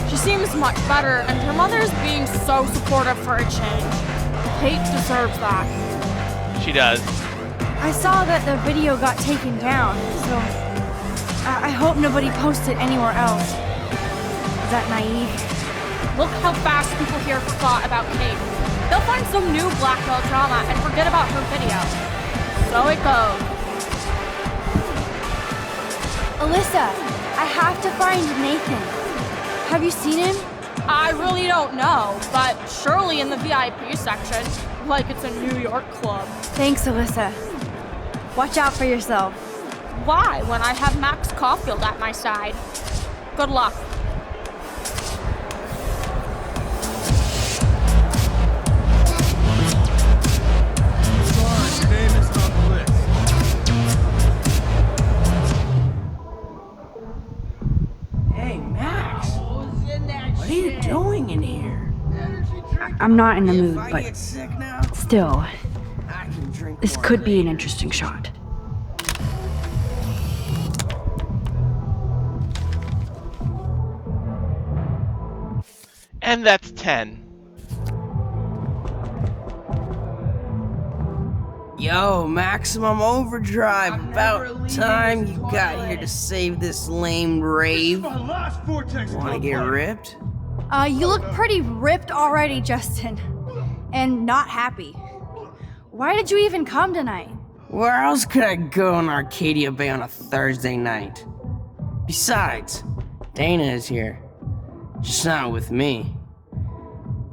She seems much better, and her mother's being so supportive for a change. Kate deserves that. She does. I saw that the video got taken down, so I hope nobody posts it anywhere else. Is that naive? Look how fast people here forgot about Kate. They'll find some new Blackwell drama and forget about her video. So it goes. Alyssa, I have to find Nathan. Have you seen him? I really don't know, but surely in the VIP section, like it's a New York club. Thanks, Alyssa. Watch out for yourself. Why, when I have Max Caulfield at my side? Good luck. Your name is on the list. Hey, Max. What are you doing in here? I'm not in the mood, I but get sick now, still, I can drink this more could be an later. interesting shot. And that's 10. Yo, Maximum Overdrive, about time you got here to save this lame rave. Wanna get ripped? You look pretty ripped already, Justin. And not happy. Why did you even come tonight? Where else could I go in Arcadia Bay on a Thursday night? Besides, Dana is here. Just not with me.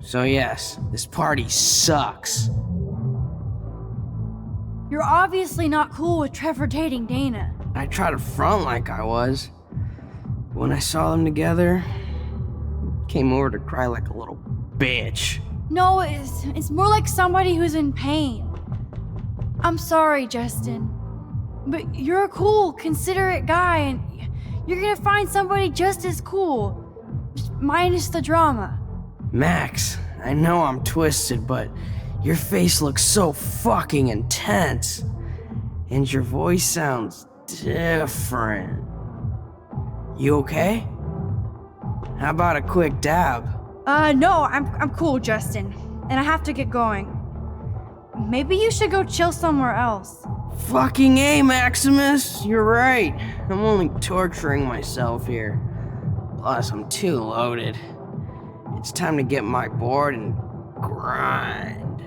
So yes, this party sucks. You're obviously not cool with Trevor dating Dana. I tried to front like I was. When I saw them together, came over to cry like a little bitch. No, it's more like somebody who's in pain. I'm sorry, Justin. But you're a cool, considerate guy, and you're gonna find somebody just as cool. Just minus the drama. Max, I know I'm twisted, but your face looks so fucking intense. And your voice sounds different. You okay? How about a quick dab? No, I'm cool, Justin. And I have to get going. Maybe you should go chill somewhere else. Fucking A, Maximus! You're right. I'm only torturing myself here. Plus, I'm too loaded. It's time to get my board and grind.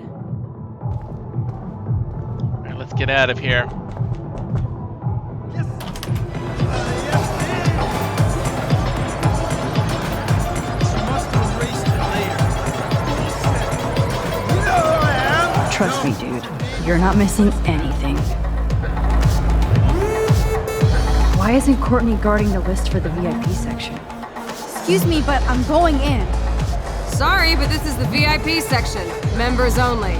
Alright, let's get out of here. Trust me, dude. You're not missing anything. Why isn't Courtney guarding the list for the VIP section? Excuse me, but I'm going in. Sorry, but this is the VIP section. Members only.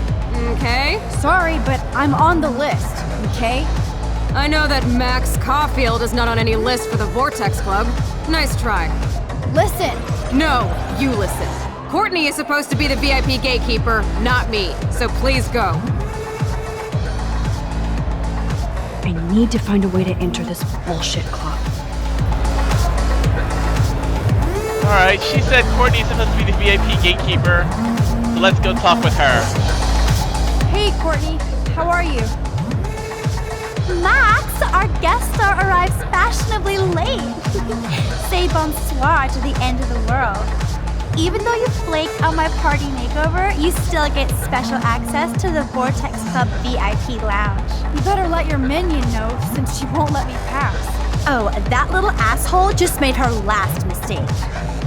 Okay? Sorry, but I'm on the list, okay? I know that Max Caulfield is not on any list for the Vortex Club. Nice try. Listen! No, you listen. Courtney is supposed to be the VIP gatekeeper, not me. So please go. I need to find a way to enter this bullshit club. Alright, she said Courtney's supposed to be the VIP gatekeeper, so let's go talk with her. Hey, Courtney. How are you? Max, our guest star arrives fashionably late. Say bonsoir to the end of the world. Even though you flaked on my party makeover, you still get special access to the Vortex Club VIP lounge. You better let your minion know, since she won't let me pass. Oh, that little asshole just made her last mistake.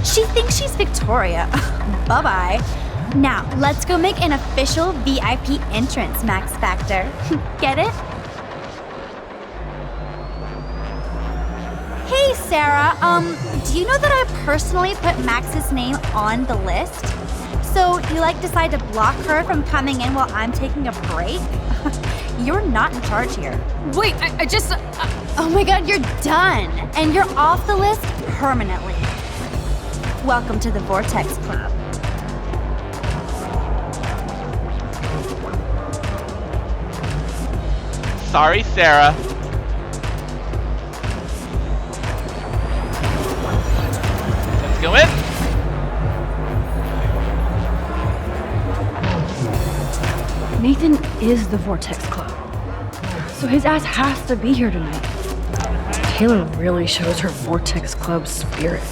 She thinks she's Victoria. Bye-bye. Now, let's go make an official VIP entrance, Max Factor. Get it? Hey, Sarah, do you know that I personally put Max's name on the list? So you decide to block her from coming in while I'm taking a break? You're not in charge here. Wait, I just... Oh my god, you're done! And you're off the list permanently. Welcome to the Vortex Club. Sorry, Sarah. Let's go in. Nathan is the Vortex Club, so his ass has to be here tonight. Taylor really shows her Vortex Club spirit.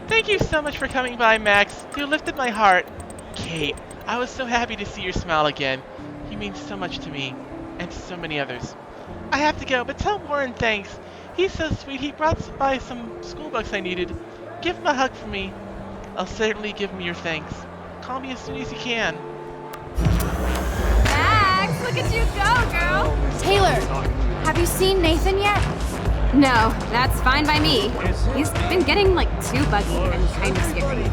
Thank you so much for coming by, Max. You lifted my heart. Kate, I was so happy to see your smile again. You mean so much to me, and to so many others. I have to go, but tell Warren thanks. He's so sweet, he brought by some school books I needed. Give him a hug for me. I'll certainly give him your thanks. Call me as soon as you can. Max, look at you go, girl! Taylor, have you seen Nathan yet? No, that's fine by me. He's been getting, too buggy and kind of scary.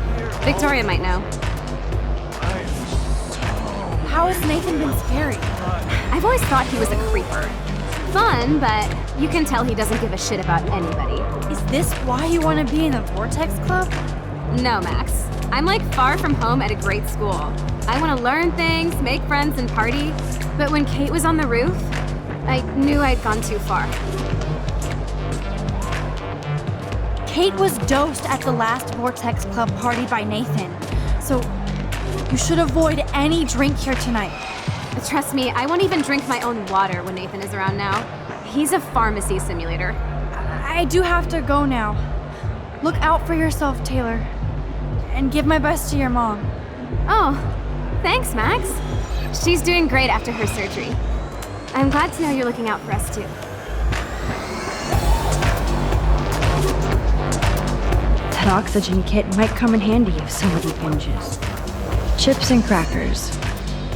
Victoria might know. How has Nathan been scary? I've always thought he was a creeper. Fun, but you can tell he doesn't give a shit about anybody. Is this why you want to be in the Vortex Club? No, Max. I'm far from home at a great school. I want to learn things, make friends, and party. But when Kate was on the roof, I knew I'd gone too far. Kate was dosed at the last Vortex Club party by Nathan, so you should avoid any drink here tonight. Trust me, I won't even drink my own water when Nathan is around now. He's a pharmacy simulator. I do have to go now. Look out for yourself, Taylor. And give my best to your mom. Oh, thanks, Max. She's doing great after her surgery. I'm glad to know you're looking out for us, too. That oxygen kit might come in handy if somebody binges. Chips and crackers.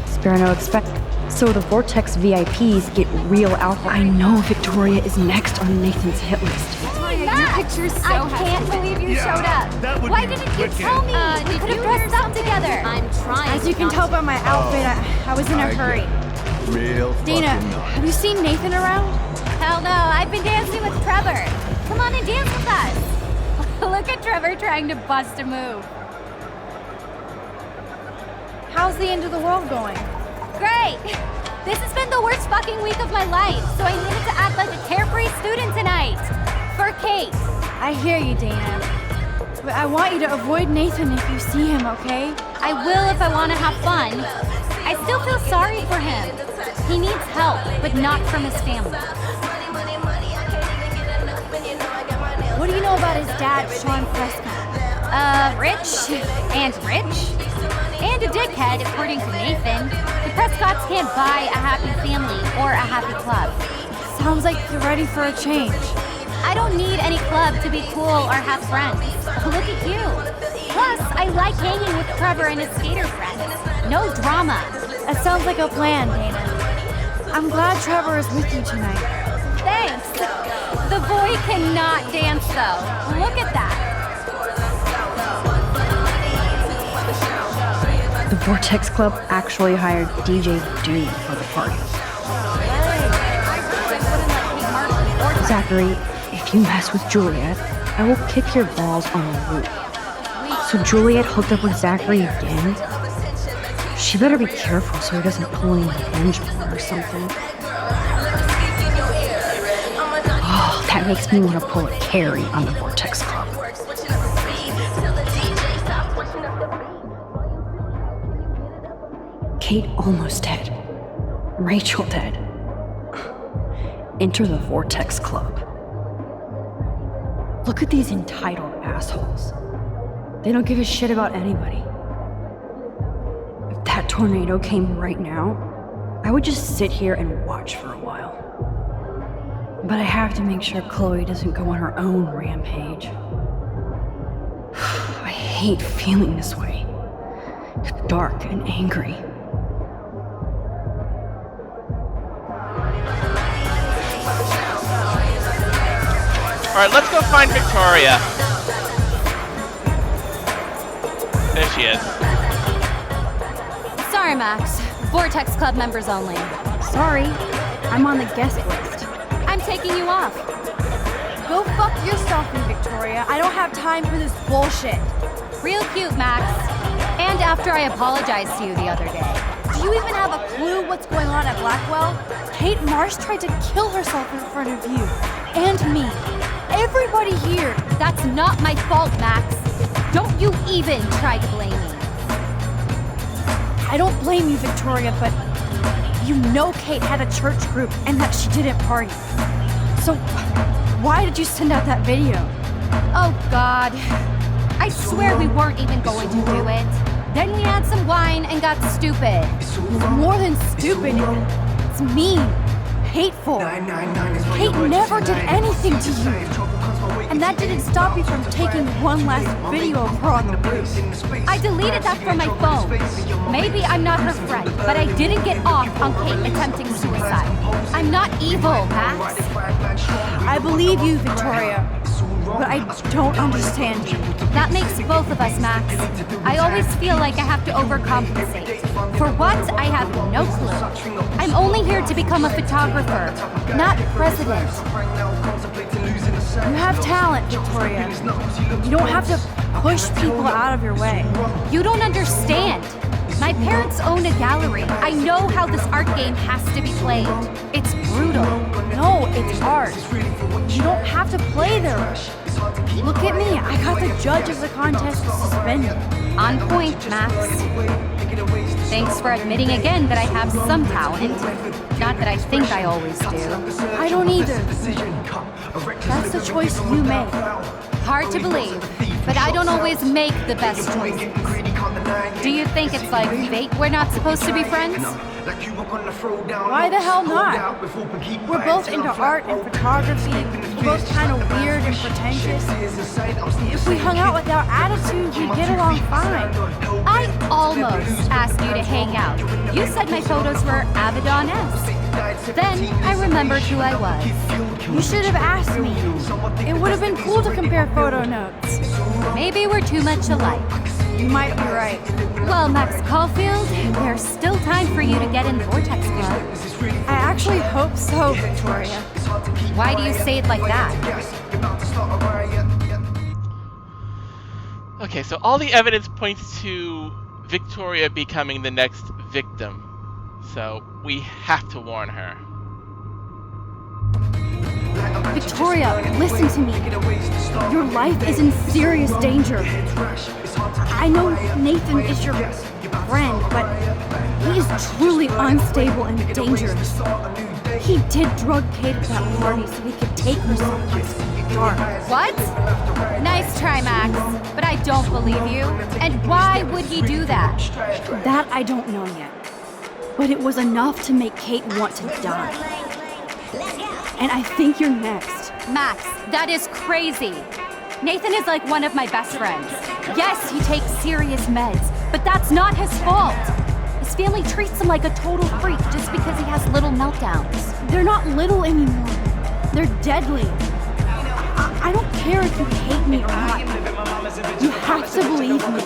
Spare no expense. So the Vortex VIPs get real alpha. I know Victoria is next on Nathan's hit list. Victoria, your picture's so I can't believe you showed up. Why didn't you tell me? We could have dressed up together. I'm trying. As you can tell by my outfit, I was in a hurry. Real Dana, fucking nice. have you seen Nathan around? Hell no, I've been dancing with Trevor. Come on and dance with us. Look at Trevor trying to bust a move. How's the end of the world going? Great. This has been the worst fucking week of my life, so I needed to act like a carefree student tonight. For Kate. I hear you, Dana. But I want you to avoid Nathan if you see him, okay? I will if I want to have fun. I still feel sorry for him. He needs help, but not from his family. What do you know about his dad, Sean Prescott? Rich and rich. And a dickhead, according to Nathan. The Prescotts can't buy a happy family or a happy club. Sounds like you're ready for a change. I don't need any club to be cool or have friends. Look at you. Plus, I like hanging with Trevor and his skater friends. No drama. That sounds like a plan, Dana. I'm glad Trevor is with you tonight. Thanks. The boy cannot dance, though. Look at that. The Vortex Club actually hired DJ Dude for the party. Zachary, if you mess with Juliet, I will kick your balls on the roof. So Juliet hooked up with Zachary again? She better be careful so he doesn't pull any revenge on her or something. Oh, that makes me want to pull a Carrie on the Vortex Club. Kate almost dead. Rachel dead. Enter the Vortex Club. Look at these entitled assholes. They don't give a shit about anybody. If that tornado came right now, I would just sit here and watch for a while. But I have to make sure Chloe doesn't go on her own rampage. I hate feeling this way. Dark and angry. Alright, let's go find Victoria. There she is. Sorry, Max. Vortex Club members only. Sorry, I'm on the guest list. I'm taking you off. Go fuck yourself, Victoria. I don't have time for this bullshit. Real cute, Max. And after I apologized to you the other day. Do you even have a clue what's going on at Blackwell? Kate Marsh tried to kill herself in front of you. And me. Everybody here. That's not my fault, Max. Don't you even try to blame me. I don't blame you, Victoria, but you know Kate had a church group and that she didn't party. So why did you send out that video? Oh, God. I swear we weren't even going to do it. Then we had some wine and got stupid. It's more than stupid. It's mean. Hateful. Kate never did anything to you. And that didn't stop you from taking one last video of her on the roof. I deleted that from my phone. Maybe I'm not her friend, but I didn't get off on Kate attempting suicide. I'm not evil, Max. I believe you, Victoria. But I don't understand you. That makes both of us, Max. I always feel like I have to overcompensate. For what? I have no clue. I'm only here to become a photographer, not president. You have talent, Victoria. You don't have to push people out of your way. You don't understand. My parents own a gallery. I know how this art game has to be played. It's brutal. No, it's art. You don't have to play their art. Look at me. I got the judge of the contest suspended. On point, Max. Thanks for admitting again that I have some talent. Not that I think I always do. I don't either. That's the choice you make. Hard to believe, but I don't always make the best choices. Do you think it's like fate we're not supposed to be friends? Why the hell not? We're both into art and photography. We're both kind of weird and pretentious. If we hung out without attitude, we'd get along fine. I almost asked you to hang out. You said my photos were Abaddon-esque. Then I remembered who I was. You should have asked me. It would have been cool to compare photo notes. Maybe we're too much alike. You might be right. Well, Max Caulfield, there's still time for you to get in the Vortex Club. I actually hope so, Victoria. Why do you say it like that? Okay, so all the evidence points to Victoria becoming the next victim. So we have to warn her. Victoria, listen to me. Your life is in serious danger. I know Nathan is your friend, but he is truly unstable and dangerous. He did drug Kate at that party so he could take her someplace dark. What? Nice try, Max, but I don't believe you. And why would he do that? That I don't know yet. But it was enough to make Kate want to die. And I think you're next. Max, that is crazy. Nathan is like one of my best friends. Yes, he takes serious meds, but that's not his fault. His family treats him like a total freak just because he has little meltdowns. They're not little anymore. They're deadly. I don't care if you hate me or not. You have to believe me.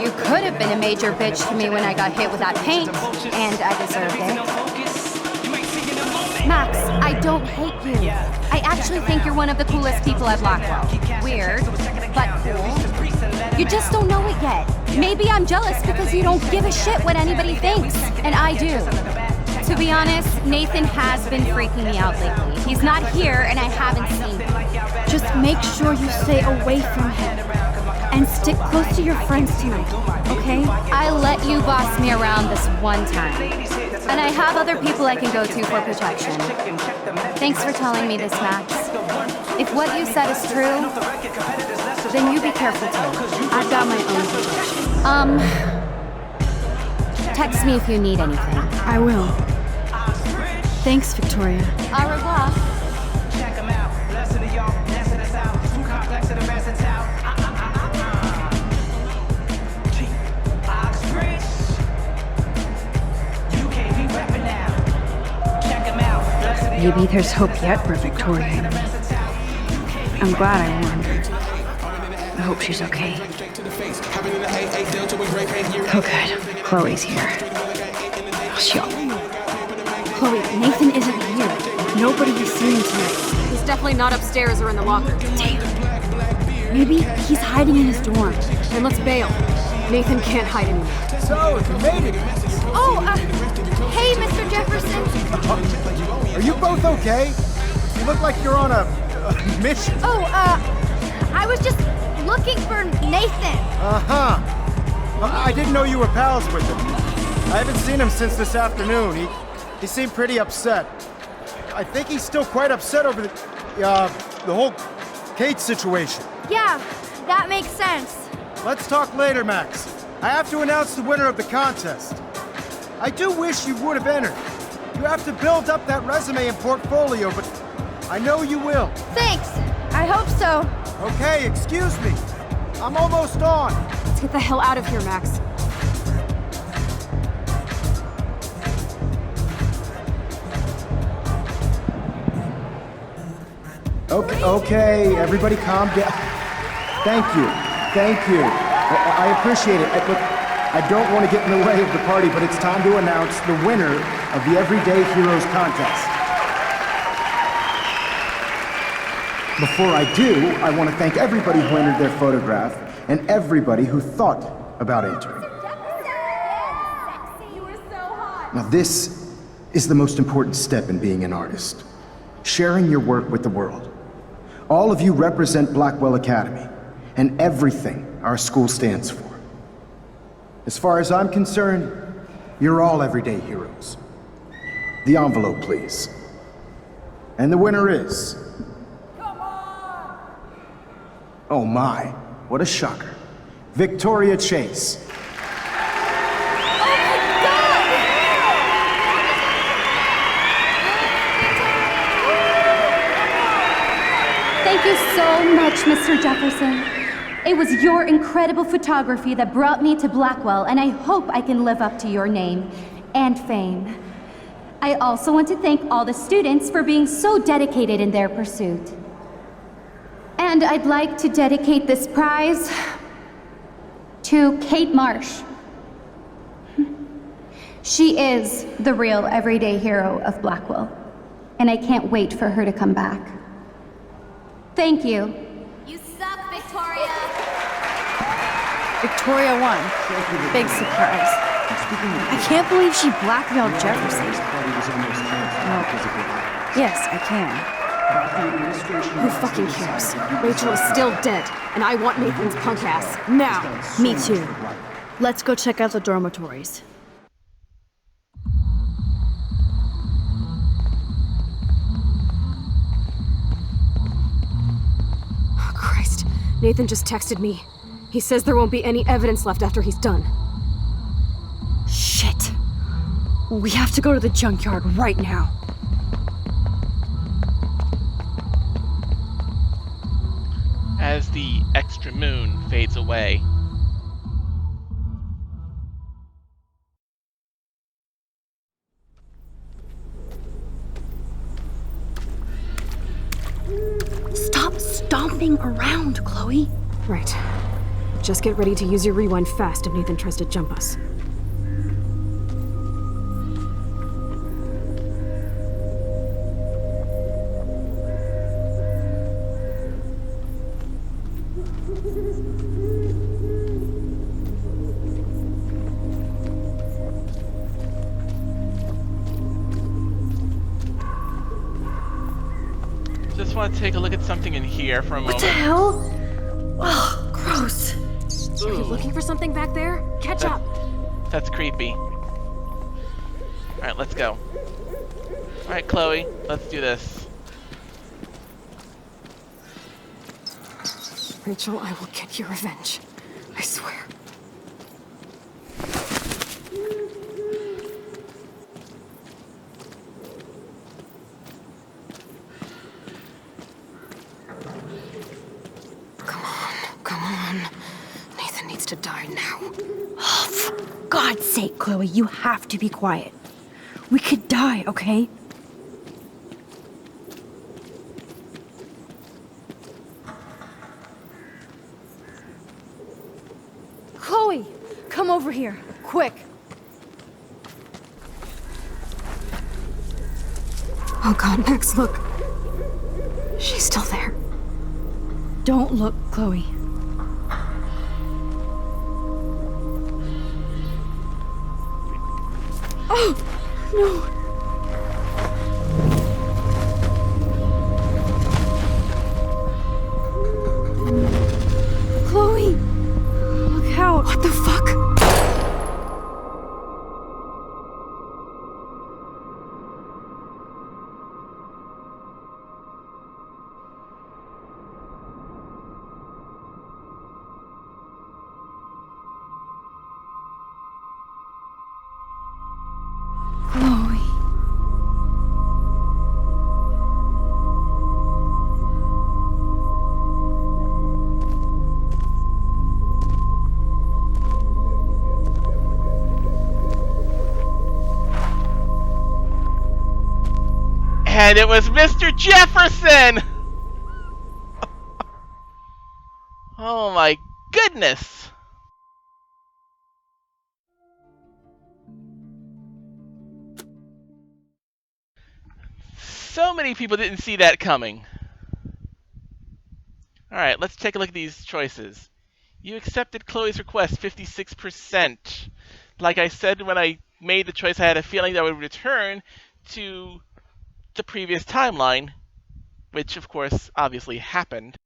You could have been a major bitch to me when I got hit with that paint, and I deserved it. Max, I don't hate you. I actually think you're one of the coolest people at Blackwell. Weird, but cool. You just don't know it yet. Maybe I'm jealous because you don't give a shit what anybody thinks, and I do. To be honest, Nathan has been freaking me out lately. He's not here, and I haven't seen him. Just make sure you stay away from him. And stick close to your friends tonight, okay? I let you boss me around this one time. And I have other people I can go to for protection. Thanks for telling me this, Max. If what you said is true, then you be careful too. I've got my own protection. Text me if you need anything. I will. Thanks, Victoria. Au revoir. Maybe there's hope yet for Victoria. I'm glad I warned her. I hope she's okay. Oh good, Chloe's here. Oh, she'll... Chloe, Nathan isn't here. Nobody has seen him tonight. He's definitely not upstairs or in the locker. Damn. Maybe he's hiding in his dorm. Then let's bail. Nathan can't hide anymore. So, you made it. Oh, hey, Mr. Jefferson. Are you both okay? You look like you're on a mission. Oh, I was just looking for Nathan. Uh-huh. I didn't know you were pals with him. I haven't seen him since this afternoon. He seemed pretty upset. I think he's still quite upset over the whole Kate situation. Yeah, that makes sense. Let's talk later, Max. I have to announce the winner of the contest. I do wish you would have entered. You have to build up that resume and portfolio, but I know you will. Thanks. I hope so. Okay, excuse me. I'm almost on. Let's get the hell out of here, Max. Okay, everybody calm down. Thank you. I appreciate it. Look, I don't want to get in the way of the party, but it's time to announce the winner of the Everyday Heroes contest. Before I do, I want to thank everybody who entered their photograph and everybody who thought about entering. Now this is the most important step in being an artist. Sharing your work with the world. All of you represent Blackwell Academy and everything our school stands for. As far as I'm concerned, you're all everyday heroes. The envelope, please. And the winner is... Oh my, what a shocker. Victoria Chase. Thank you so much, Mr. Jefferson. It was your incredible photography that brought me to Blackwell, and I hope I can live up to your name and fame. I also want to thank all the students for being so dedicated in their pursuit. And I'd like to dedicate this prize to Kate Marsh. She is the real everyday hero of Blackwell, and I can't wait for her to come back. Thank you. You suck, Victoria. Victoria won. Big surprise. I can't believe she blackmailed Jefferson. Well, yes, I can. Who fucking cares? Rachel is still dead, and I want Nathan's punk ass now. Me too. Let's go check out the dormitories. Oh, Christ. Nathan just texted me. He says there won't be any evidence left after he's done. Shit. We have to go to the junkyard right now. As the extra moon fades away. Stop stomping around, Chloe. Right. Just get ready to use your rewind fast if Nathan tries to jump us. Just want to take a look at something in here for a moment. What the hell? Ugh, gross. Are you looking for something back there? Catch up. That's creepy. Alright, let's go. Alright, Chloe, let's do this. Rachel, I will get your revenge. I swear. Come on. Nathan needs to die now. Oh, for God's sake, Chloe, you have to be quiet. We could die, okay? Chloe, come over here, quick. Oh God, Max, look. She's still there. Don't look, Chloe. Oh, no. Chloe! Look out! What the fuck? Chloe. And it was Mr. Jefferson! Oh my goodness! So many people didn't see that coming. Alright, let's take a look at these choices. You accepted Chloe's request, 56%. Like I said when I made the choice, I had a feeling that I would return to the previous timeline, which of course obviously happened.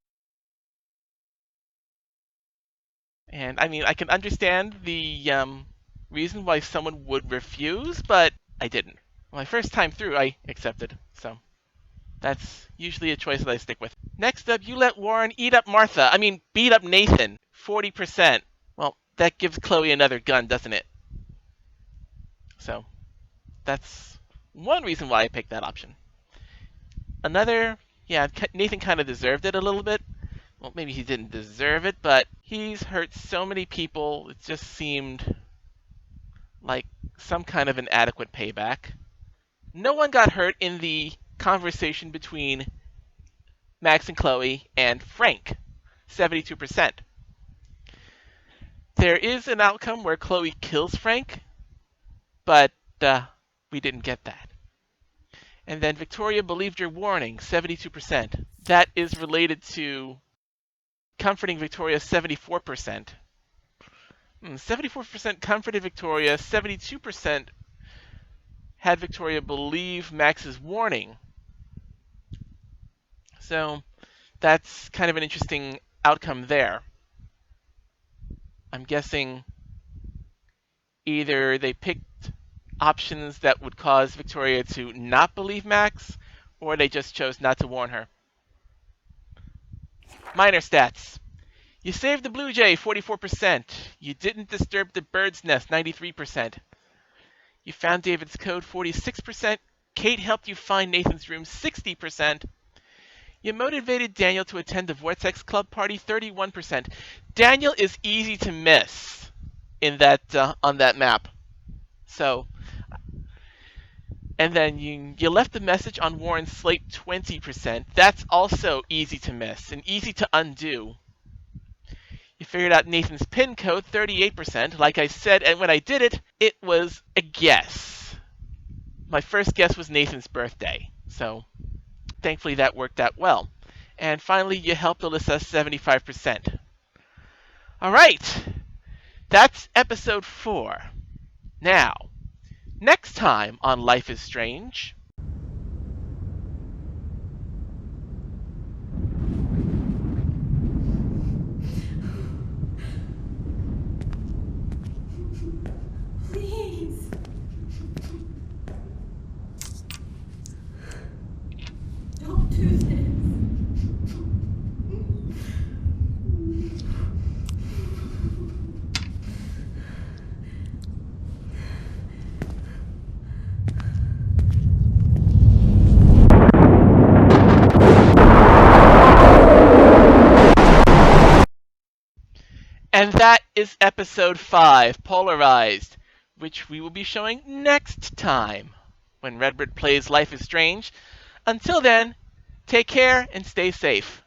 And I mean, I can understand the reason why someone would refuse, but I didn't. My first time through, I accepted, so that's usually a choice that I stick with. Next up, you let Warren beat up Nathan, 40%. Well, that gives Chloe another gun, doesn't it? So, that's one reason why I picked that option. Another, yeah, Nathan kind of deserved it a little bit. Well, maybe he didn't deserve it, but he's hurt so many people, it just seemed like some kind of an adequate payback. No one got hurt in the conversation between Max and Chloe and Frank, 72%. There is an outcome where Chloe kills Frank, but we didn't get that. And then Victoria believed your warning, 72%. That is related to comforting Victoria, 74%. 74% comforted Victoria, 72% had Victoria believe Max's warning. So that's kind of an interesting outcome there. I'm guessing either they picked options that would cause Victoria to not believe Max, or they just chose not to warn her. Minor stats. You saved the Blue Jay, 44%. You didn't disturb the bird's nest, 93%. You found David's code, 46%. Kate helped you find Nathan's room, 60%. You motivated Daniel to attend the Vortex Club party, 31%. Daniel is easy to miss in that on that map. So, and then you left the message on Warren's slate, 20%. That's also easy to miss and easy to undo. You figured out Nathan's pin code, 38%. Like I said, and when I did it, it was a guess. My first guess was Nathan's birthday. So thankfully that worked out well. And finally, you helped Alyssa, 75%. All right. That's episode 4. Now, next time on Life is Strange... And that is episode 5, Polarized, which we will be showing next time when Redbird plays Life is Strange. Until then, take care and stay safe.